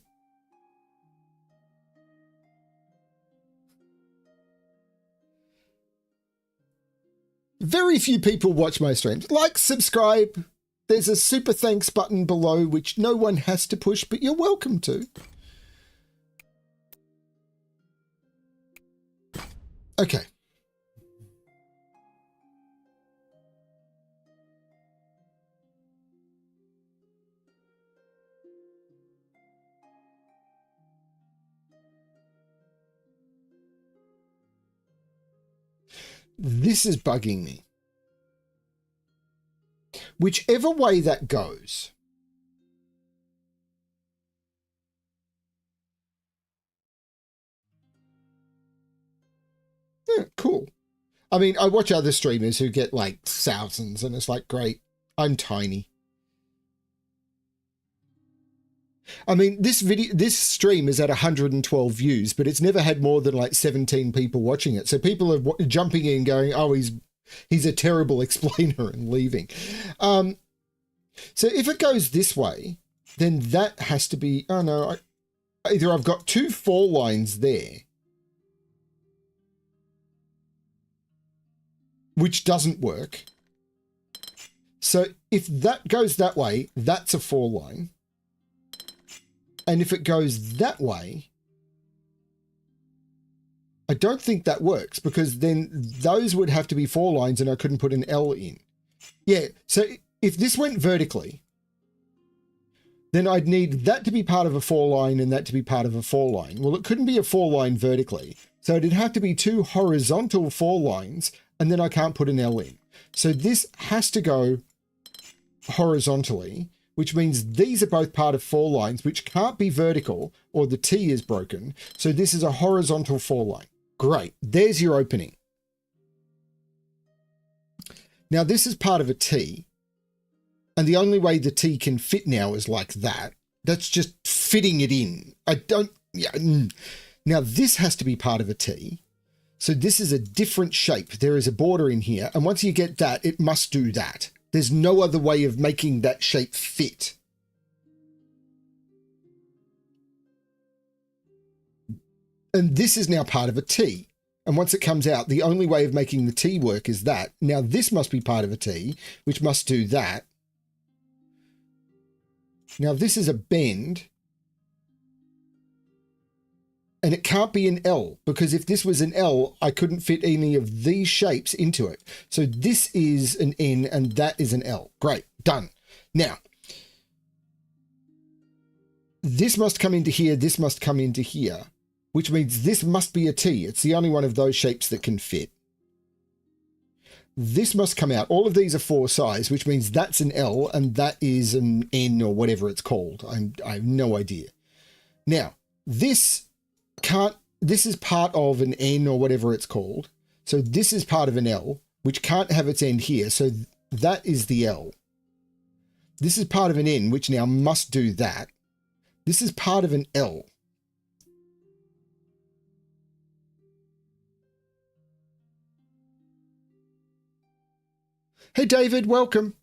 Very few people watch my streams. Like, subscribe. There's a super thanks button below, which no one has to push, but you're welcome to. Okay. This is bugging me. Whichever way that goes. Yeah, cool. I mean, I watch other streamers who get like thousands and it's like, great, I'm tiny. I mean, this stream is at 112 views, but it's never had more than like 17 people watching it. So people are jumping in going, oh, he's a terrible explainer and leaving. So if it goes this way, then that has to be, oh no, either I've got 2 4 lines there, which doesn't work. So if that goes that way, that's a 4 line. And if it goes that way, I don't think that works because then those would have to be 4 lines and I couldn't put an L in. Yeah, so if this went vertically, then I'd need that to be part of a 4 line and that to be part of a 4 line. Well, it couldn't be a 4 line vertically. So it'd have to be 2 horizontal 4 lines and then I can't put an L in. So this has to go horizontally, which means these are both part of 4 lines, which can't be vertical or the T is broken. So this is a horizontal 4 line. Great. There's your opening. Now this is part of a T. And the only way the T can fit now is like that. That's just fitting it in. Now this has to be part of a T. So this is a different shape. There is a border in here. And once you get that, it must do that. There's no other way of making that shape fit. And this is now part of a T. And once it comes out, the only way of making the T work is that. Now this must be part of a T, which must do that. Now this is a bend. And it can't be an L, because if this was an L, I couldn't fit any of these shapes into it. So this is an N and that is an L. Great, done. Now, this must come into here, this must come into here, which means this must be a T. It's the only one of those shapes that can fit. This must come out. All of these are 4 size, which means that's an L and that is an N or whatever it's called. I have no idea. Now, this is part of an N or whatever it's called. So this is part of an L, which can't have its end here. So that is the L. This is part of an N, which now must do that. This is part of an L. Hey, David, welcome.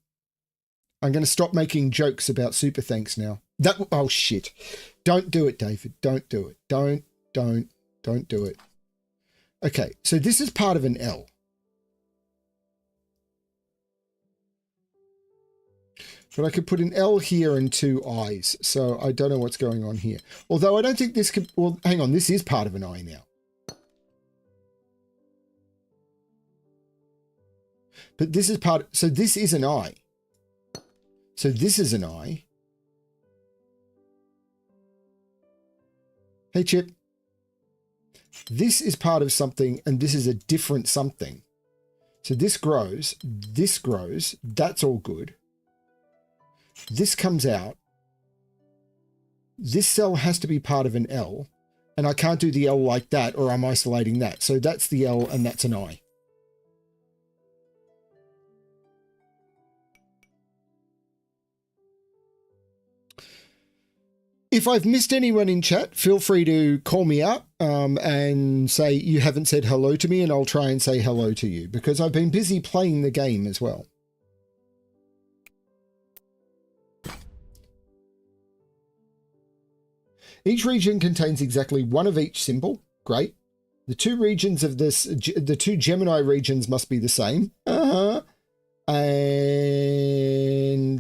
I'm going to stop making jokes about super thanks now. Oh shit. Don't do it, David. Don't do it. Don't do it. Okay, so this is part of an L. But I could put an L here and 2 I's, so I don't know what's going on here. Although I don't think this could, well, hang on, this is part of an I now. But this is part, so this is an I. So this is an I. Hey, Chip. This is part of something, and this is a different something. So this grows, that's all good. This comes out. This cell has to be part of an L, and I can't do the L like that, or I'm isolating that. So that's the L, and that's an I. If I've missed anyone in chat, feel free to call me out and say you haven't said hello to me, and I'll try and say hello to you, because I've been busy playing the game as well. Each region contains exactly one of each symbol. Great. The two regions of this, the two Gemini regions must be the same. And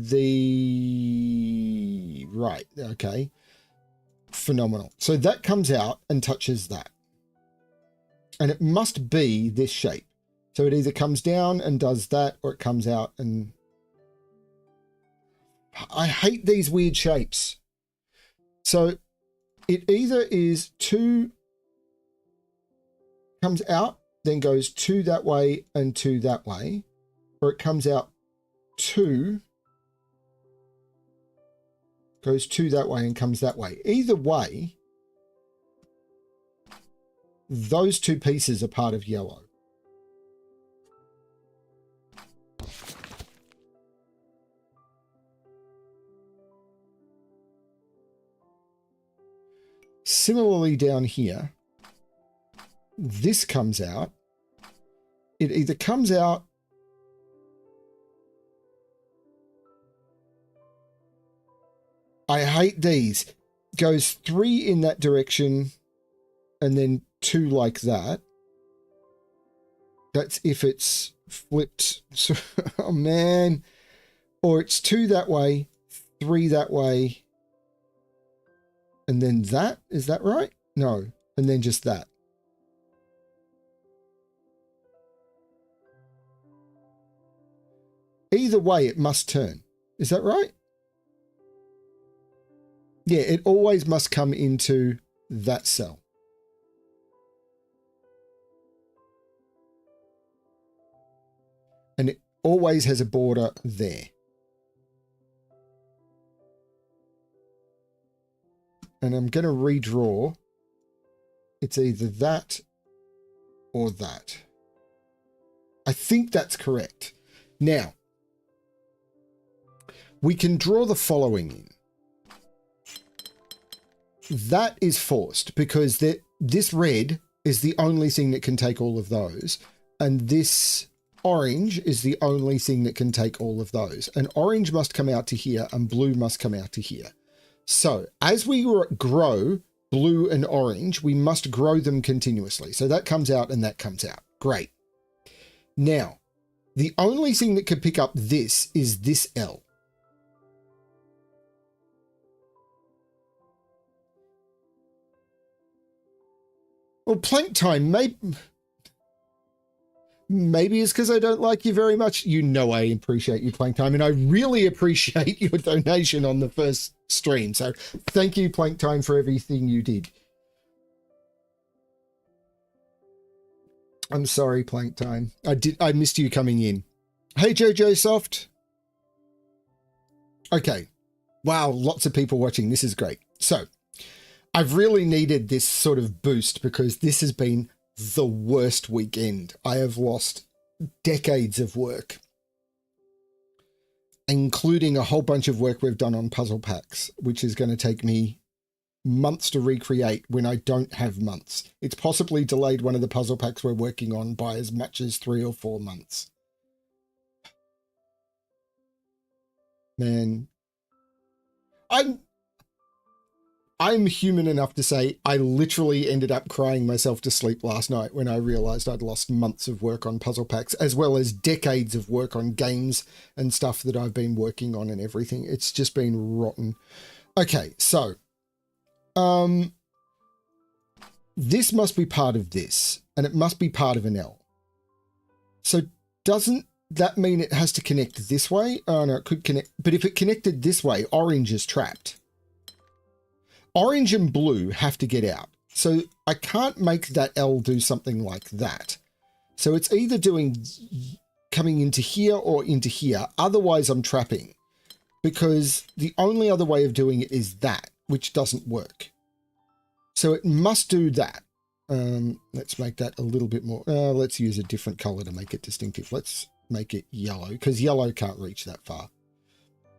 the, right, okay. Phenomenal. So that comes out and touches that. And it must be this shape. So it either comes down and does that, or it comes out and... I hate these weird shapes. So it either is 2, comes out, then goes 2 that way and 2 that way, or it comes out 2, goes 2 that way and comes that way. Either way, those 2 pieces are part of yellow. Similarly down here, this comes out. It either comes out I hate these. Goes 3 in that direction and then 2 like that. That's if it's flipped. So, oh man. Or it's 2 that way, 3 that way, and then that. Is that right? No. And then just that. Either way, it must turn. Is that right? Yeah, it always must come into that cell. And it always has a border there. And I'm going to redraw. It's either that or that. I think that's correct. Now, we can draw the following in. That is forced because this red is the only thing that can take all of those. And this orange is the only thing that can take all of those. And orange must come out to here and blue must come out to here. So as we grow blue and orange, we must grow them continuously. So that comes out and that comes out. Great. Now, the only thing that could pick up this is this L. Well, plank time, maybe it's because I don't like you very much. You know I appreciate you, Plank Time, and I really appreciate your donation on the first stream. So thank you, Plank Time, for everything you did. I'm sorry, Plank Time. I missed you coming in. Hey, Jojo Soft. Okay. Wow, lots of people watching. This is great. So I've really needed this sort of boost because this has been the worst weekend. I have lost decades of work, including a whole bunch of work we've done on puzzle packs, which is going to take me months to recreate when I don't have months. It's possibly delayed one of the puzzle packs we're working on by as much as 3 or 4 months. Man, I'm human enough to say I literally ended up crying myself to sleep last night when I realized I'd lost months of work on puzzle packs, as well as decades of work on games and stuff that I've been working on and everything. It's just been rotten. Okay, so this must be part of this, and it must be part of an L. So doesn't that mean it has to connect this way? Oh no, it could connect, but if it connected this way, orange is trapped. Orange and blue have to get out. So I can't make that L do something like that. So it's either coming into here or into here. Otherwise I'm trapping, because the only other way of doing it is that, which doesn't work. So it must do that. Let's make that a little bit more. Let's use a different color to make it distinctive. Let's make it yellow, because yellow can't reach that far.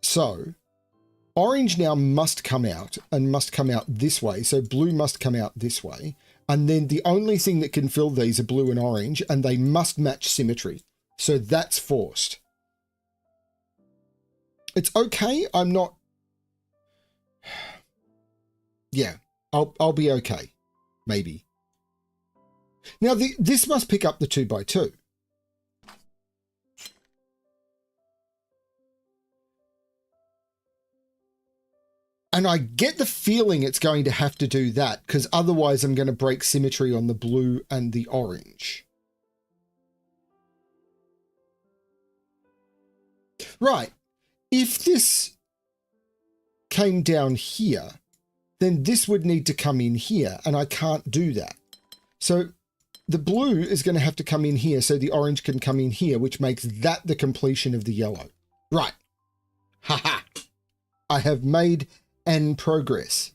So orange now must come out, and must come out this way. So blue must come out this way. And then the only thing that can fill these are blue and orange, and they must match symmetry. So that's forced. It's okay. I'm not. Yeah, I'll be okay. Maybe. Now this must pick up the 2x2. And I get the feeling it's going to have to do that, because otherwise I'm going to break symmetry on the blue and the orange. Right. If this came down here, then this would need to come in here, and I can't do that. So the blue is going to have to come in here so the orange can come in here, which makes that the completion of the yellow. Right. Haha. I have made an progress.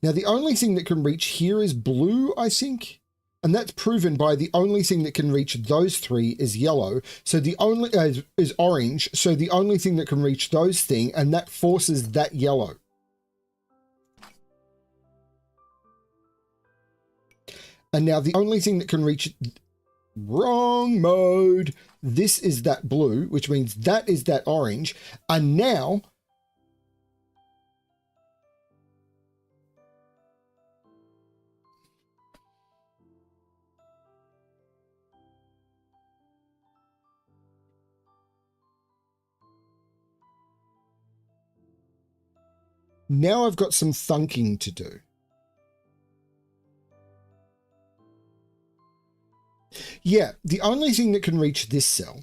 Now the only thing that can reach here is blue, I think. And that's proven by the only thing that can reach those three is yellow. So the only is orange. So the only thing that can reach those thing, and that forces that yellow. And now the only thing that can reach, wrong mode, this is that blue, which means that is that orange. And now I've got some thunking to do. Yeah, the only thing that can reach this cell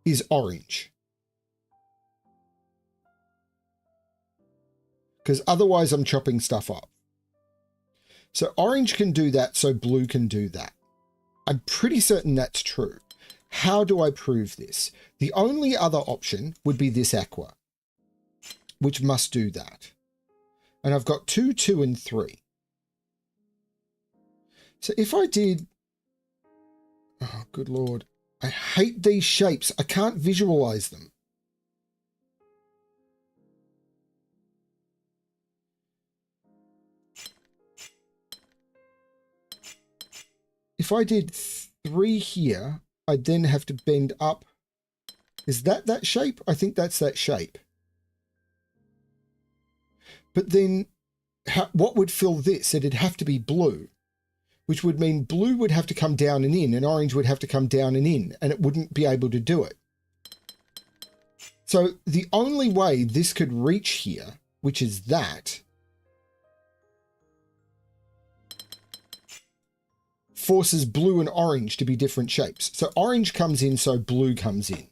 is orange. Because otherwise I'm chopping stuff up. So orange can do that, so blue can do that. I'm pretty certain that's true. How do I prove this? The only other option would be this aqua, which must do that. And I've got 2, 2, and 3. So if I did, oh, good Lord, I hate these shapes. I can't visualize them. If I did 3 here, I'd then have to bend up. Is that that shape? I think that's that shape. But then what would fill this? It'd have to be blue, which would mean blue would have to come down and in, and orange would have to come down and in, and it wouldn't be able to do it. So the only way this could reach here, which is that, forces blue and orange to be different shapes. So orange comes in, so blue comes in.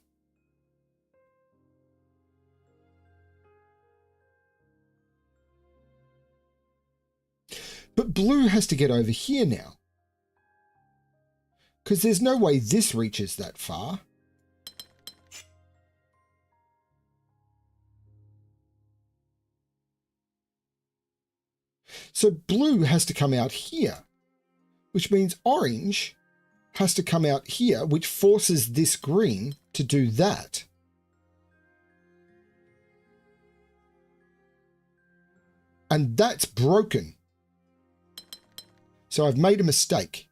But blue has to get over here now, because there's no way this reaches that far. So blue has to come out here, which means orange has to come out here, which forces this green to do that. And that's broken. So I've made a mistake.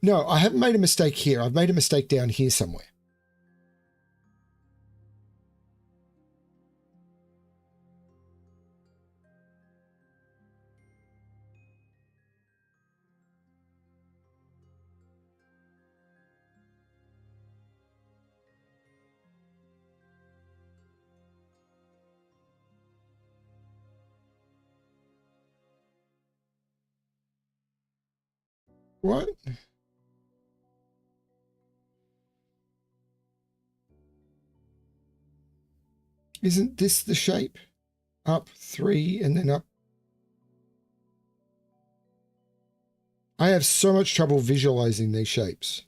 No, I haven't made a mistake here. I've made a mistake down here somewhere. What? Isn't this the shape? Up 3 and then up. I have so much trouble visualizing these shapes.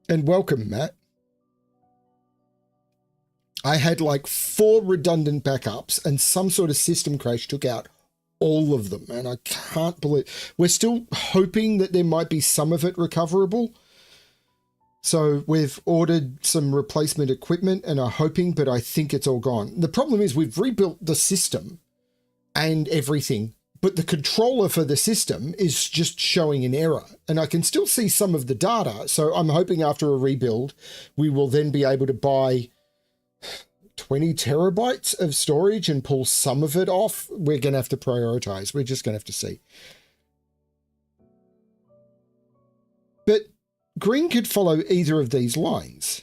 And welcome, Matt. I had like 4 redundant backups and some sort of system crash took out all of them. And I can't believe we're still hoping that there might be some of it recoverable. So we've ordered some replacement equipment and are hoping, but I think it's all gone. The problem is we've rebuilt the system and everything, but the controller for the system is just showing an error. And I can still see some of the data. So I'm hoping after a rebuild, we will then be able to buy 20 terabytes of storage and pull some of it off. We're going to have to prioritize. We're just going to have to see. But green could follow either of these lines.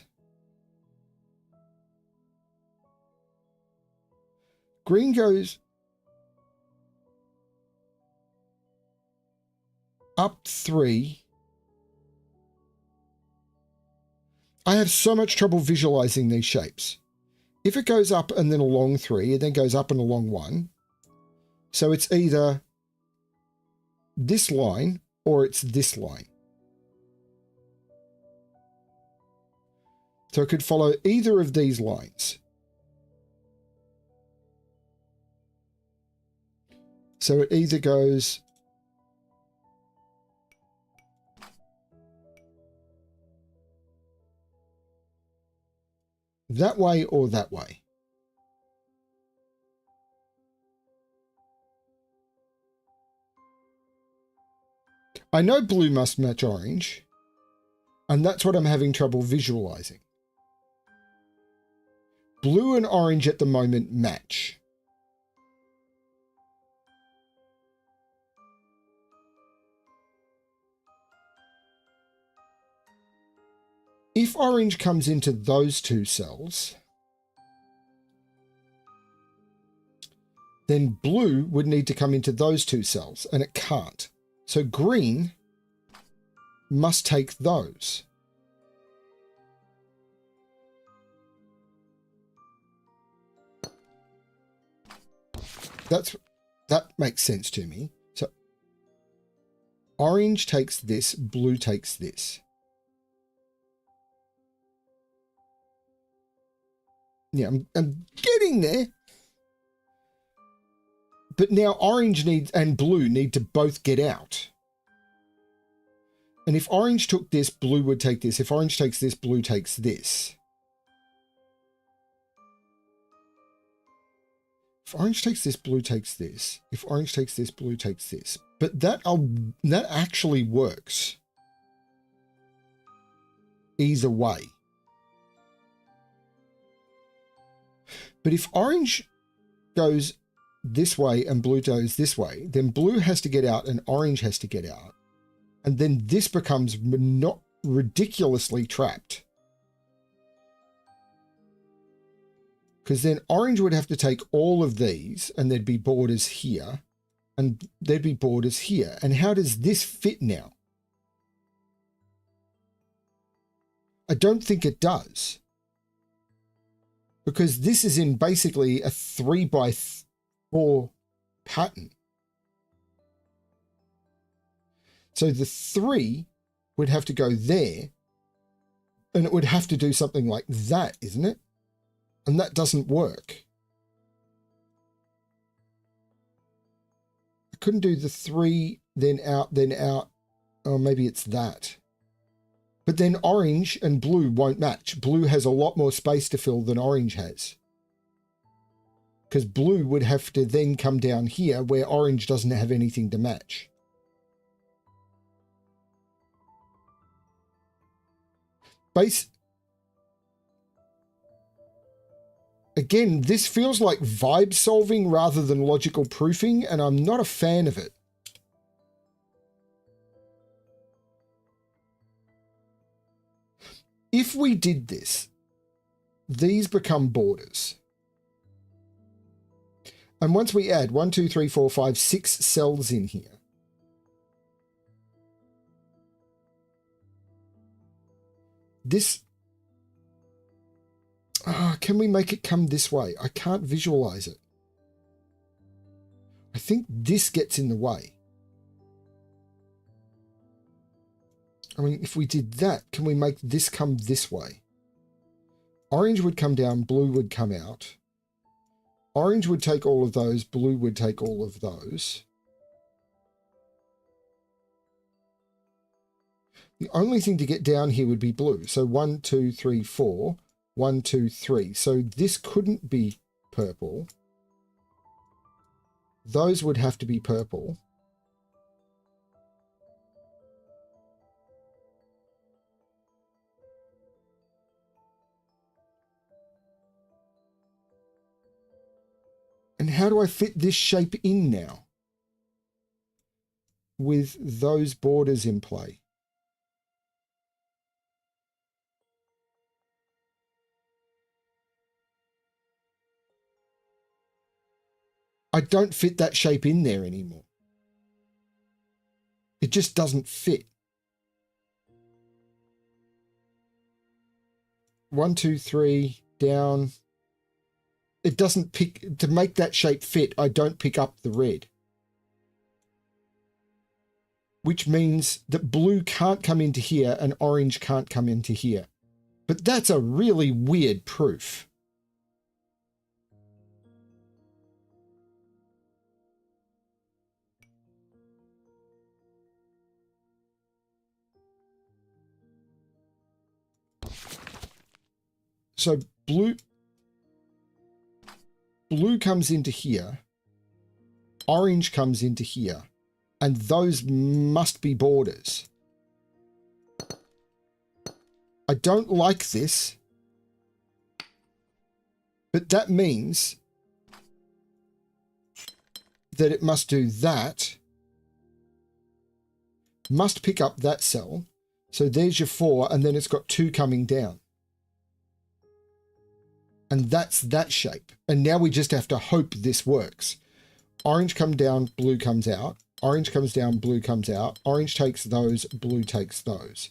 Green goes up 3. I have so much trouble visualizing these shapes. If it goes up and then along 3, and then goes up and along 1, so it's either this line or it's this line. So it could follow either of these lines. So it either goes that way or that way. I know blue must match orange, and that's what I'm having trouble visualizing. Blue and orange at the moment match. If orange comes into those 2 cells, then blue would need to come into those 2 cells, and it can't. So green must take those. That makes sense to me. So orange takes this, blue takes this. Yeah, I'm getting there. But now orange needs and blue need to both get out. And if orange took this, blue would take this. If orange takes this, blue takes this. If orange takes this, blue takes this. If orange takes this, blue takes this. But that actually works either way. But if orange goes this way and blue goes this way, then blue has to get out and orange has to get out. And then this becomes not ridiculously trapped. Because then orange would have to take all of these and there'd be borders here and there'd be borders here. And how does this fit now? I don't think it does. Because this is in basically a 3x4 pattern. So the 3 would have to go there, and it would have to do something like that, isn't it? And that doesn't work. I couldn't do the 3, then out, then out. Oh, maybe it's that. But then orange and blue won't match. Blue has a lot more space to fill than orange has. Because blue would have to then come down here where orange doesn't have anything to match. Again, this feels like vibe solving rather than logical proofing, and I'm not a fan of it. If we did this, these become borders. And once we add 1, 2, 3, 4, 5, 6 cells in here, this, can we make it come this way? I can't visualize it. I think this gets in the way. I mean, if we did that, can we make this come this way? Orange would come down, blue would come out. Orange would take all of those, blue would take all of those. The only thing to get down here would be blue. So 1, 2, 3, 4, 1, 2, 3. So this couldn't be purple. Those would have to be purple. And how do I fit this shape in now with those borders in play? I don't fit that shape in there anymore. It just doesn't fit. 1, 2, 3, down. It doesn't pick, to make that shape fit, I don't pick up the red. Which means that blue can't come into here and orange can't come into here. But that's a really weird proof. So blue comes into here, orange comes into here, and those must be borders. I don't like this, but that means that it must do that, must pick up that cell. So there's your 4, and then it's got 2 coming down. And that's that shape. And now we just have to hope this works. Orange comes down, blue comes out. Orange comes down, blue comes out. Orange takes those, blue takes those.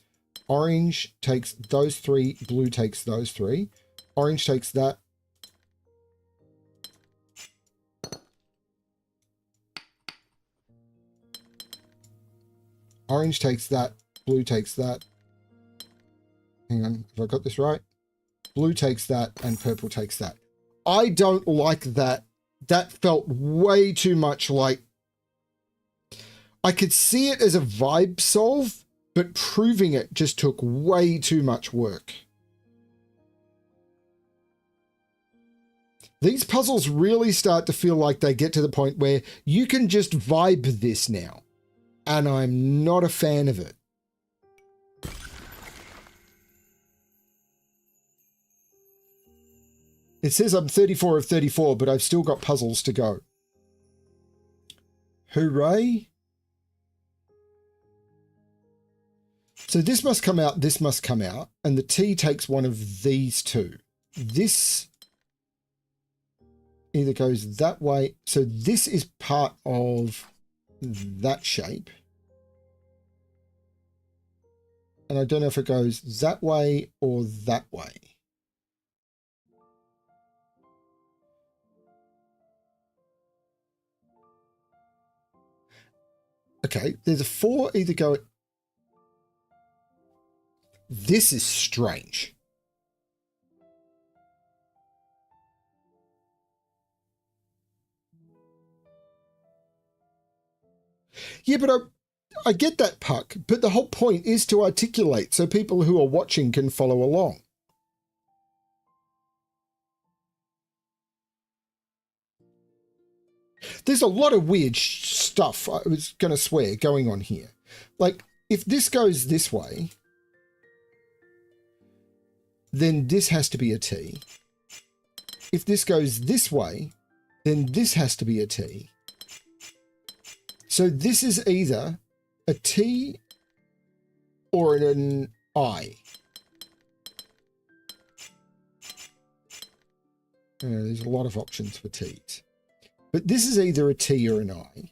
Orange takes those 3, blue takes those 3. Orange takes that. Orange takes that, blue takes that. Hang on, have I got this right? Blue takes that and purple takes that. I don't like that. That felt way too much like... I could see it as a vibe solve, but proving it just took way too much work. These puzzles really start to feel like they get to the point where you can just vibe this now. And I'm not a fan of it. It says I'm 34 of 34, but I've still got puzzles to go. Hooray. So this must come out, this must come out, and the T takes one of these two. This either goes that way. So this is part of that shape. And I don't know if it goes that way or that way. Okay, there's a 4 either go... This is strange. Yeah, but I get that, Puck, but the whole point is to articulate so people who are watching can follow along. There's a lot of weird stuff, I was going to swear, going on here. Like, if this goes this way, then this has to be a T. If this goes this way, then this has to be a T. So this is either a T or an I. There's a lot of options for T's. But this is either a T or an I.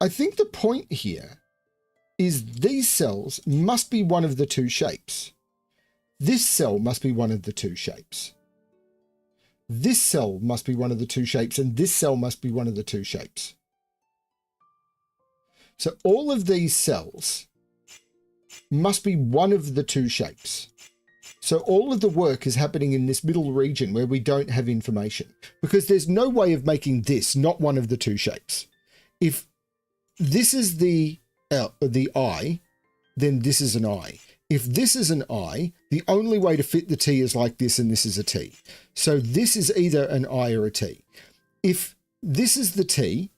I think the point here is these cells must be one of the two shapes. This cell must be one of the two shapes. This cell must be one of the two shapes, and this cell must be one of the two shapes. So all of these cells must be one of the two shapes. So all of the work is happening in this middle region where we don't have information, because there's no way of making this not one of the two shapes. If this is the I, then this is an I. If this is an I, the only way to fit the T is like this, and this is a T. So this is either an I or a T. If this is the T,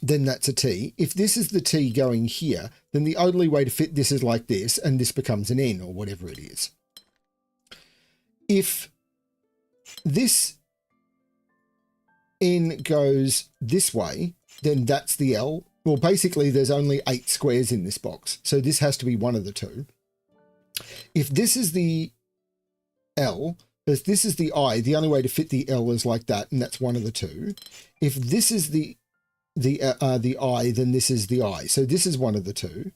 then that's a T. If this is the T going here, then the only way to fit this is like this, and this becomes an N or whatever it is. If this N goes this way, then that's the L. Well, basically, there's only 8 squares in this box, so this has to be one of the two. If this is the L, as this is the I, the only way to fit the L is like that, and that's one of the two. If this is the I, then this is the I, so this is one of the two.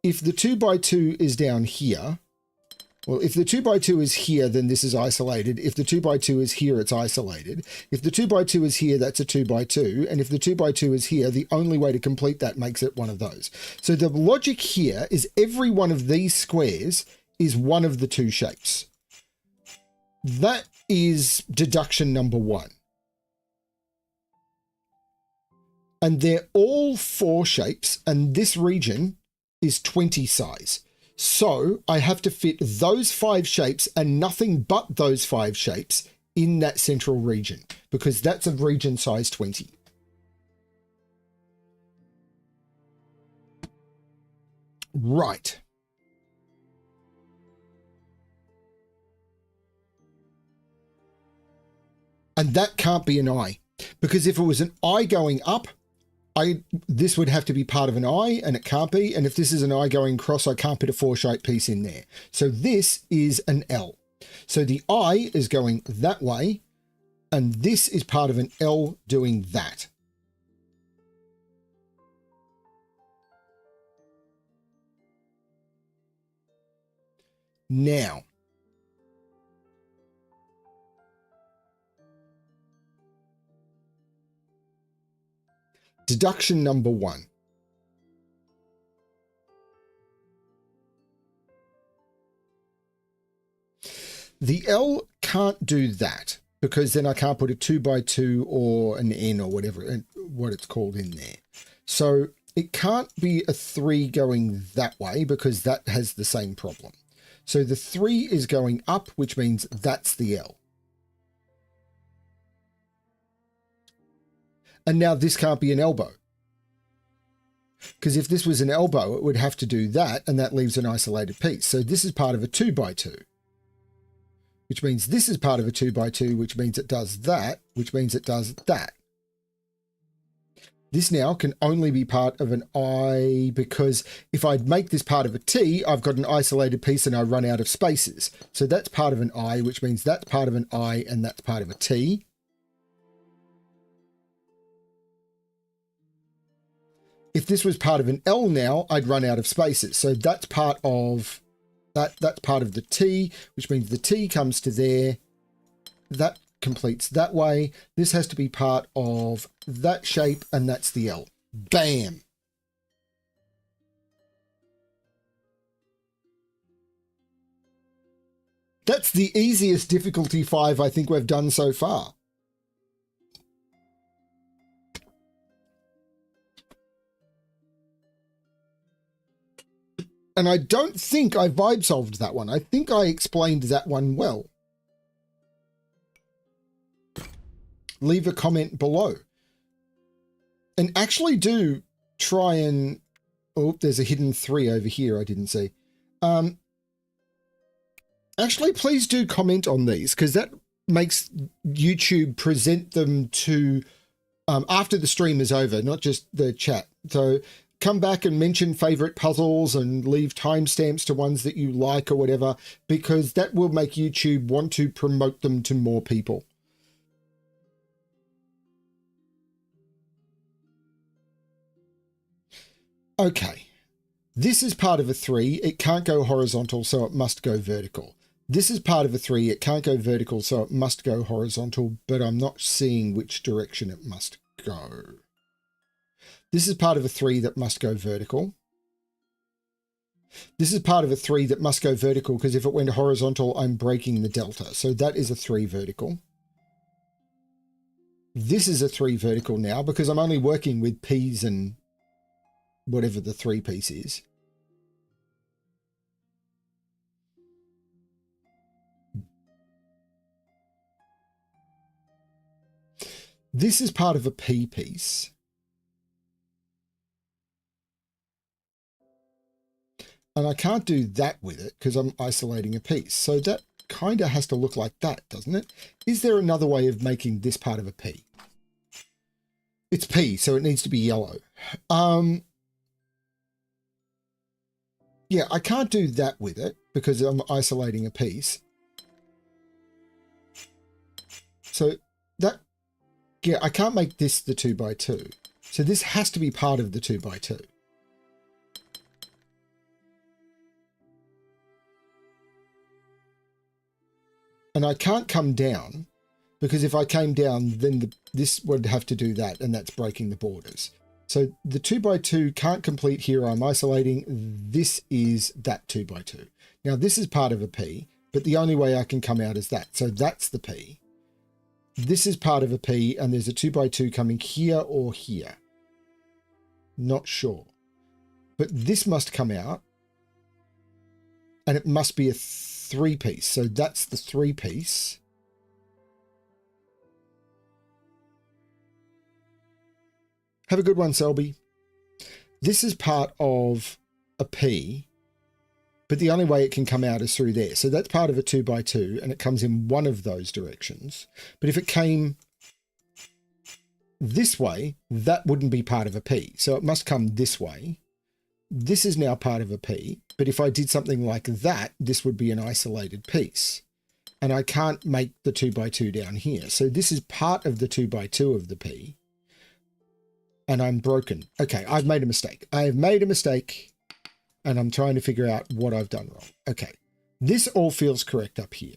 If the 2x2 is down here, well, if the 2x2 is here, then this is isolated. If the 2x2 is here, it's isolated. If the 2x2 is here, that's a 2x2. And if the 2x2 is here, the only way to complete that makes it one of those. So the logic here is every one of these squares is one of the two shapes. That is deduction number 1. And they're all 4 shapes, and this region is 20 size. So I have to fit those 5 shapes and nothing but those 5 shapes in that central region, because that's a region size 20. Right. And that can't be an I, because if it was an I going up, this would have to be part of an I, and it can't be. And if this is an I going across, I can't put a 4-shape piece in there. So this is an L. So the I is going that way, and this is part of an L doing that. Now, deduction number 1. The L can't do that, because then I can't put a 2x2 or an N or whatever, what it's called in there. So it can't be a 3 going that way, because that has the same problem. So the 3 is going up, which means that's the L. And now this can't be an elbow, because if this was an elbow, it would have to do that, and that leaves an isolated piece. So this is part of a 2x2, which means this is part of a 2x2, which means it does that, which means it does that. This now can only be part of an I, because if I make this part of a T, I've got an isolated piece and I run out of spaces. So that's part of an I, which means that's part of an I, and that's part of a T. If this was part of an L now, I'd run out of spaces. So that's part of that's part of the T, which means the T comes to there. That completes that way. This has to be part of that shape, and that's the L. Bam. That's the easiest difficulty 5 I think we've done so far. And I don't think I vibe solved that one. I think I explained that one well. Leave a comment below. And actually do try and... Oh, there's a hidden 3 over here I didn't see. Actually, please do comment on these, because that makes YouTube present them to... after the stream is over, not just the chat. So come back and mention favorite puzzles and leave timestamps to ones that you like or whatever, because that will make YouTube want to promote them to more people. Okay, this is part of a 3. It can't go horizontal, so it must go vertical. This is part of a 3. It can't go vertical, so it must go horizontal, but I'm not seeing which direction it must go. This is part of a 3 that must go vertical. This is part of a 3 that must go vertical, because if it went horizontal, I'm breaking the delta. So that is a 3 vertical. This is a 3 vertical now, because I'm only working with P's and whatever the 3 piece is. This is part of a P piece. And I can't do that with it because I'm isolating a piece. So that kind of has to look like that, doesn't it? Is there another way of making this part of a P? It's P, so it needs to be yellow. Yeah, I can't do that with it because I'm isolating a piece. So that, yeah, I can't make this the 2x2. So this has to be part of the 2x2. And I can't come down because if I came down, then this would have to do that, and that's breaking the borders. So the 2x2 can't complete here. I'm isolating. This is that 2x2. Now this is part of a P, but the only way I can come out is that. So that's the P. This is part of a P, and there's a 2x2 coming here or here. Not sure. But this must come out, and it must be a 3 piece. So that's the 3 piece. Have a good one, Selby. This is part of a P, but the only way it can come out is through there. So that's part of a 2x2, and it comes in one of those directions. But if it came this way, that wouldn't be part of a P. So it must come this way. This is now part of a P, but if I did something like that, this would be an isolated piece. And I can't make the 2x2 down here. So this is part of the 2x2 of the P. And I'm broken. Okay, I've made a mistake. I have made a mistake, and I'm trying to figure out what I've done wrong. Okay, this all feels correct up here.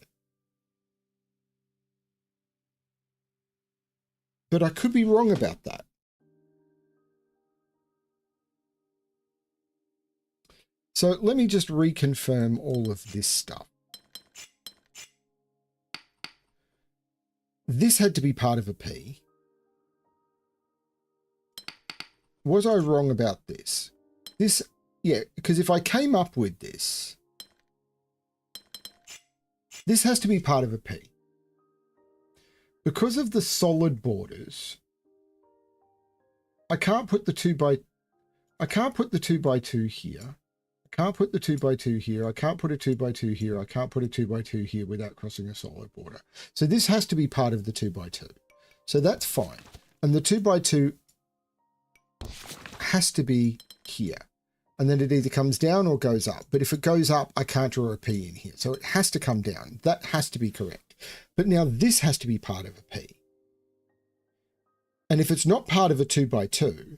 But I could be wrong about that. So let me just reconfirm all of this stuff. This had to be part of a P. Was I wrong about this? This, yeah, because if I came up with this, this has to be part of a P. Because of the solid borders, I can't put the 2x2 here. I can't put the 2x2 here. I can't put a 2x2 here. I can't put a 2x2 here without crossing a solid border. So this has to be part of the 2x2. So that's fine. And the 2x2 has to be here. And then it either comes down or goes up. But if it goes up, I can't draw a P in here. So it has to come down. That has to be correct. But now this has to be part of a P. And if it's not part of a 2x2,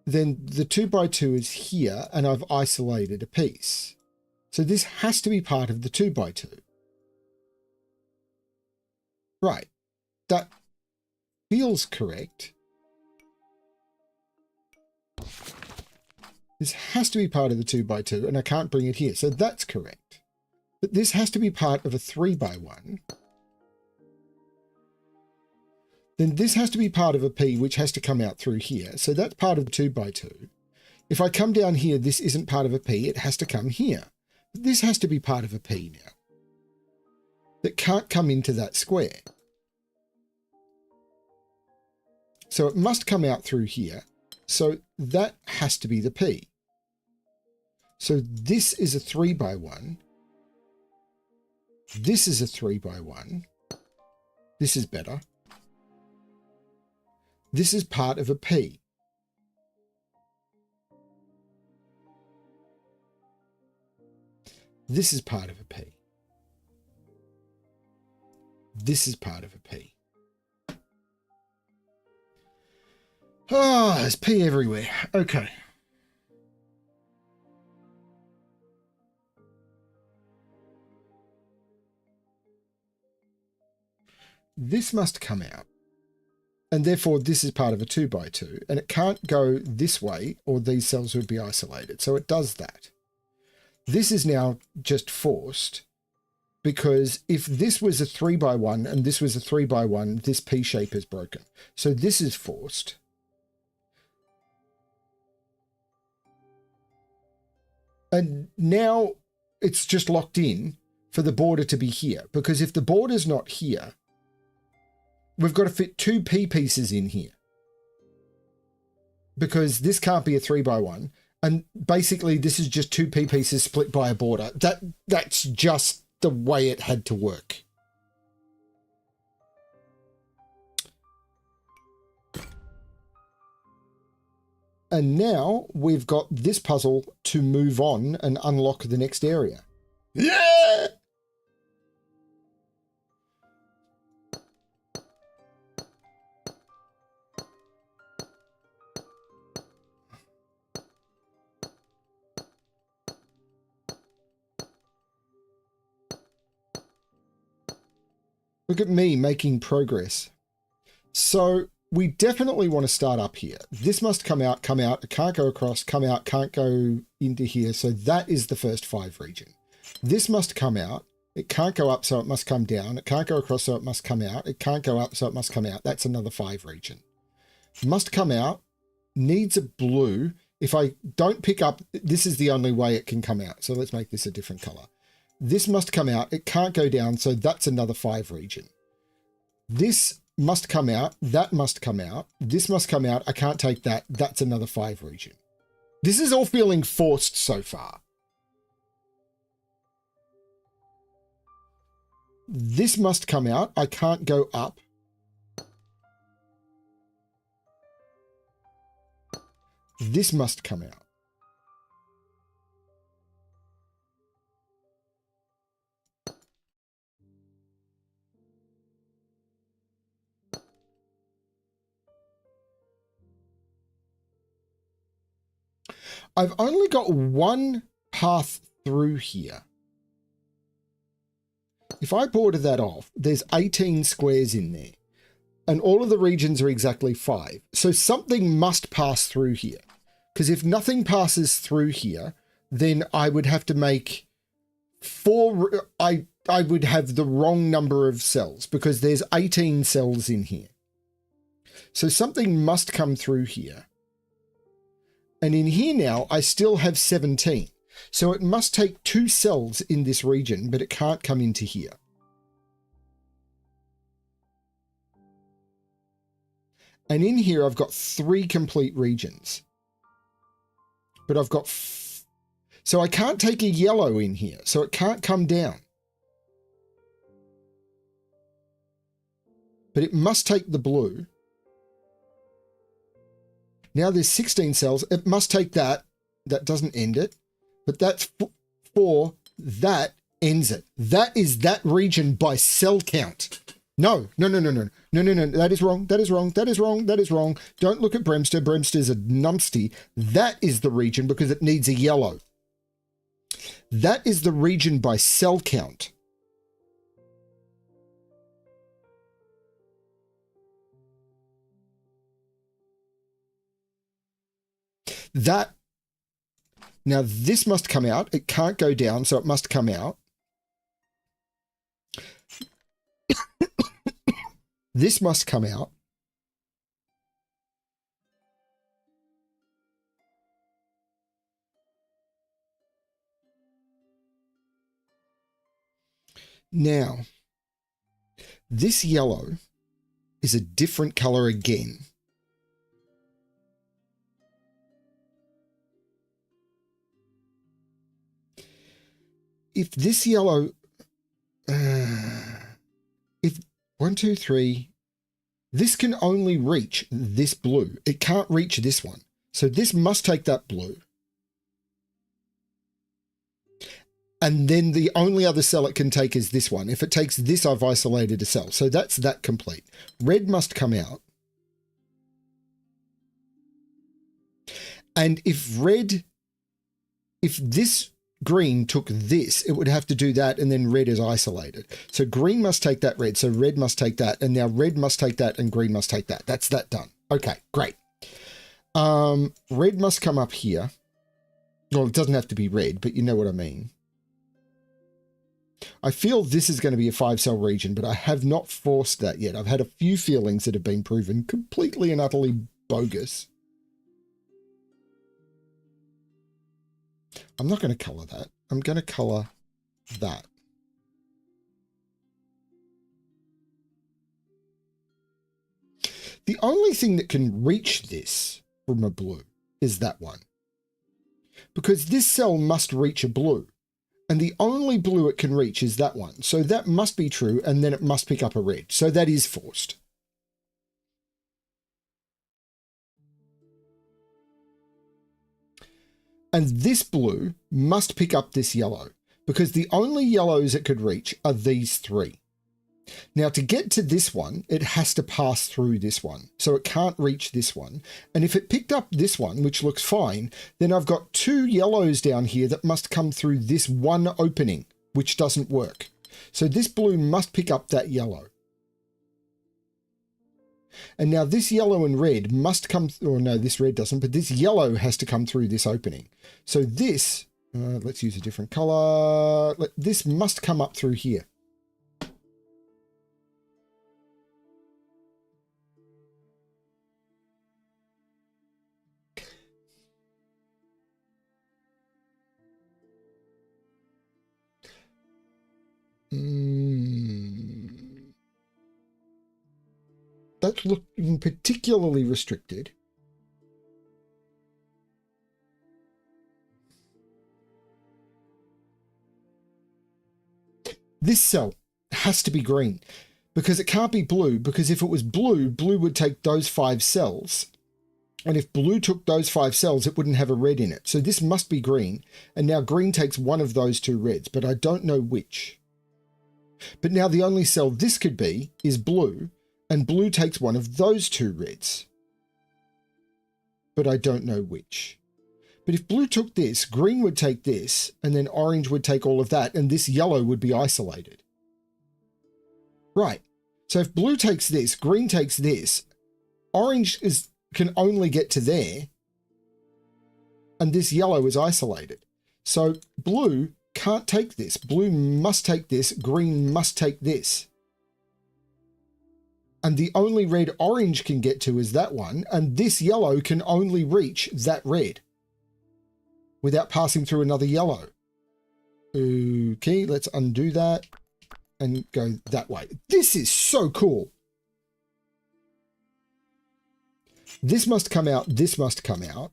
then the 2x2 is here and I've isolated a piece. So this has to be part of the 2x2. Right. That feels correct. This has to be part of the 2x2 and I can't bring it here. So that's correct. But this has to be part of a 3x1. Then this has to be part of a P, which has to come out through here. So that's part of the 2x2. If I come down here, this isn't part of a P. It has to come here. This has to be part of a P now. That can't come into that square. So it must come out through here. So that has to be the P. So this is a 3 by 1. This is a 3 by 1. This is better. This is part of a P. This is part of a P. This is part of a P. Oh, there's P everywhere. Okay. This must come out. And therefore, this is part of a 2 by 2. And it can't go this way or these cells would be isolated. So it does that. This is now just forced because if this was a 3 by 1 and this was a 3 by 1, this P shape is broken. So this is forced. And now it's just locked in for the border to be here, because if the border's not here, we've got to fit 2 P pieces in here, because this can't be a 3 by 1. And basically this is just 2 P pieces split by a border. That's just the way it had to work. And now we've got this puzzle to move on and unlock the next area. Yeah! Look at me making progress. So we definitely want to start up here. This must come out, it can't go across, come out, can't go into here. So that is the first 5 region. This must come out, it can't go up, so it must come down. It can't go across, so it must come out. It can't go up, so it must come out. That's another 5 region. Must come out, needs a blue. If I don't pick up, this is the only way it can come out. So let's make this a different color. This must come out, it can't go down, so that's another 5 region. This must come out, that must come out, this must come out, I can't take that, that's another 5 region. This is all feeling forced so far. This must come out, I can't go up. This must come out. I've only got one path through here. If I border that off, there's 18 squares in there, and all of the regions are exactly 5. So something must pass through here, because if nothing passes through here, then I would have to make 4. I would have the wrong number of cells because there's 18 cells in here. So something must come through here. And in here now, I still have 17. So it must take 2 cells in this region, but it can't come into here. And in here, I've got 3 complete regions. But I've got... So I can't take a yellow in here, so it can't come down. But it must take the blue. Now there's 16 cells. It must take that. That doesn't end it. But that's 4. That ends it. That is that region by cell count. No. That is wrong. That is wrong. That is wrong. That is wrong. Don't look at BremSter. BremSter's a numpsty. That is the region because it needs a yellow. That is the region by cell count. That, now this must come out. It can't go down, so it must come out. This must come out. Now, this yellow is a different color again. If this yellow, if 1, 2, 3, this can only reach this blue. It can't reach this one. So this must take that blue. And then the only other cell it can take is this one. If it takes this, I've isolated a cell. So that's that complete. Red must come out. And if this green took this, it would have to do that, and then red is isolated. So green must take that red, so red must take that, and now red must take that, and green must take that. That's that done. Okay, great. Red must come up here. Well, it doesn't have to be red, but you know what I mean. I feel this is going to be a 5-cell region, but I have not forced that yet. I've had a few feelings that have been proven completely and utterly bogus. I'm not going to color that. I'm going to color that. The only thing that can reach this from a blue is that one. Because this cell must reach a blue. And the only blue it can reach is that one. So that must be true, and then it must pick up a red. So that is forced. And this blue must pick up this yellow, because the only yellows it could reach are these 3. Now, to get to this one, it has to pass through this one. So it can't reach this one. And if it picked up this one, which looks fine, then I've got 2 yellows down here that must come through this one opening, which doesn't work. So this blue must pick up that yellow. And now this yellow and red must come, or no, this red doesn't, but this yellow has to come through this opening. So this, let's use a different color. This must come up through here. That's looking particularly restricted. This cell has to be green because it can't be blue, because if it was blue, blue would take those 5 cells. And if blue took those 5 cells, it wouldn't have a red in it. So this must be green. And now green takes one of those 2 reds, but I don't know which. But now the only cell this could be is blue, and blue takes one of those 2 reds. But I don't know which. But if blue took this, green would take this, and then orange would take all of that, and this yellow would be isolated. Right. So if blue takes this, green takes this, orange can only get to there, and this yellow is isolated. So blue can't take this. Blue must take this. Green must take this. And the only red orange can get to is that one, and this yellow can only reach that red without passing through another yellow. Okay, let's undo that and go that way. This is so cool. This must come out, this must come out.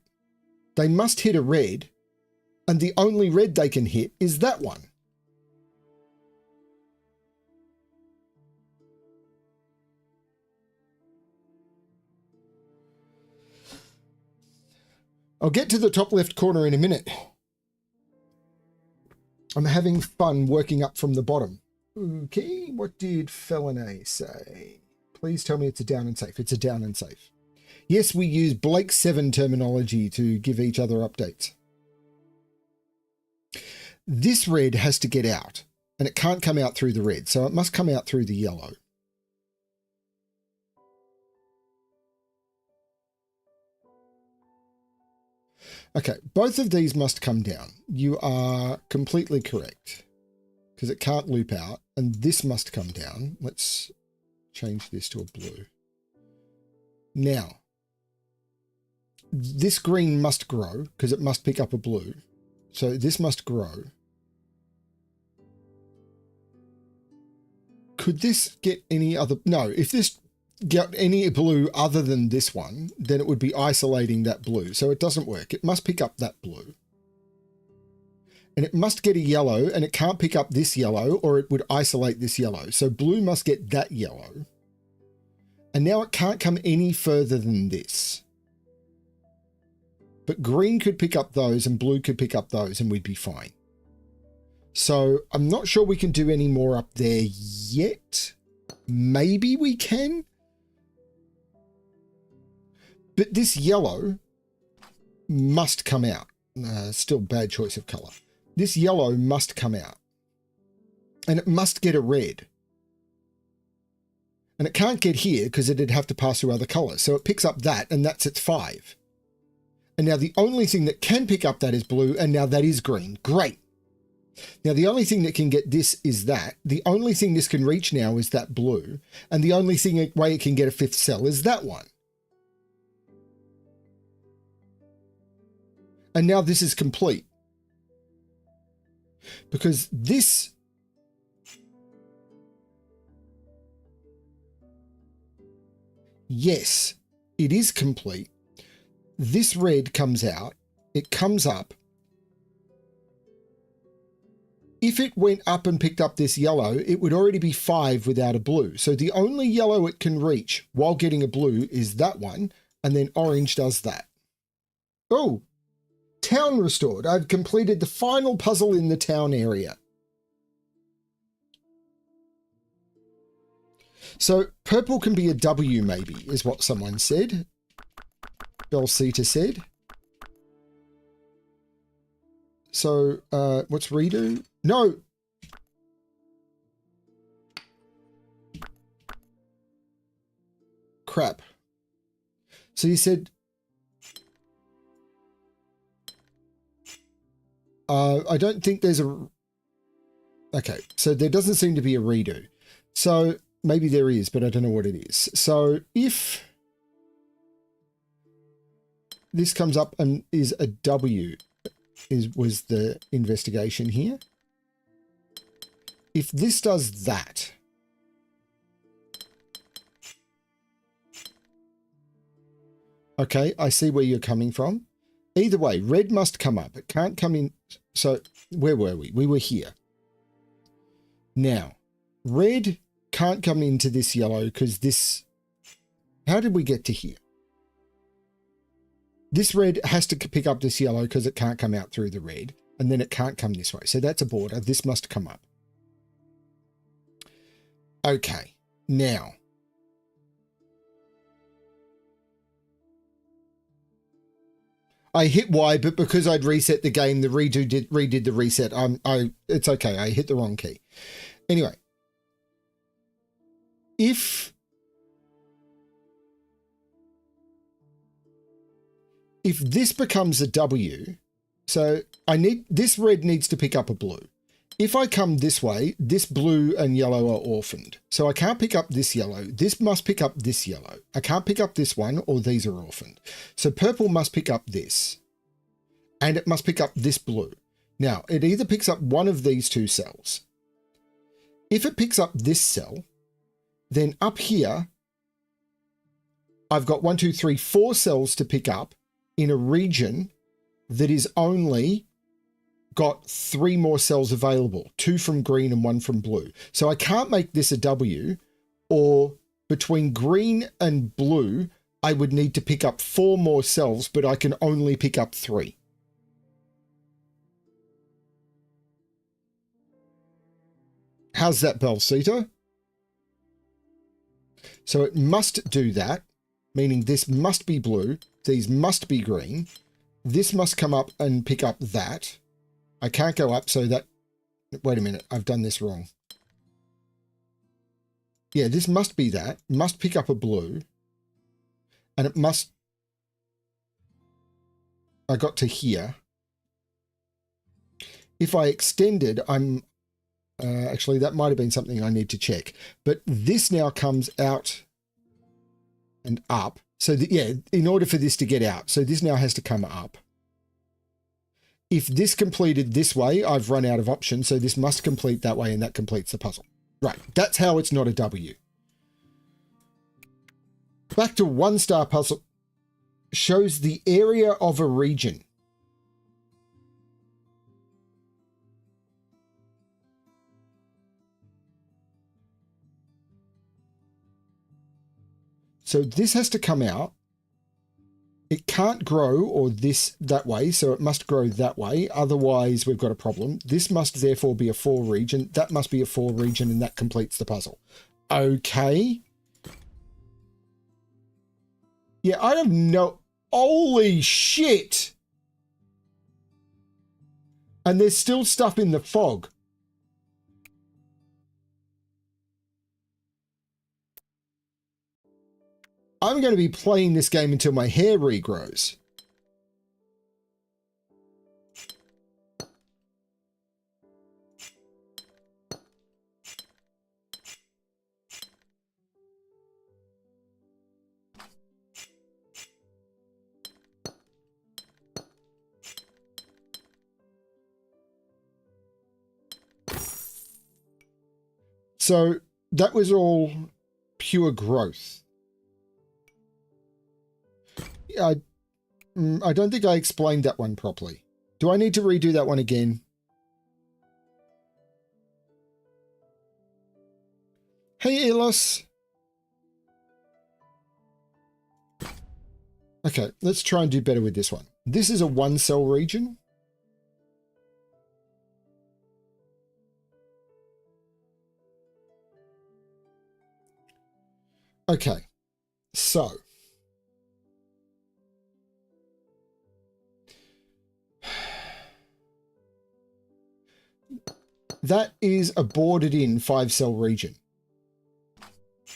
They must hit a red, and the only red they can hit is that one. I'll get to the top left corner in a minute. I'm having fun working up from the bottom. Okay, what did Felinae say? Please tell me it's a down and safe. It's a down and safe. Yes, we use Blake 7 terminology to give each other updates. This red has to get out, and it can't come out through the red, so it must come out through the yellow. Okay, both of these must come down. You are completely correct, because it can't loop out, and this must come down. Let's change this to a blue. Now, this green must grow, because it must pick up a blue. So this must grow. could this get any other? No, if this got any blue other than this one, then it would be isolating that blue. So it doesn't work. It must pick up that blue. And it must get a yellow, and it can't pick up this yellow, or it would isolate this yellow. So blue must get that yellow. And now it can't come any further than this. But green could pick up those, and blue could pick up those, and we'd be fine. So I'm not sure we can do any more up there yet. Maybe we can. But this yellow must come out. Still bad choice of color. This yellow must come out. And it must get a red. And it can't get here because it'd have to pass through other colors. So it picks up that, and that's its 5. And now the only thing that can pick up that is blue, and now that is green. Great. Now the only thing that can get this is that. The only thing this can reach now is that blue. And the only way it can get a 5th cell is that one. And now this is complete. Because this... Yes, it is complete. This red comes out. It comes up. If it went up and picked up this yellow, it would already be 5 without a blue. So the only yellow it can reach while getting a blue is that one. And then orange does that. Oh, town restored. I've completed the final puzzle in the town area. So purple can be a W maybe, is what someone said. BremSter said. So what's redo? No. Crap. So you said... I don't think there's a... Okay, so there doesn't seem to be a redo. So maybe there is, but I don't know what it is. So if this comes up and is a W, was the investigation here. If this does that, okay, I see where you're coming from. Either way, red must come up. It can't come in. So where were we? We were here. Now, red can't come into this yellow because this... How did we get to here? This red has to pick up this yellow because it can't come out through the red, and then it can't come this way. So that's a border. This must come up. Okay, now... I hit Y, but because I'd reset the game, the redid the reset. It's okay. I hit the wrong key. Anyway, if this becomes a W, so this red needs to pick up a blue. If I come this way, this blue and yellow are orphaned. So I can't pick up this yellow. This must pick up this yellow. I can't pick up this one, or these are orphaned. So purple must pick up this. And it must pick up this blue. Now, it either picks up one of these two cells. If it picks up this cell, then up here, I've got 1, 2, 3, 4 cells to pick up in a region that is only got 3 more cells available, 2 from green and 1 from blue. So I can't make this a W, or between green and blue, I would need to pick up 4 more cells, but I can only pick up 3. How's that, BremSter? So it must do that, meaning this must be blue, these must be green, this must come up and pick up that. I can't go up, so that... Wait a minute, I've done this wrong. Yeah, this must be that, must pick up a blue, and it must... I got to here. If I extended, I'm... actually, that might have been something I need to check. But this now comes out and up. So, yeah, in order for this to get out, so this now has to come up. If this completed this way, I've run out of options, so this must complete that way, and that completes the puzzle. Right, that's how it's not a W. Back to 1-star puzzle. Shows the area of a region. So this has to come out. It can't grow or that way, so it must grow that way. Otherwise, we've got a problem. This must therefore be a 4 region. That must be a 4 region, and that completes the puzzle. Okay. Yeah, I have no... Holy shit! And there's still stuff in the fog. I'm going to be playing this game until my hair regrows. So that was all pure growth. I don't think I explained that one properly. Do I need to redo that one again? Hey, Elos. Okay, let's try and do better with this one. This is a 1-cell region. Okay, so that is a boarded in 5-cell region.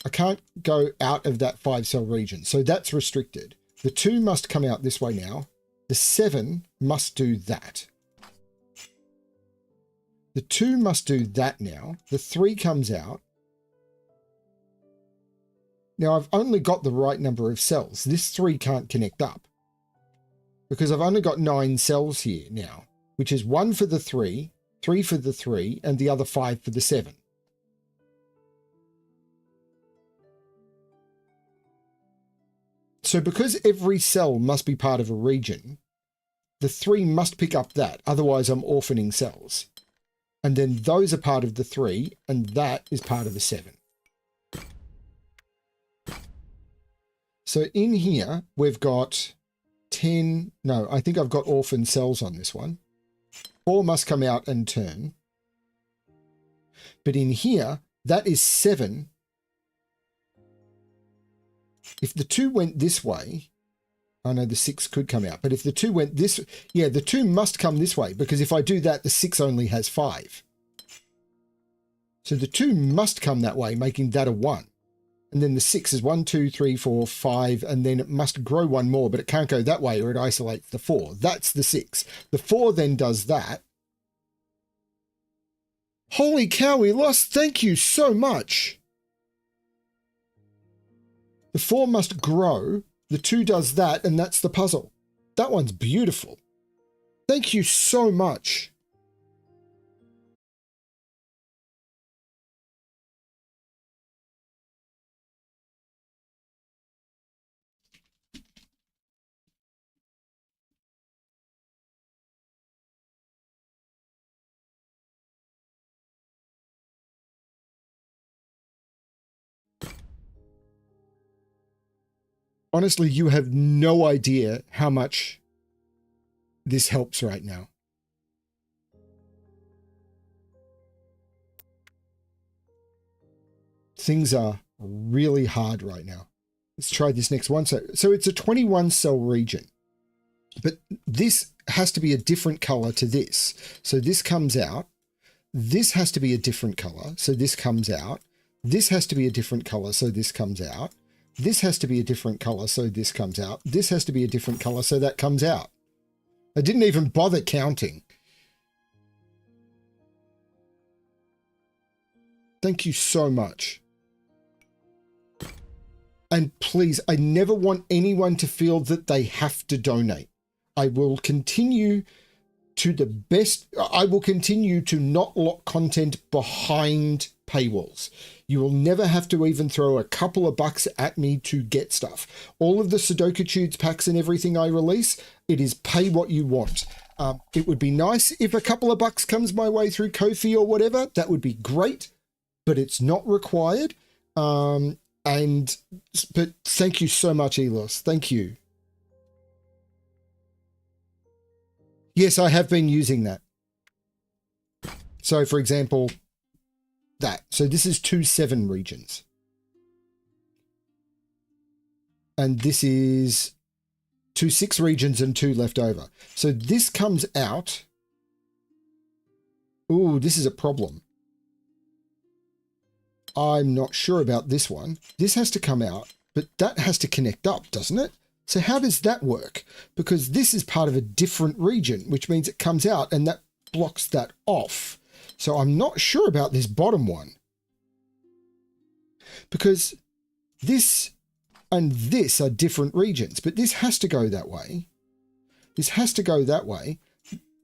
I can't go out of that 5-cell region, so that's restricted. The 2 must come out this way now. The 7 must do that. The 2 must do that now. The 3 comes out. Now, I've only got the right number of cells. This 3 can't connect up because I've only got 9 cells here now, which is 1 for the 3, 3 for the 3, and the other 5 for the 7. So because every cell must be part of a region, the 3 must pick up that, otherwise I'm orphaning cells. And then those are part of the 3, and that is part of the 7. So in here, we've got 10, no, I think I've got orphan cells on this one. 4 must come out and turn. But in here, that is 7. If the 2 went this way, I know the 6 could come out, but if the 2 went this, yeah, the 2 must come this way, because if I do that, the 6 only has 5. So the 2 must come that way, making that a 1. And then the 6 is 1, 2, 3, 4, 5, and then it must grow 1 more, but it can't go that way or it isolates the 4. That's the 6. The 4 then does that. Holy cow, we lost. Thank you so much. The 4 must grow. The 2 does that, and that's the puzzle. That one's beautiful. Thank you so much. Honestly, you have no idea how much this helps right now. Things are really hard right now. Let's try this next one. So it's a 21 cell region, but this has to be a different color to this. So this comes out. This has to be a different color. So this comes out. This has to be a different color. So this comes out. This has to be a different color, so this comes out. This has to be a different color, so that comes out. I didn't even bother counting. Thank you so much. And please, I never want anyone to feel that they have to donate. I will continue to the best. I will continue to not lock content behind paywalls. You will never have to even throw a couple of bucks at me to get stuff. All of the Sudoku packs and everything I release, it is pay what you want. It would be nice if a couple of bucks comes my way through Ko-fi or whatever. That would be great, but it's not required. But thank you so much, Elos. Thank you. Yes, I have been using that. So, for example, that. So this is 2-7 regions. And this is 2-6 regions and 2 left over. So this comes out. Ooh, this is a problem. I'm not sure about this one. This has to come out, but that has to connect up, doesn't it? So how does that work? Because this is part of a different region, which means it comes out and that blocks that off. So I'm not sure about this bottom one. Because this and this are different regions, but this has to go that way. This has to go that way.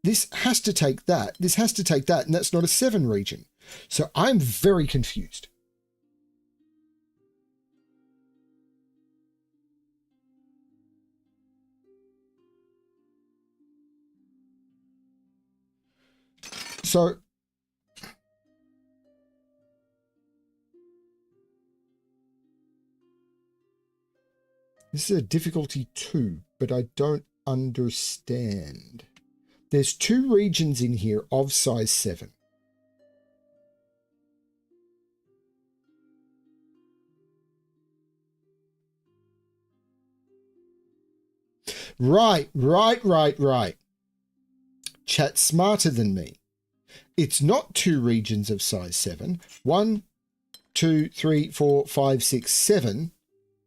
This has to take that. This has to take that, and that's not a 7 region. So I'm very confused. So this is a difficulty 2, but I don't understand. There's 2 regions in here of size 7. Right. Chat's smarter than me. It's not 2 regions of size 7. 1, 2, 3, 4, 5, 6, 7.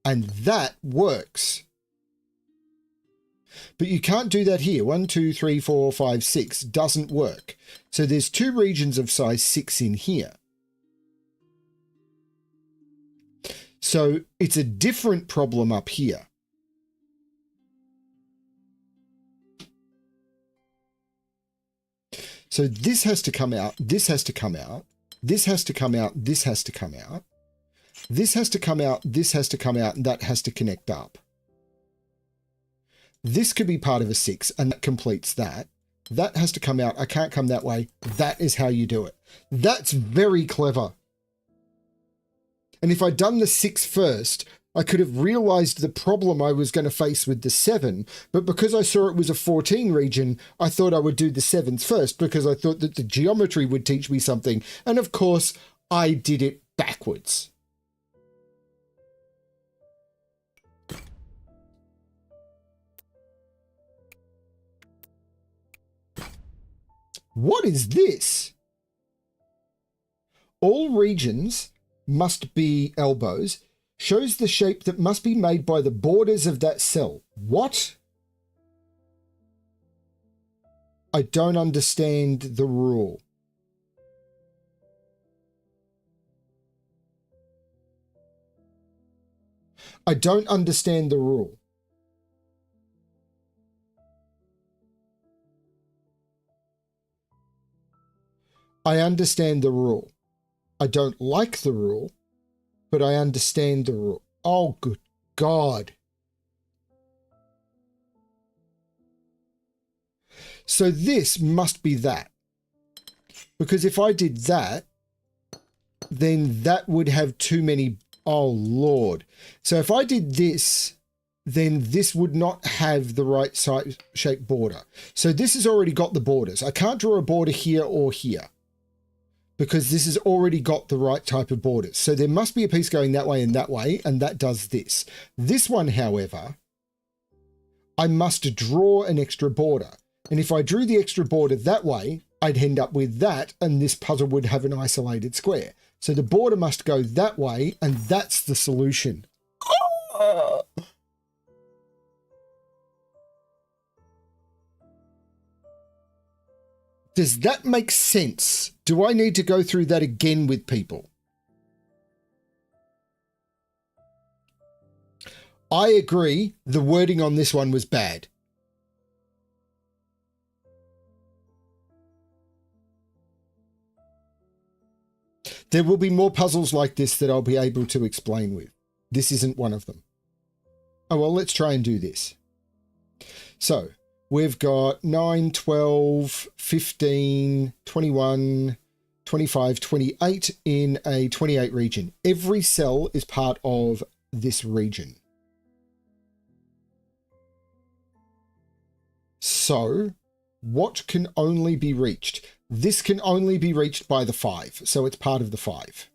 And that works. But you can't do that here. 1, 2, 3, 4, 5, 6 doesn't work. So there's 2 regions of size 6 in here. So it's a different problem up here. So this has to come out, this has to come out, this has to come out, this has to come out, this has to come out, this has to come out, and that has to connect up. This could be part of a 6, and that completes that. That has to come out. I can't come that way. That is how you do it. That's very clever. And if I'd done the 6 first, I could have realized the problem I was going to face with the 7, but because I saw it was a 14 region, I thought I would do the 7s first because I thought that the geometry would teach me something. And of course, I did it backwards. What is this? All regions must be elbows. Shows the shape that must be made by the borders of that cell. What? I don't understand the rule. I don't understand the rule. I understand the rule. I don't like the rule, but I understand the rule. Oh, good God. So this must be that. Because if I did that, then that would have too many... Oh, Lord. So if I did this, then this would not have the right size shape border. So this has already got the borders. I can't draw a border here or here, because this has already got the right type of borders. So there must be a piece going that way, and that does this. This one, however, I must draw an extra border. And if I drew the extra border that way, I'd end up with that, and this puzzle would have an isolated square. So the border must go that way, and that's the solution. Oh! Does that make sense? Do I need to go through that again with people? I agree, the wording on this one was bad. There will be more puzzles like this that I'll be able to explain with. This isn't one of them. Oh, well, let's try and do this. So we've got 9, 12, 15, 21, 25, 28 in a 28 region. Every cell is part of this region. So what can only be reached? This can only be reached by the 5, so it's part of the 5.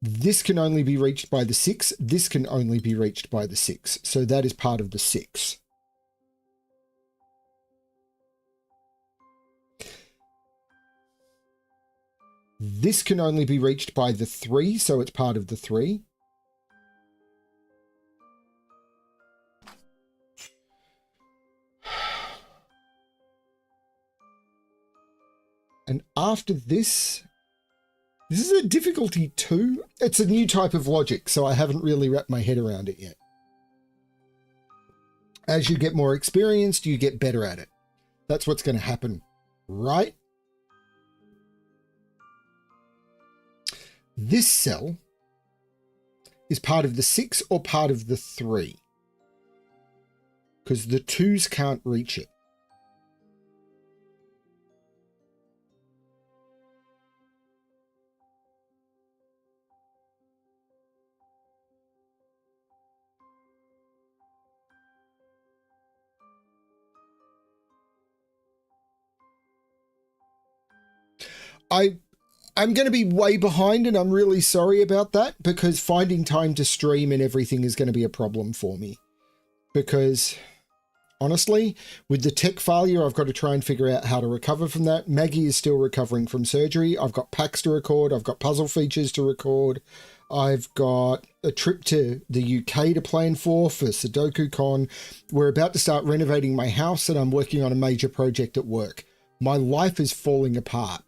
This can only be reached by the 6. This can only be reached by the 6, so that is part of the 6. This can only be reached by the 3, so it's part of the 3. And after this, this is a difficulty 2. It's a new type of logic, so I haven't really wrapped my head around it yet. As you get more experienced, you get better at it. That's what's going to happen, right? This cell is part of the 6 or part of the 3, because the 2s can't reach it. I'm going to be way behind, and I'm really sorry about that, because finding time to stream and everything is going to be a problem for me. Because honestly, with the tech failure, I've got to try and figure out how to recover from that. Maggie is still recovering from surgery. I've got packs to record. I've got puzzle features to record. I've got a trip to the UK to plan for Sudoku Con. We're about to start renovating my house, and I'm working on a major project at work. My life is falling apart.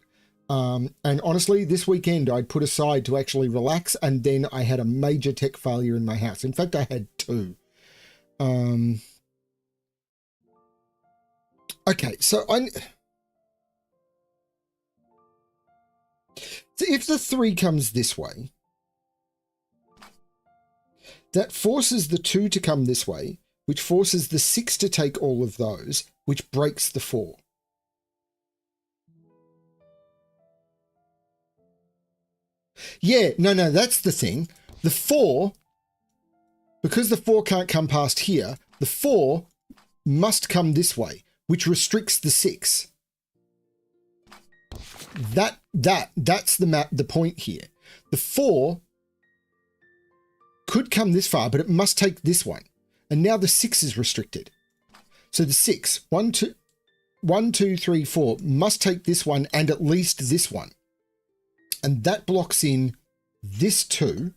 And honestly, this weekend I'd put aside to actually relax, and then I had a major tech failure in my house. In fact, I had 2. Okay, so if the 3 comes this way, that forces the 2 to come this way, which forces the 6 to take all of those, which breaks the 4. Yeah, no, that's the thing. The 4, because the 4 can't come past here, the 4 must come this way, which restricts the 6. That's the point here. The 4 could come this far, but it must take this one. And now the 6 is restricted. So the 6, 1, 2, 3, 4 must take this one and at least this one. And that blocks in this 2,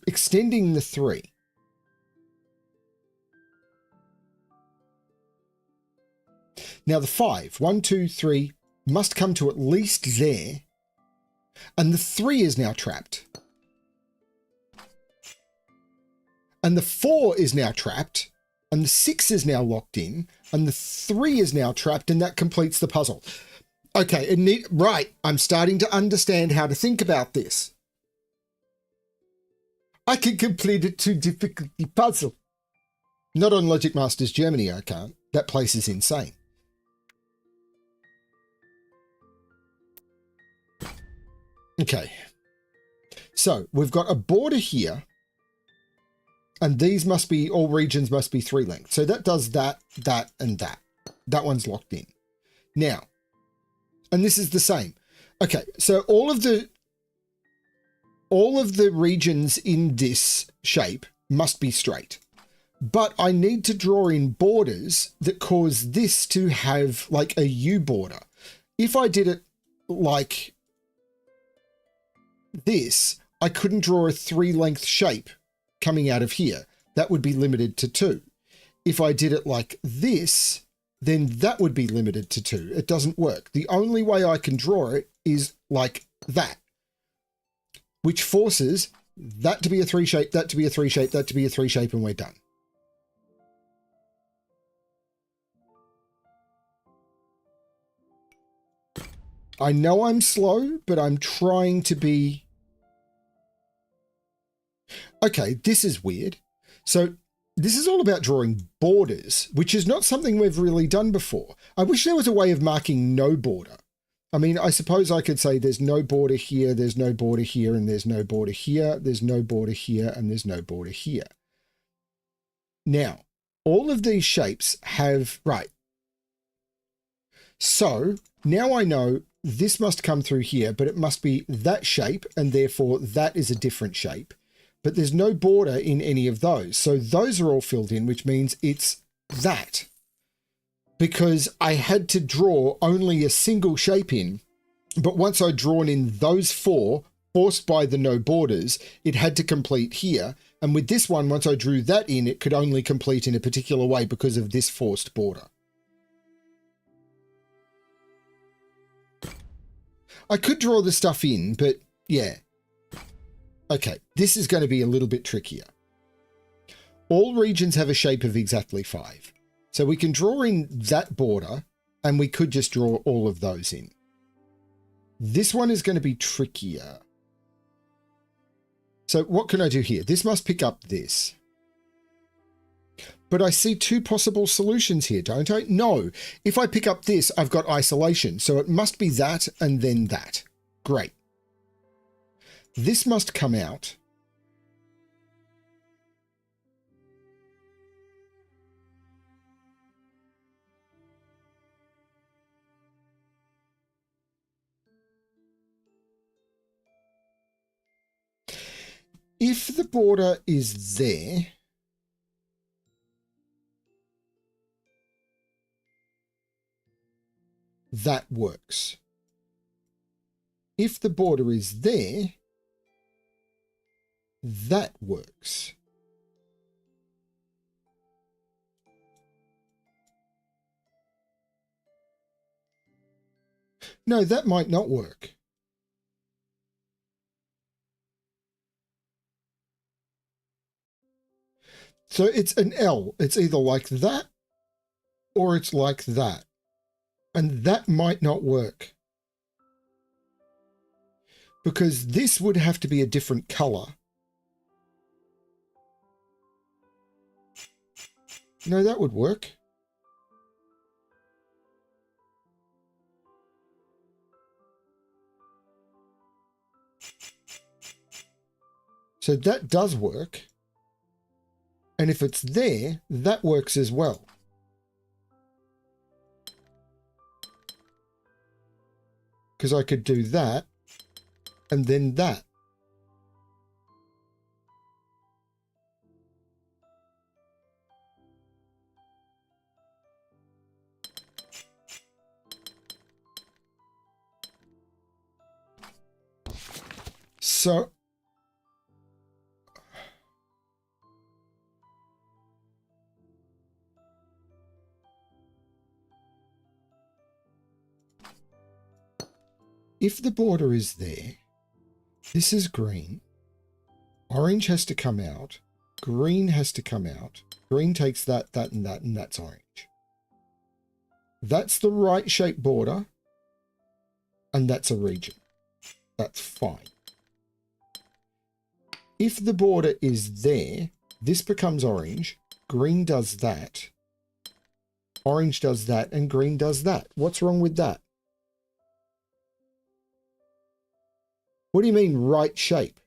extending the 3. Now the 5, 1, 2, 3 must come to at least there. And the 3 is now trapped. And the 4 is now trapped. And the 6 is now locked in. And the 3 is now trapped, and that completes the puzzle. Okay, right, I'm starting to understand how to think about this. I can complete a 2 difficulty puzzle. Not on Logic Masters Germany, I can't. That place is insane. Okay, so we've got a border here, and these must be, all regions must be 3 lengths. So that does that, that, and that. That one's locked in. Now, and this is the same. Okay, so all of the regions in this shape must be straight. But I need to draw in borders that cause this to have like a U border. If I did it like this, I couldn't draw a 3-length shape coming out of here. That would be limited to 2. If I did it like this, then that would be limited to 2. It doesn't work. The only way I can draw it is like that, which forces that to be a 3 shape, that to be a 3 shape, that to be a 3 shape, and we're done. I know I'm slow, but I'm trying to be... Okay, this is weird. So this is all about drawing borders, which is not something we've really done before. I wish there was a way of marking no border. I mean, I suppose I could say there's no border here, there's no border here, and there's no border here, there's no border here, and there's no border here. Now, all of these shapes have... Right. So now I know this must come through here, but it must be that shape, and therefore that is a different shape. But there's no border in any of those. So those are all filled in, which means it's that. Because I had to draw only a single shape in, but once I'd drawn in those four, forced by the no borders, it had to complete here. And with this one, once I drew that in, it could only complete in a particular way because of this forced border. I could draw the stuff in, but yeah. Okay, this is going to be a little bit trickier. All regions have a shape of exactly 5. So we can draw in that border, and we could just draw all of those in. This one is going to be trickier. So what can I do here? This must pick up this. But I see 2 possible solutions here, don't I? No. If I pick up this, I've got isolation. So it must be that and then that. Great. This must come out. If the border is there, that works. If the border is there, that works. No, that might not work. So it's an L. It's either like that or it's like that. And that might not work. Because this would have to be a different color. No, that would work. So that does work. And if it's there, that works as well. Because I could do that and then that. So if the border is there, this is green, orange has to come out, green has to come out, green takes that, that, and that, and that's orange. That's the right shape border, and that's a region. That's fine. If the border is there, this becomes orange, green does that, orange does that, and green does that. What's wrong with that? What do you mean right shape?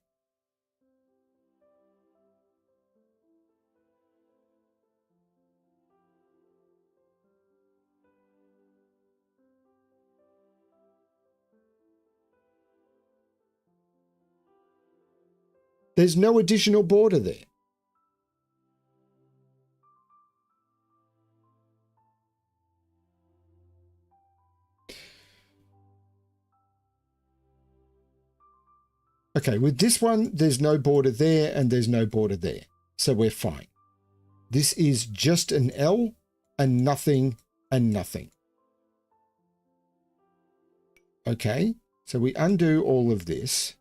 There's no additional border there. Okay, with this one, there's no border there and there's no border there. So we're fine. This is just an L and nothing and nothing. Okay, so we undo all of this.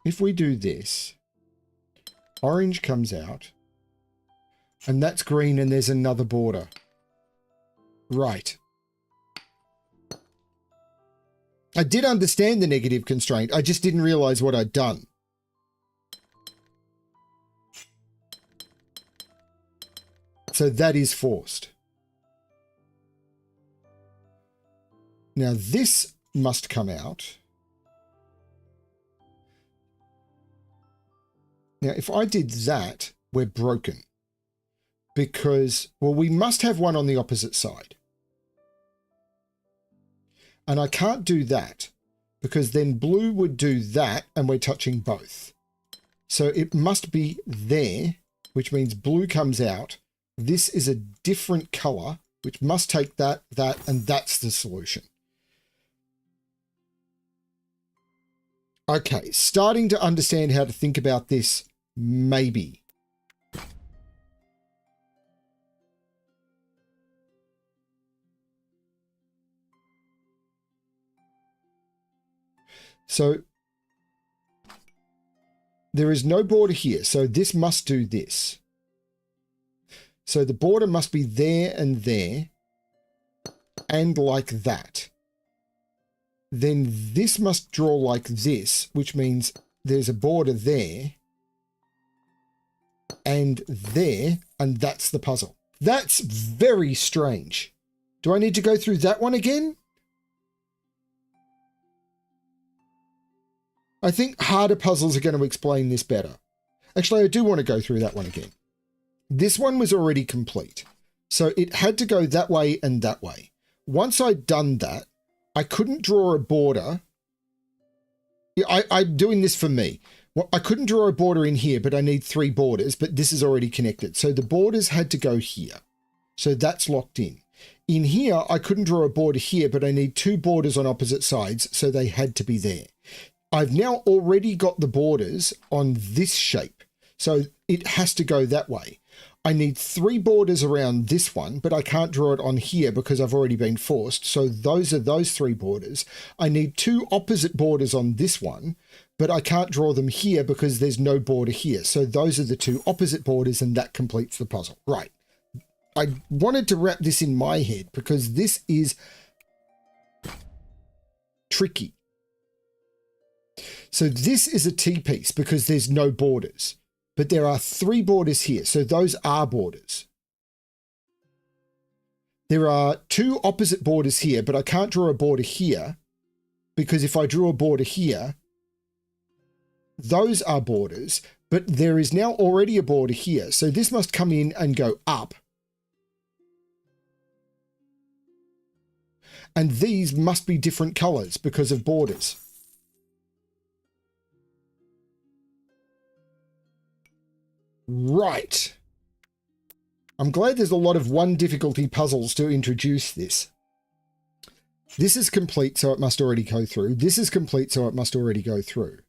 If we do this, orange comes out, and that's green, and there's another border. Right. I did understand the negative constraint. I just didn't realize what I'd done. So that is forced. Now this must come out. Now if I did that, we're broken. Because, well, we must have one on the opposite side. And I can't do that because then blue would do that and we're touching both. So it must be there, which means blue comes out. This is a different color, which must take that, and that's the solution. Okay, starting to understand how to think about this, maybe. So there is no border here, so this must do this. So the border must be there and like that. Then this must draw like this, which means there's a border there, and that's the puzzle. That's very strange. Do I need to go through that one again? I think harder puzzles are going to explain this better. Actually, I do want to go through that one again. This one was already complete, so it had to go that way and that way. Once I'd done that, I couldn't draw a border. I'm doing this for me. Well, I couldn't draw a border in here, but I need 3 borders, but this is already connected. So the borders had to go here. So that's locked in. In here, I couldn't draw a border here, but I need 2 borders on opposite sides, so they had to be there. I've now already got the borders on this shape, so it has to go that way. I need 3 borders around this one, but I can't draw it on here because I've already been forced. So those are those 3 borders. I need 2 opposite borders on this one, but I can't draw them here because there's no border here. So those are the 2 opposite borders, and that completes the puzzle. Right. I wanted to wrap this in my head because this is tricky. So this is a T-piece because there's no borders. But there are 3 borders here, so those are borders. There are 2 opposite borders here, but I can't draw a border here because if I drew a border here, those are borders, but there is now already a border here. So this must come in and go up. And these must be different colors because of borders. Right. I'm glad there's a lot of 1 difficulty puzzles to introduce this. This is complete, so it must already go through. This is complete, so it must already go through.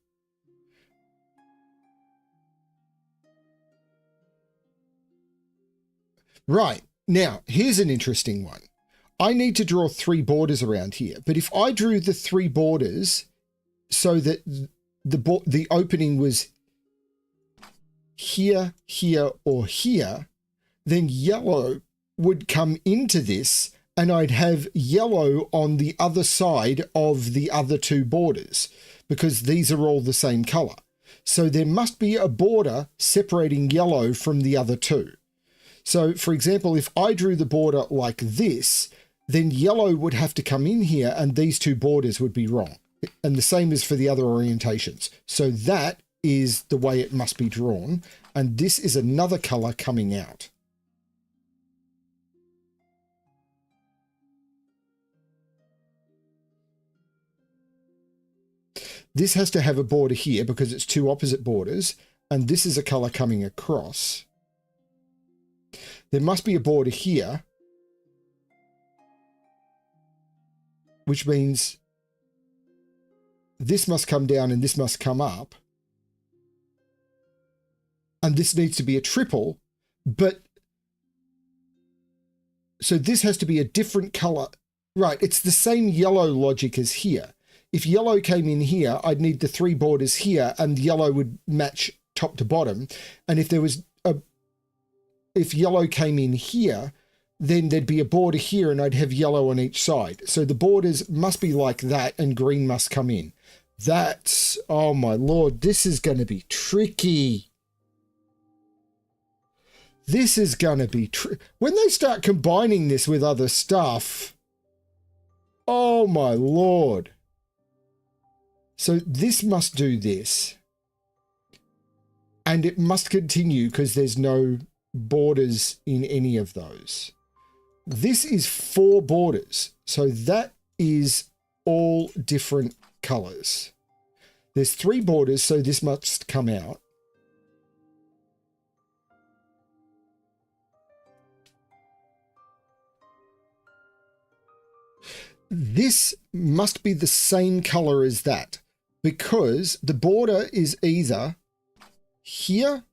Right. Now, here's an interesting one. I need to draw 3 borders around here, but if I drew the 3 borders so that the opening was here, here, or here, then yellow would come into this and I'd have yellow on the other side of the other 2 borders because these are all the same color. So there must be a border separating yellow from the other 2. So for example, if I drew the border like this, then yellow would have to come in here and these 2 borders would be wrong. And the same is for the other orientations. So that is the way it must be drawn, and this is another color coming out. This has to have a border here because it's 2 opposite borders, and this is a color coming across. There must be a border here, which means this must come down and this must come up. And this needs to be a triple, but so this has to be a different color. Right, it's the same yellow logic as here. If yellow came in here, I'd need the 3 borders here and yellow would match top to bottom. And if there was if yellow came in here, then there'd be a border here and I'd have yellow on each side. So the borders must be like that and green must come in. That's, oh my Lord, this is going to be tricky. This is going to be when they start combining this with other stuff. Oh my Lord. So this must do this. And it must continue because there's no borders in any of those. This is 4 borders. So that is all different colors. There's 3 borders, so this must come out. This must be the same color as that because the border is either here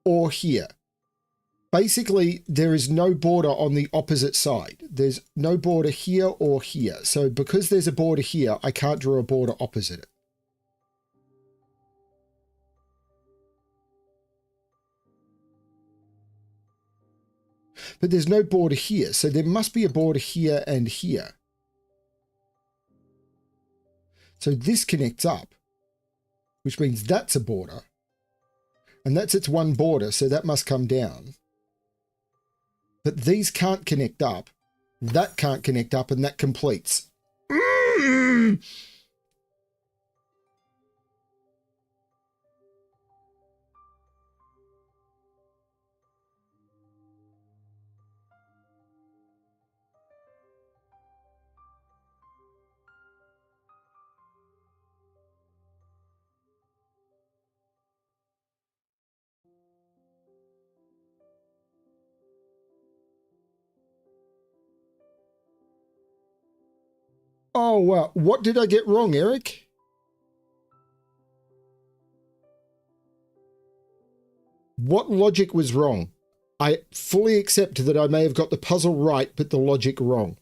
or here. Basically, there is no border on the opposite side. There's no border here or here. So because there's a border here, I can't draw a border opposite it. But there's no border here. So there must be a border here and here. So this connects up, which means that's a border. And that's its one border, so that must come down. But these can't connect up, that can't connect up, and that completes. Oh, wow. What did I get wrong, Eric? What logic was wrong? I fully accept that I may have got the puzzle right, but the logic wrong.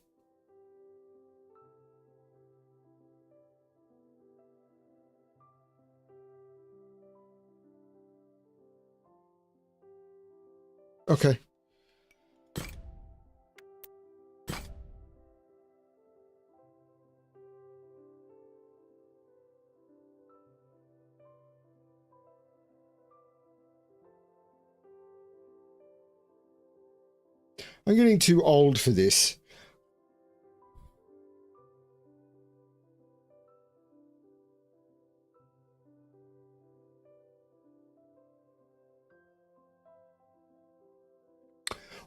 Okay. I'm getting too old for this.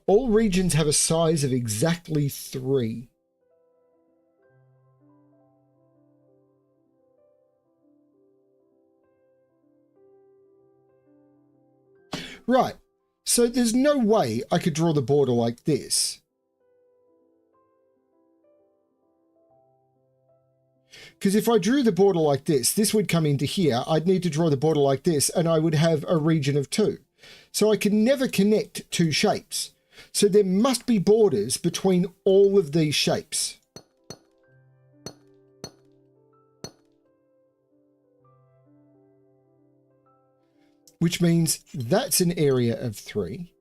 All regions have a size of exactly 3. Right. So there's no way I could draw the border like this. Because if I drew the border like this would come into here. I'd need to draw the border like this, and I would have a region of 2. So I can never connect 2 shapes. So there must be borders between all of these shapes. Which means that's an area of 3.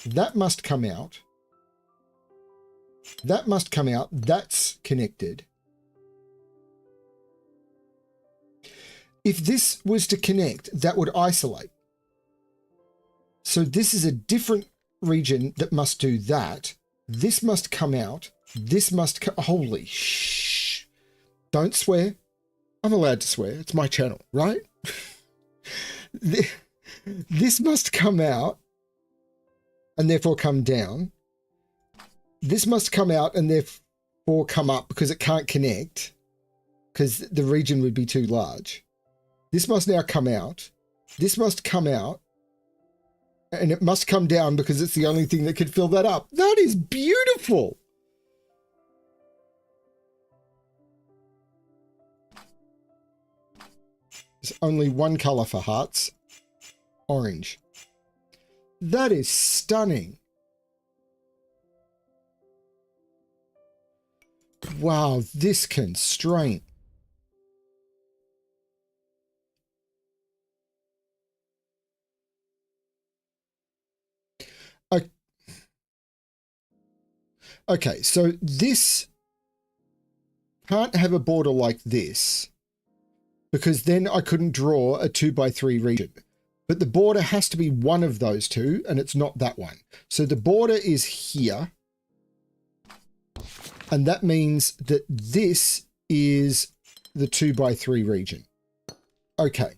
That must come out. That must come out. That's connected. If this was to connect, that would isolate. So this is a different region that must do that. This must come out. This must holy shh. Don't swear. I'm allowed to swear. It's my channel, right? This must come out and therefore come down. This must come out and therefore come up because it can't connect because the region would be too large. This must now come out. This must come out. And it must come down because it's the only thing that could fill that up. That is beautiful. There's only one color for hearts. Orange. That is stunning. Wow, this constraint. Okay, so this can't have a border like this because then I couldn't draw a 2x3 region. But the border has to be one of those two, and it's not that one. So the border is here, and that means that this is the 2x3 region. Okay.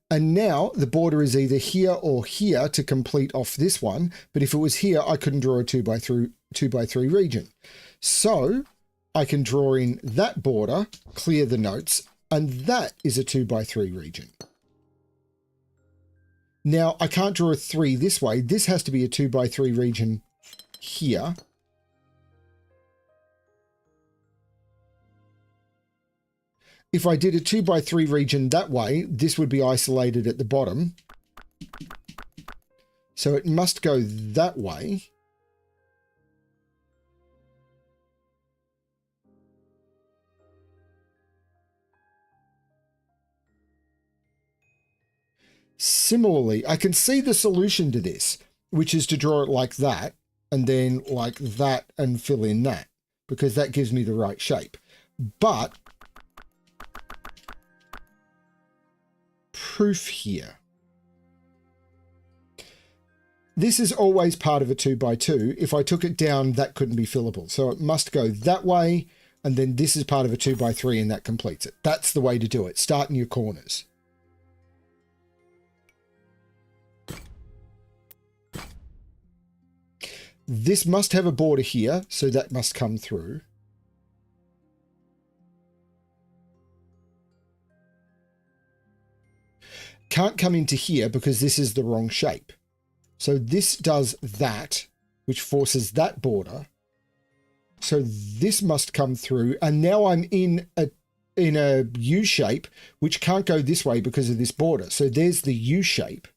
And now the border is either here or here to complete off this one, but if it was here, I couldn't draw a 2x3 region. So I can draw in that border, clear the notes, and that is a 2x3 region. Now I can't draw a 3 this way. This has to be a 2x3 region here. If I did a 2x3 region that way, this would be isolated at the bottom. So it must go that way. Similarly, I can see the solution to this, which is to draw it like that, and then like that, and fill in that, because that gives me the right shape. But proof here. This is always part of a 2x2. If I took it down, that couldn't be fillable. So it must go that way, and then this is part of a 2x3, and that completes it. That's the way to do it. Start in your corners. This must have a border here, so that must come through. Can't come into here because this is the wrong shape. So this does that, which forces that border. So this must come through, and now I'm in a U shape, which can't go this way because of this border. So there's the U shape,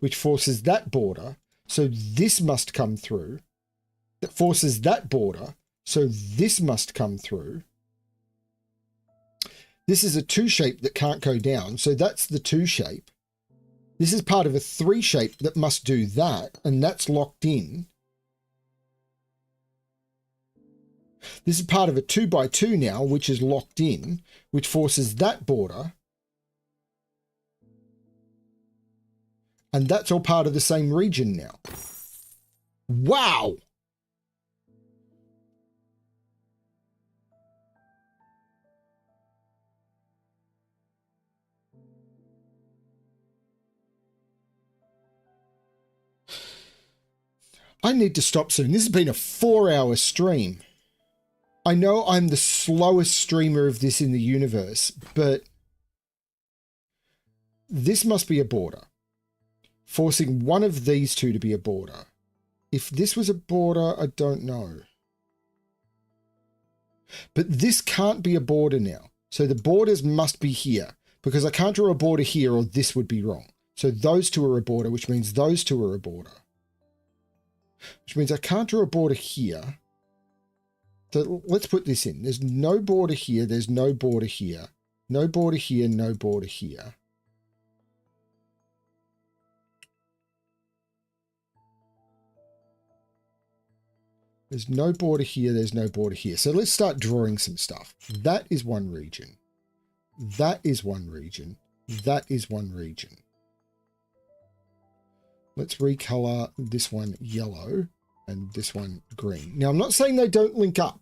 which forces that border. So this must come through. That forces that border. So this must come through. This is a 2 shape that can't go down. So that's the 2 shape. This is part of a 3 shape that must do that. And that's locked in. This is part of a 2x2 now, which is locked in, which forces that border. And that's all part of the same region now. Wow! I need to stop soon. This has been a 4-hour stream. I know I'm the slowest streamer of this in the universe, but this must be a border, forcing one of these two to be a border. If this was a border, I don't know. But this can't be a border now. So the borders must be here, because I can't draw a border here or this would be wrong. So those two are a border, which means those two are a border. Which means I can't draw a border here. So let's put this in. There's no border here. There's no border here. No border here. No border here. There's no border here. There's no border here. So let's start drawing some stuff. That is one region. That is one region. That is one region. Let's recolor this one yellow and this one green. Now, I'm not saying they don't link up.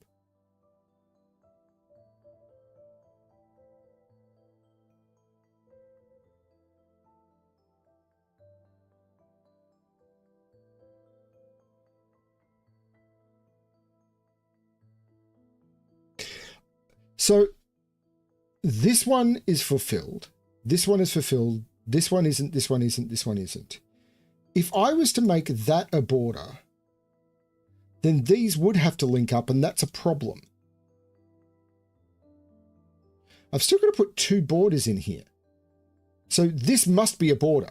So this one is fulfilled. This one is fulfilled. This one isn't. This one isn't. This one isn't. If I was to make that a border, then these would have to link up, and that's a problem. I've still got to put 2 borders in here. So this must be a border.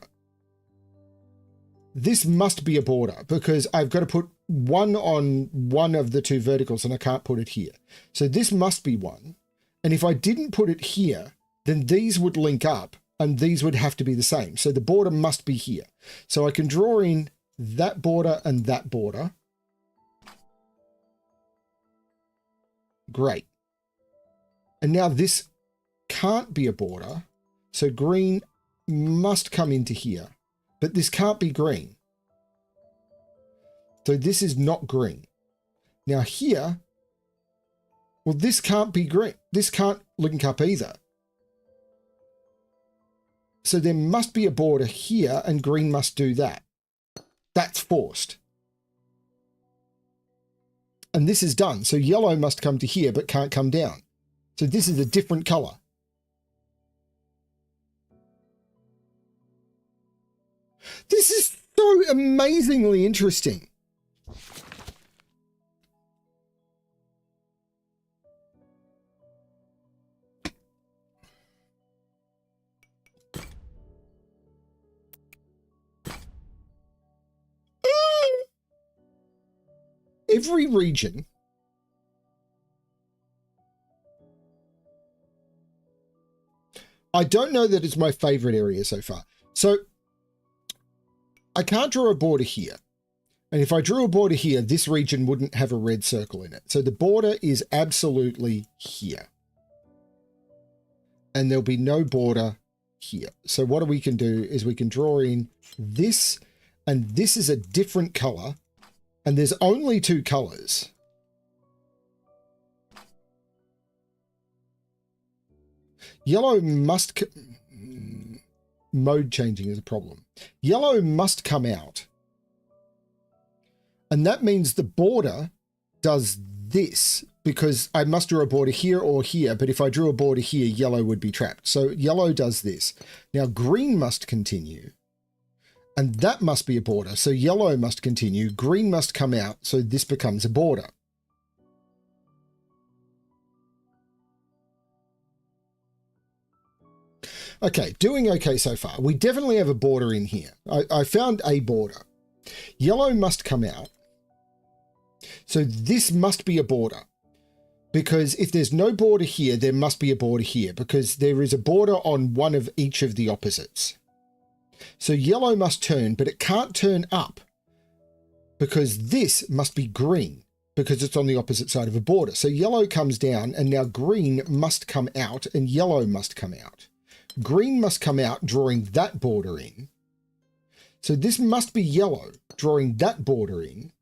This must be a border because I've got to put one on one of the 2 verticals and I can't put it here. So this must be one. And if I didn't put it here, then these would link up and these would have to be the same. So the border must be here. So I can draw in that border and that border. Great. And now this can't be a border. So green must come into here, but this can't be green. So this is not green. Now here, well, this can't be green. This can't link up either. So there must be a border here and green must do that. That's forced. And this is done. So yellow must come to here, but can't come down. So this is a different color. This is so amazingly interesting. Every region I don't know that it's my favorite area so far. So I can't draw a border here. And if I drew a border here, this region wouldn't have a red circle in it. So the border is absolutely here. And there'll be no border here. So what we can do is we can draw in this, and this is a different color. And there's only two colors. Yellow must... Mode changing is a problem. Yellow must come out. And that means the border does this, because I must draw a border here or here, but if I drew a border here, yellow would be trapped. So yellow does this. Now green must continue. And that must be a border. So yellow must continue. Green must come out. So this becomes a border. Okay, doing okay so far. We definitely have a border in here. I found a border. Yellow must come out. So this must be a border. Because if there's no border here, there must be a border here. Because there is a border on one of each of the opposites. So yellow must turn, but it can't turn up because this must be green because it's on the opposite side of a border. So yellow comes down and now green must come out and yellow must come out. Green must come out, drawing that border in. So this must be yellow, drawing that border in.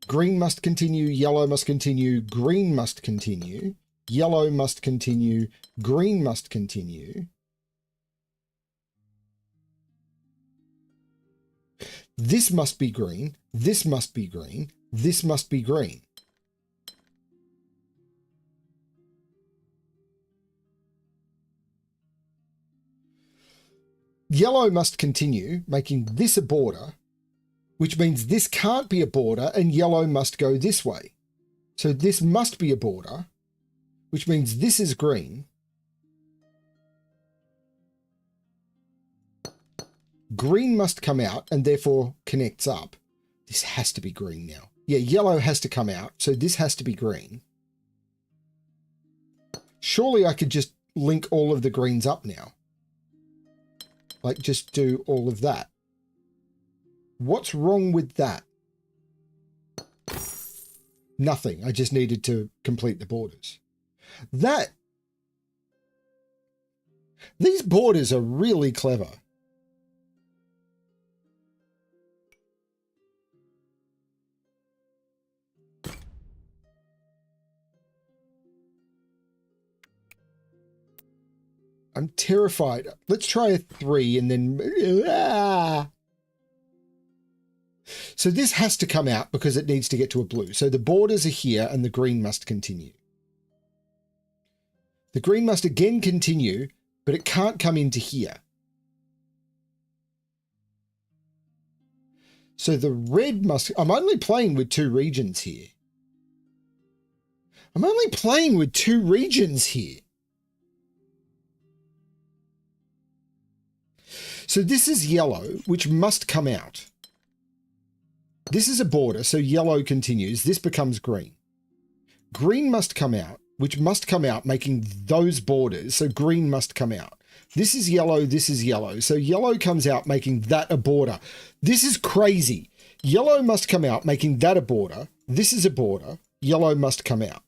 Green must continue, yellow must continue, green must continue, yellow must continue, green must continue. This must be green, this must be green, this must be green. Yellow must continue, making this a border, which means this can't be a border and yellow must go this way. So this must be a border, which means this is green. Green must come out and therefore connects up. This has to be green now. Yeah, yellow has to come out, so this has to be green. Surely I could just link all of the greens up now. Like just do all of that. What's wrong with that? Nothing. I just needed to complete the borders. These borders are really clever. I'm terrified. Let's try a 3 and then... So this has to come out because it needs to get to a blue. So the borders are here and the green must continue. The green must again continue, but it can't come into here. So the red must... I'm only playing with 2 regions here. I'm only playing with 2 regions here. So this is yellow, which must come out. This is a border, so yellow continues. This becomes green. Green must come out, which must come out, making those borders, so green must come out. This is yellow, this is yellow. So yellow comes out making that a border. This is crazy. Yellow must come out making that a border. This is a border. Yellow must come out.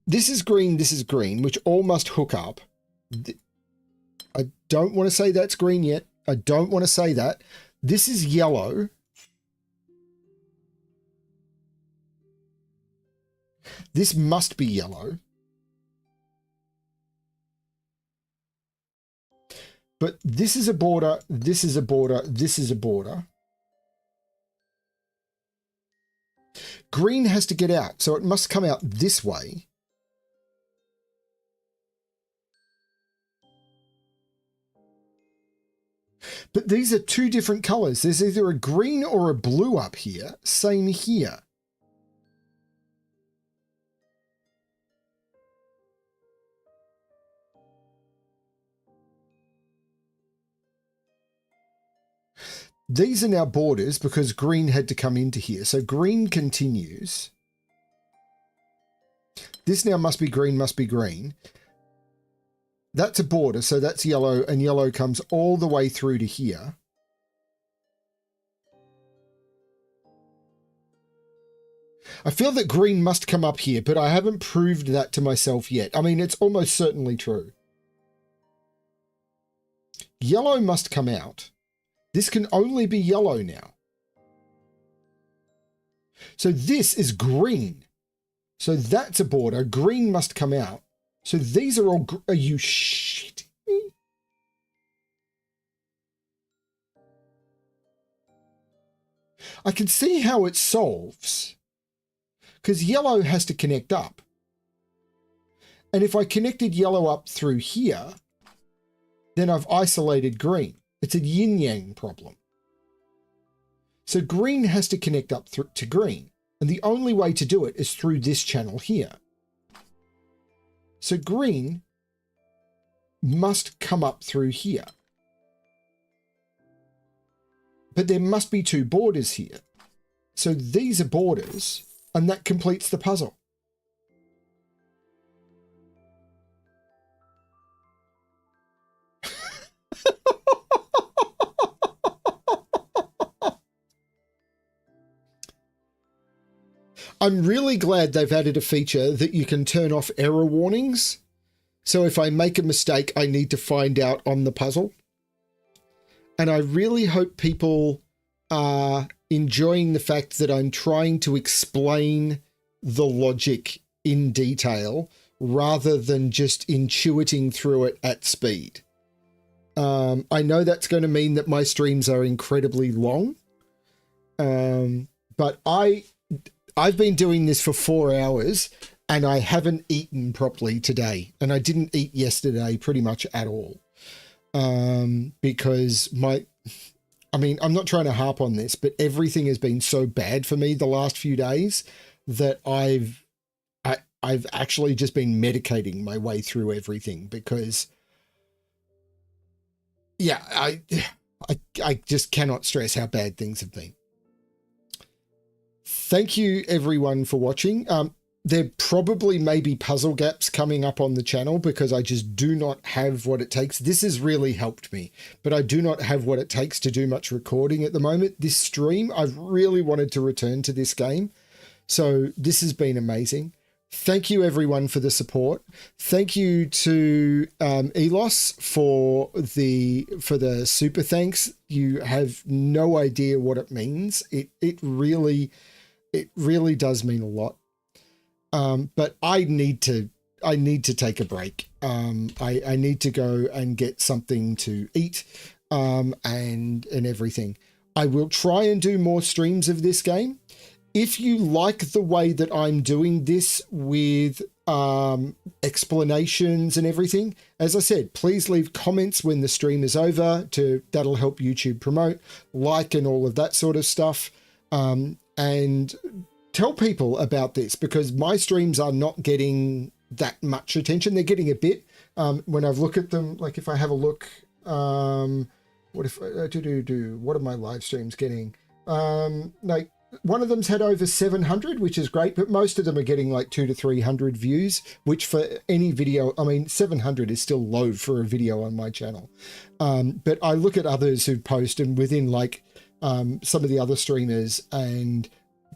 This is green, which all must hook up. I don't want to say that's green yet. I don't want to say that. This is yellow. This must be yellow. But this is a border, this is a border, this is a border. Green has to get out, so it must come out this way. But these are two different colors. There's either a green or a blue up here. Same here. These are now borders because green had to come into here. So green continues. This now must be green, must be green. That's a border, so that's yellow, and yellow comes all the way through to here. I feel that green must come up here, but I haven't proved that to myself yet. I mean, it's almost certainly true. Yellow must come out. This can only be yellow now. So this is green. So that's a border. Green must come out. So these are all... Are you shitting me? I can see how it solves. Because yellow has to connect up. And if I connected yellow up through here, then I've isolated green. It's a yin-yang problem. So green has to connect up to green. And the only way to do it is through this channel here. So green must come up through here. But there must be two borders here. So these are borders, and that completes the puzzle. I'm really glad they've added a feature that you can turn off error warnings. So if I make a mistake, I need to find out on the puzzle. And I really hope people are enjoying the fact that I'm trying to explain the logic in detail rather than just intuiting through it at speed. I know that's going to mean that my streams are incredibly long. But I've been doing this for 4 hours and I haven't eaten properly today. And I didn't eat yesterday pretty much at all. Because I'm not trying to harp on this, but everything has been so bad for me the last few days that I've actually just been medicating my way through everything because, yeah, I just cannot stress how bad things have been. Thank you everyone for watching. There probably may be puzzle gaps coming up on the channel because I just do not have what it takes. This has really helped me, but I do not have what it takes to do much recording at the moment. This stream, I've really wanted to return to this game. So this has been amazing. Thank you everyone for the support. Thank you to Elos for the super thanks. You have no idea what it means. It really does mean a lot. But I need to take a break. I need to go and get something to eat, and everything. I will try and do more streams of this game. If you like the way that I'm doing this with explanations and everything, as I said, please leave comments when the stream is over. That'll help YouTube promote, like, and all of that sort of stuff. And tell people about this because my streams are not getting that much attention. They're getting a bit when I've looked at them. Like if I have a look, what if what are my live streams getting? Like one of them's had over 700, which is great, but most of them are getting like 200 to 300 views, which for any video, I mean, 700 is still low for a video on my channel. But I look at others who post, and within like some of the other streamers and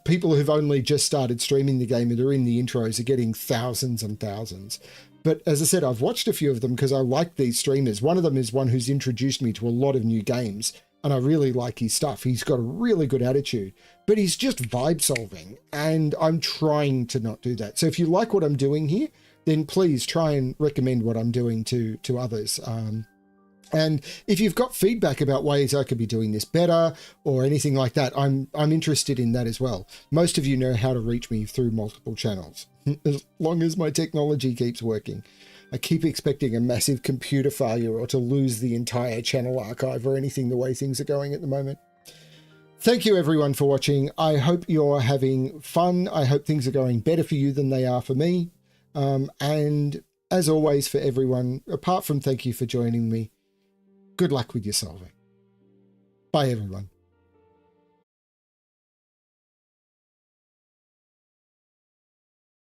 people who've only just started streaming the game and are in the intros are getting thousands and thousands. But as I said, I've watched a few of them because I like these streamers. One of them is one who's introduced me to a lot of new games, and I really like his stuff. He's got a really good attitude, but he's just vibe solving, and I'm trying to not do that. So if you like what I'm doing here, then please try and recommend what I'm doing to others. And if you've got feedback about ways I could be doing this better or anything like that, I'm interested in that as well. Most of you know how to reach me through multiple channels, as long as my technology keeps working. I keep expecting a massive computer failure or to lose the entire channel archive or anything the way things are going at the moment. Thank you everyone for watching. I hope you're having fun. I hope things are going better for you than they are for me. And as always for everyone, apart from thank you for joining me, good luck with your solving. Bye everyone.